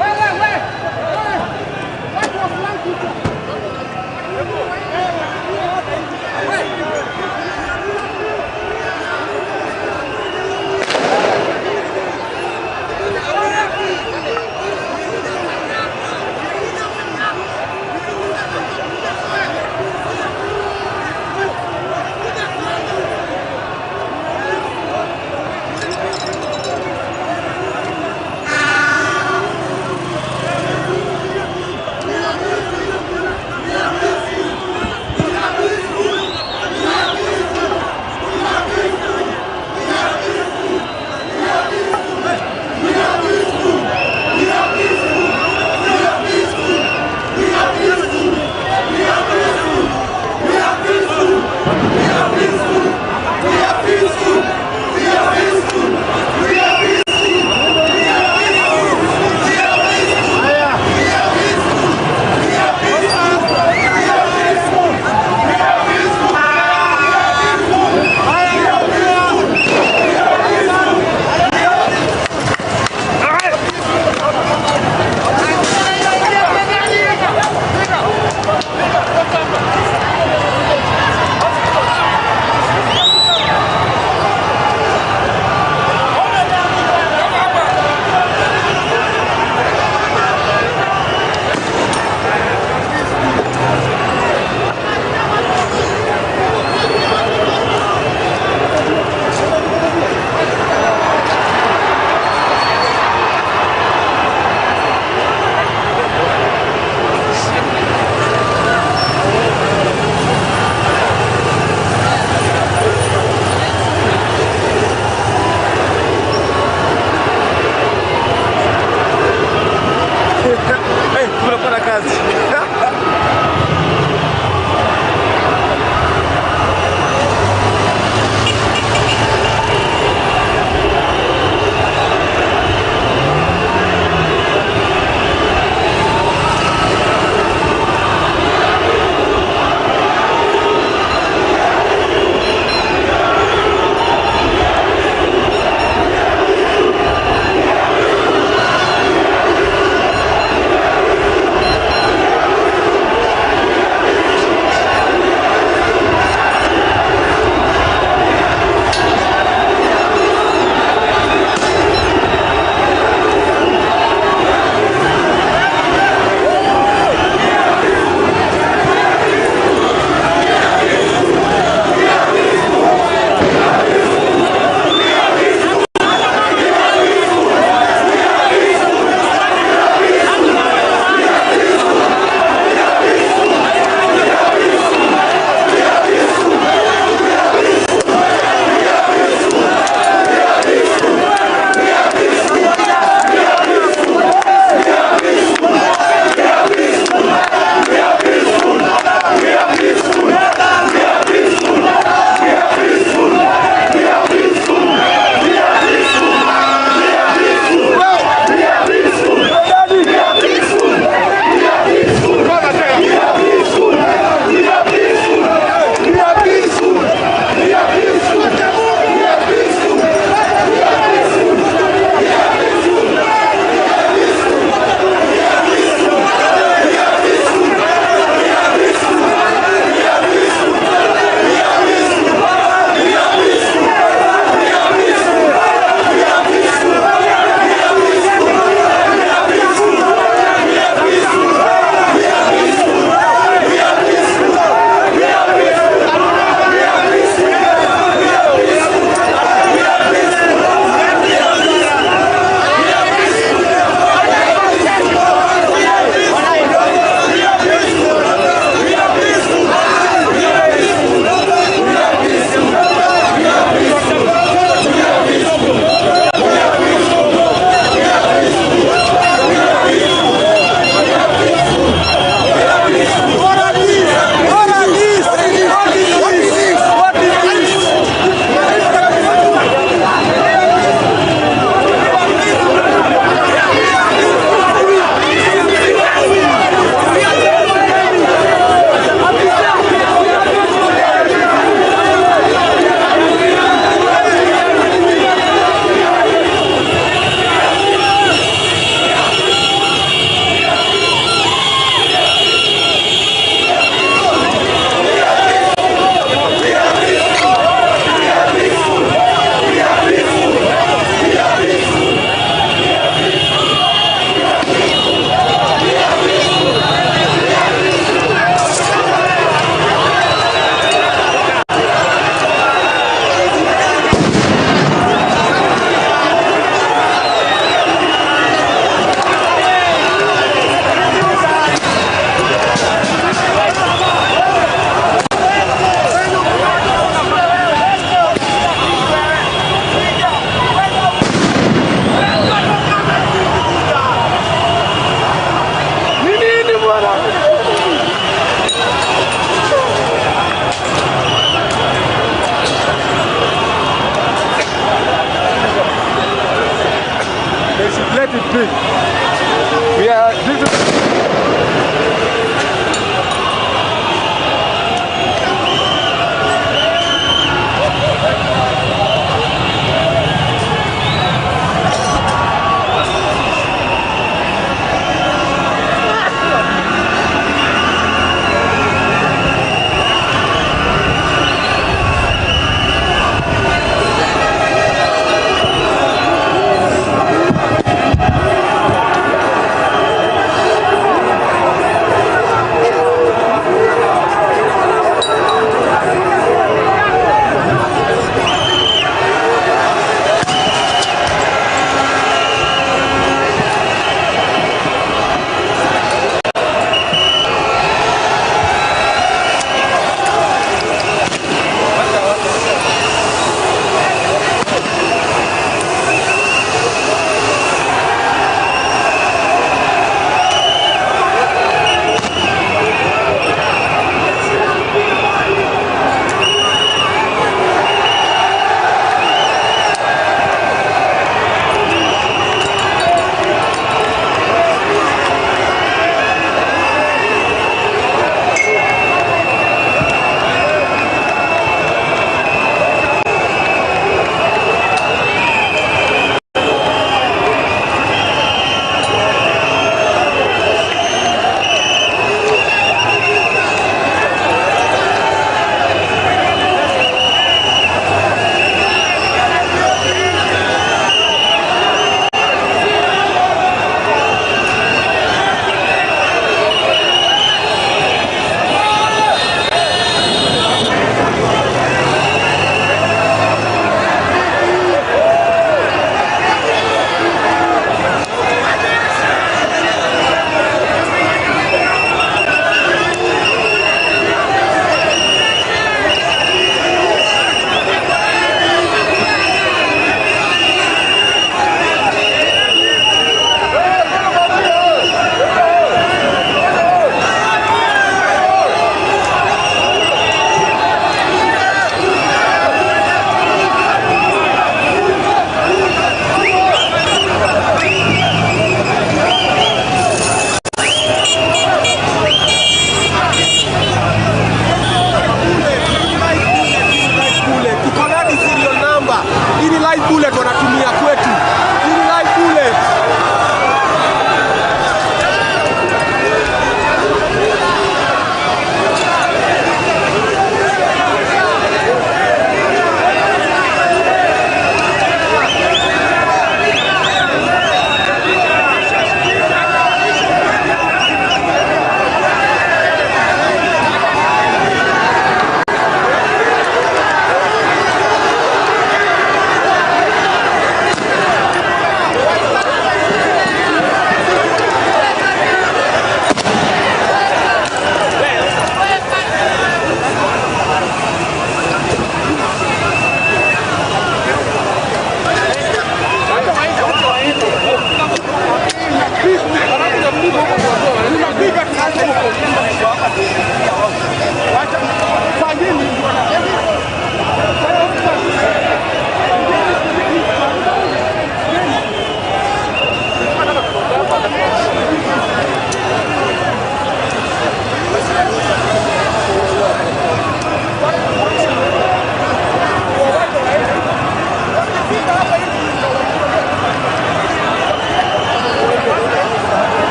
Wewe. Watu wa flank huko.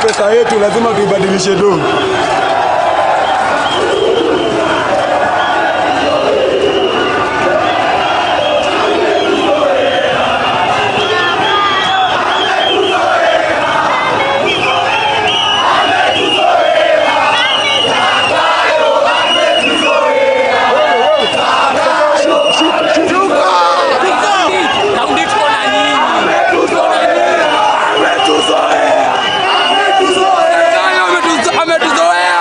Pesa yetu lazima tuibadilishe dogo. Ametuzoea.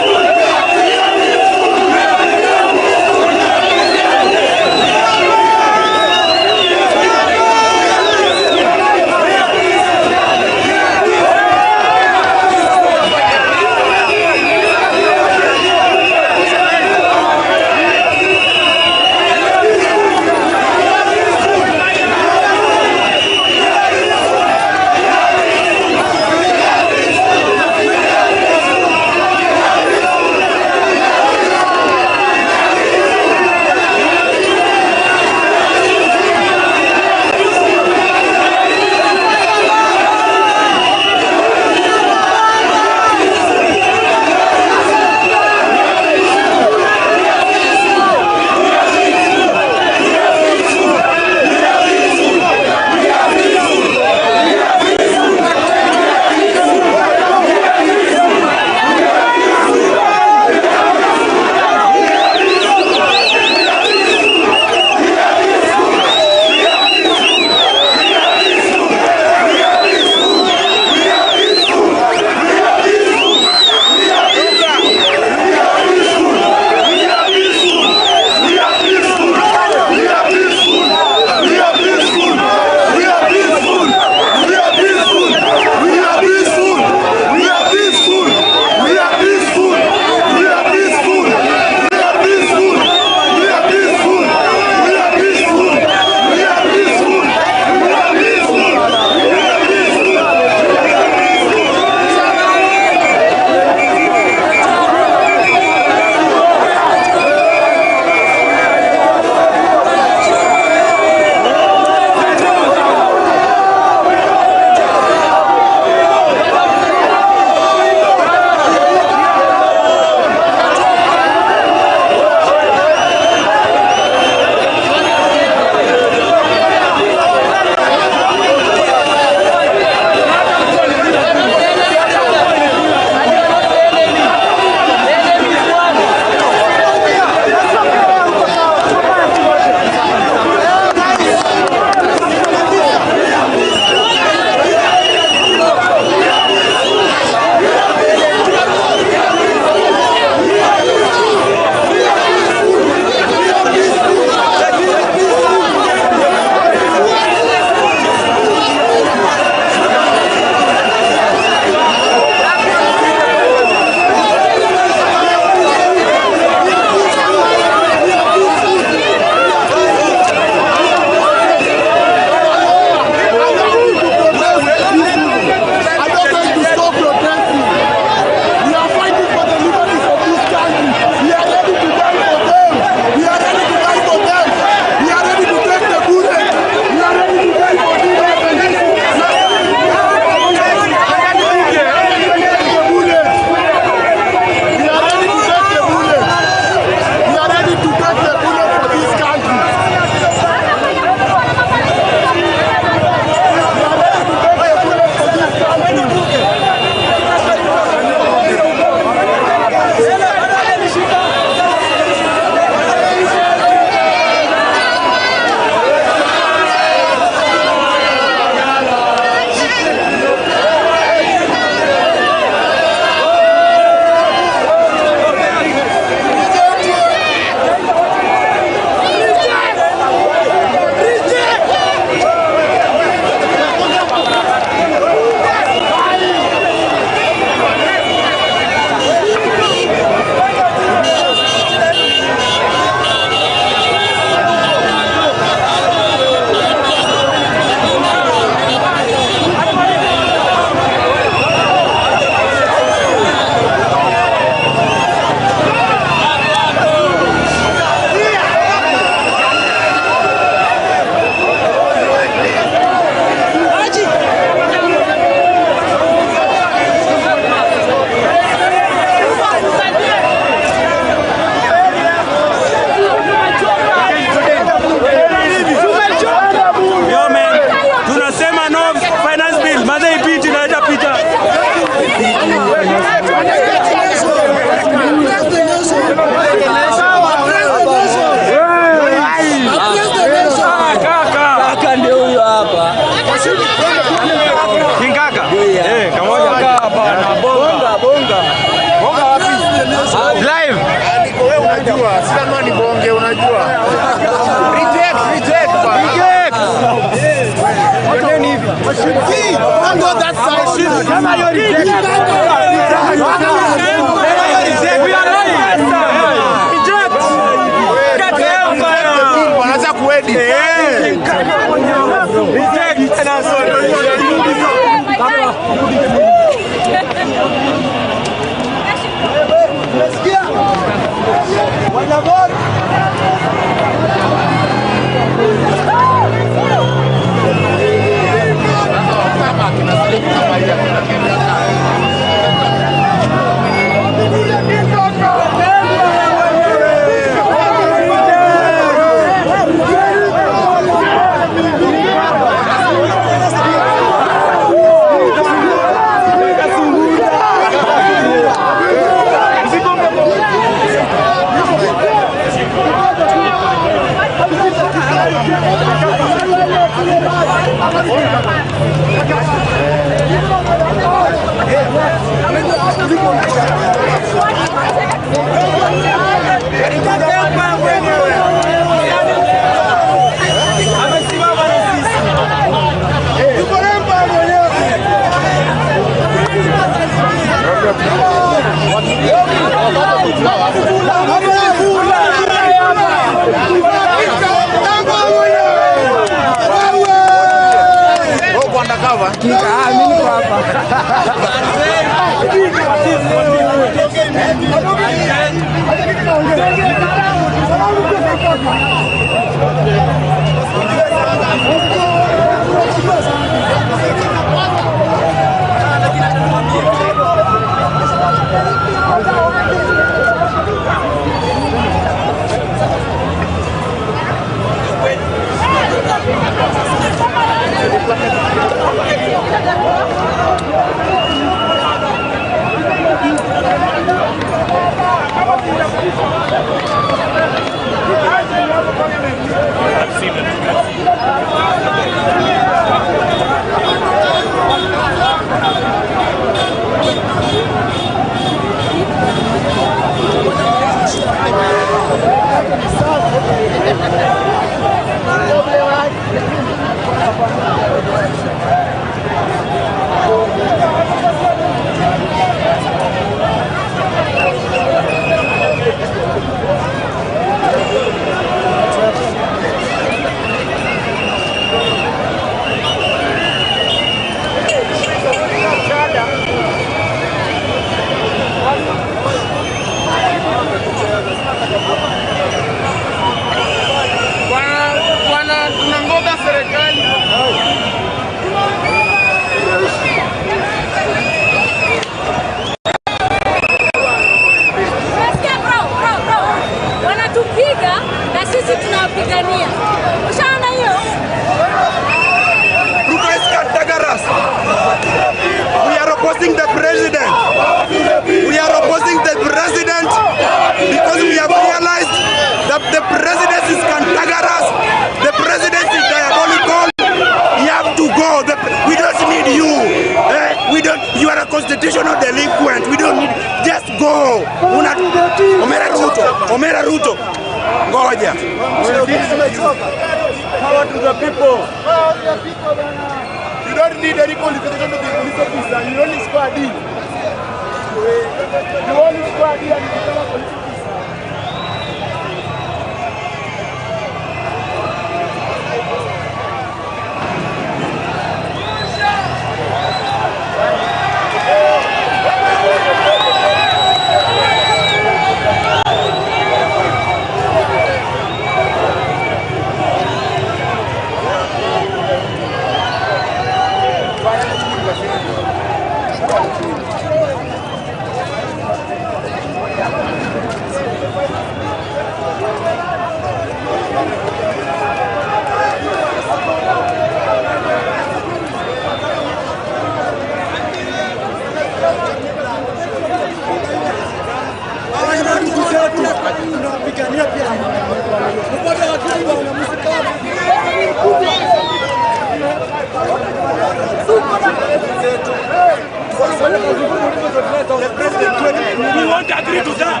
We won't agree to that.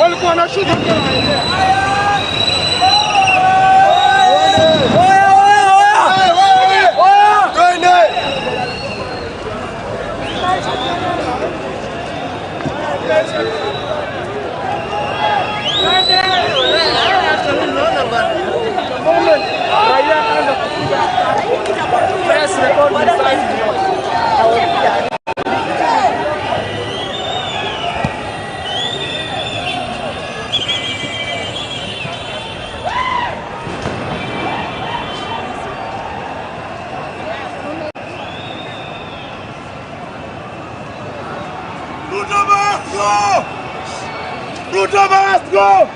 Walikuwa na shughuli. Go!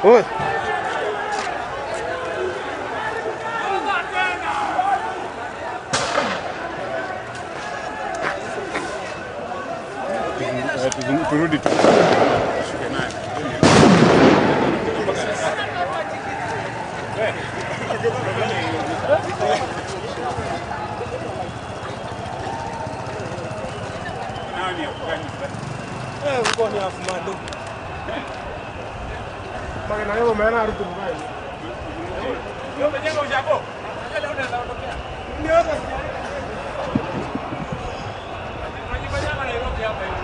Oi. Turudi tu. Shuke naye. Nani Afghanistan? Uko ni afumado. Bagi na yeye maana arutu mbaya. Yo umejenga ujako. Angalia unaweza ondokea. Niona. Unajifanya Nairobi hapa hivi.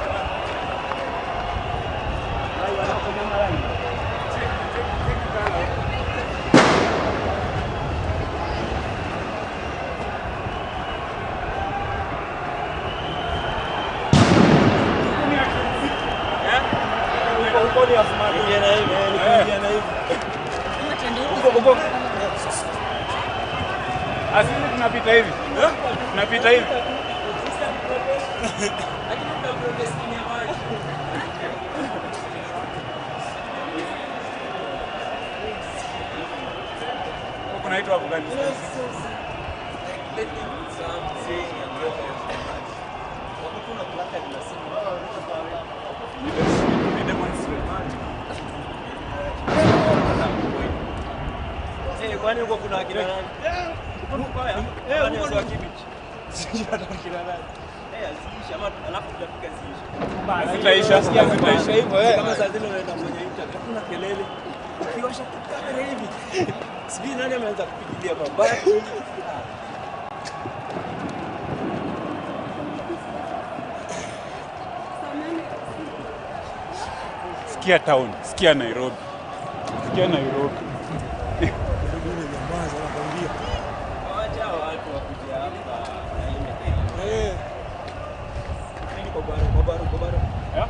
Uko ni afumado. Nikienda hivi, nikienda hivi. Uko. Asili tunapita hivi. Tunapita hivi. Kunaitwa Afghanistan. Kwani huko kuna akina nani? Kwani sio kibichi? Sijui kina nani. Asiisha ama alafu tutafika ziisha. Zitaisha hivyo Kama saa zile unaenda kwenye internet kuna kelele. Ukiosha kamera hivi. Sijui nani ameanza kupigilia mabati. Sikia town, sikia Nairobi. Sikia Nairobi. Wacha watu wakuje hapa. Nini kwa baro. Ya?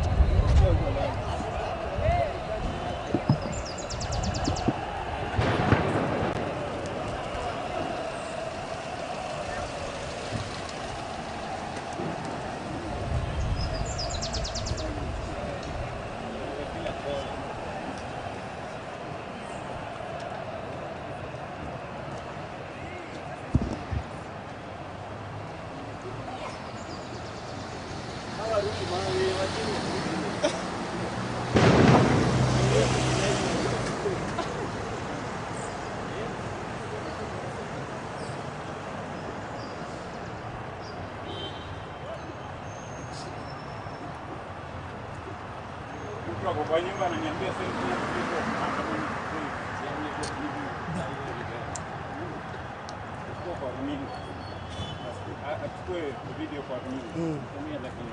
Kwa nyumba ananiambia sasa achukue video kwa mimi. Tumia lakini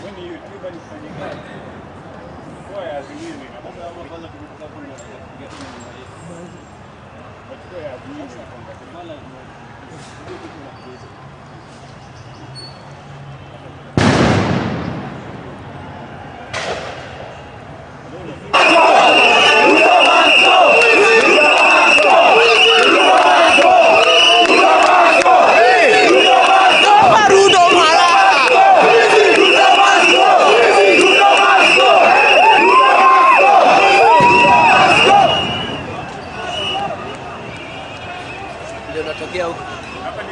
when you YouTube and fanyika kwa azimini na kama kwanza tulikuwa tunapiga kwa ya azimini kwa mala ndio natokea huko. Hapa ni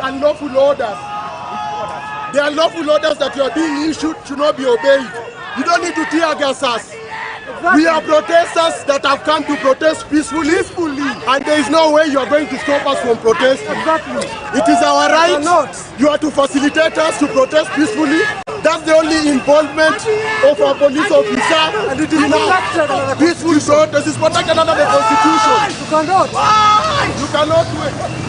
unlawful orders. The unlawful orders that you are being issued should not be obeyed. You don't need to tear gas us. We are protesters that have come to protest peacefully, and there is no way you are going to stop us from protesting. It is our right. You are to facilitate us to protest peacefully. That's the only involvement of a police officer in our peaceful protest. Is protected under the Constitution. You cannot. You cannot wait.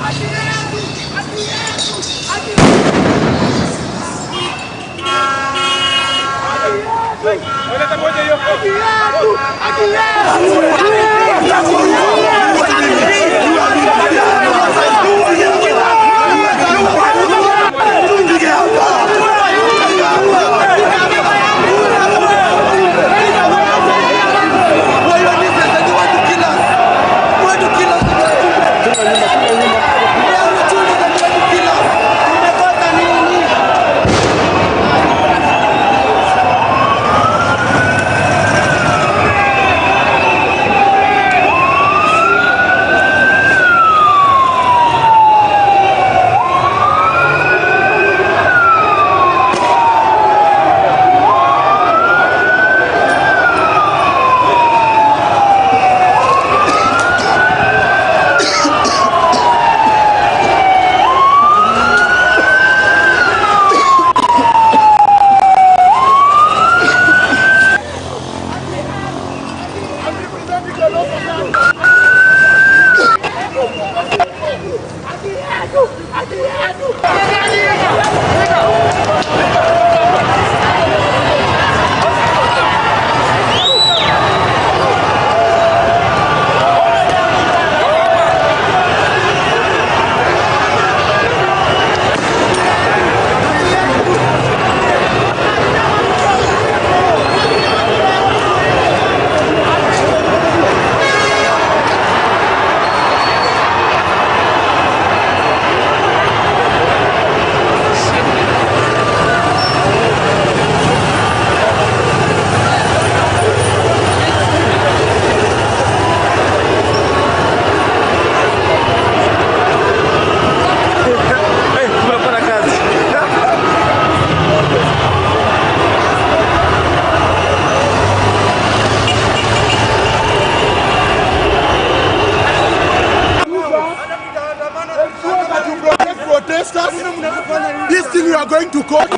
This thing you are going to court,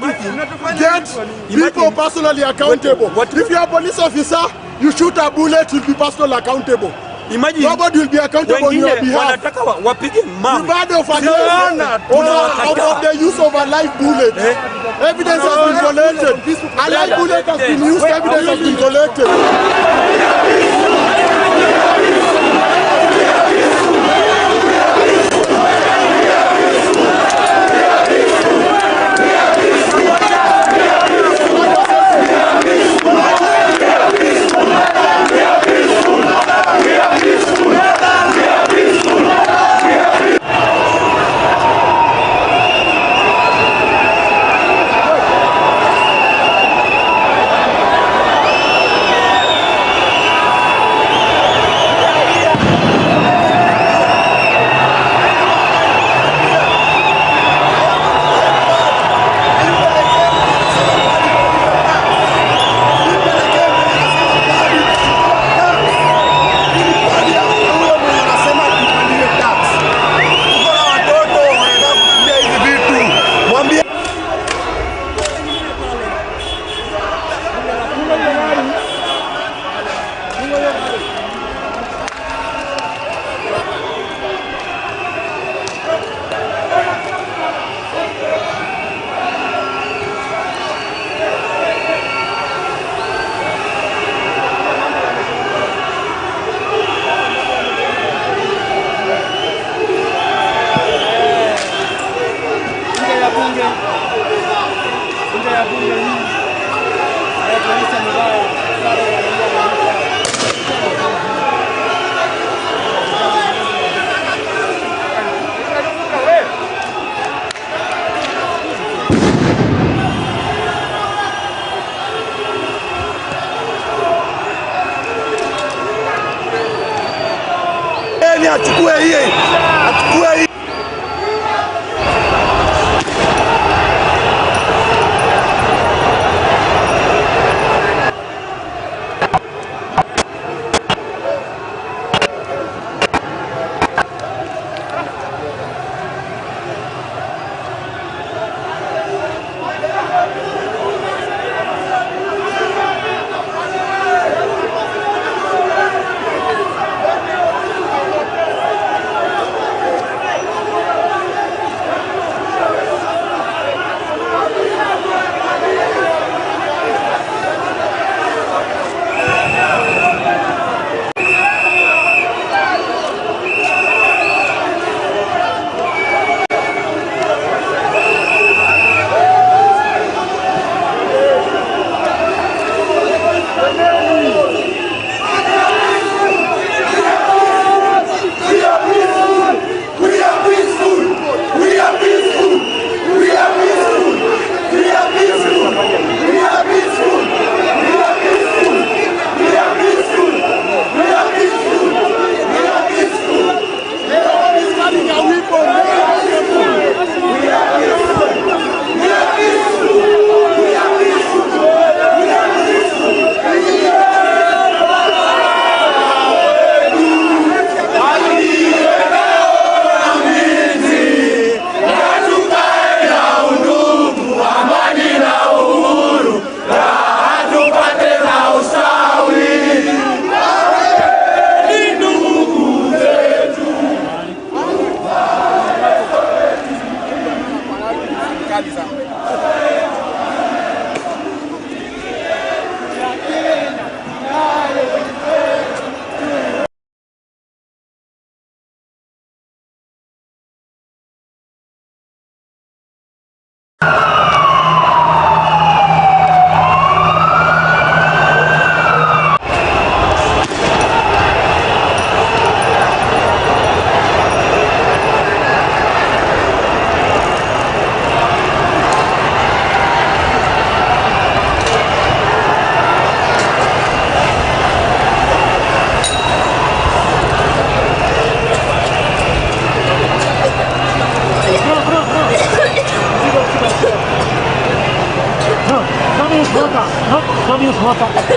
get people personally accountable. If you are a police officer, you shoot a bullet, you'll be personally accountable. Imagine nobody will be accountable on your behalf. Regard of the use of a live bullet. Evidence has been collected. A live bullet has been used, evidence has been collected. Achukue hii. Achukue hii. Water.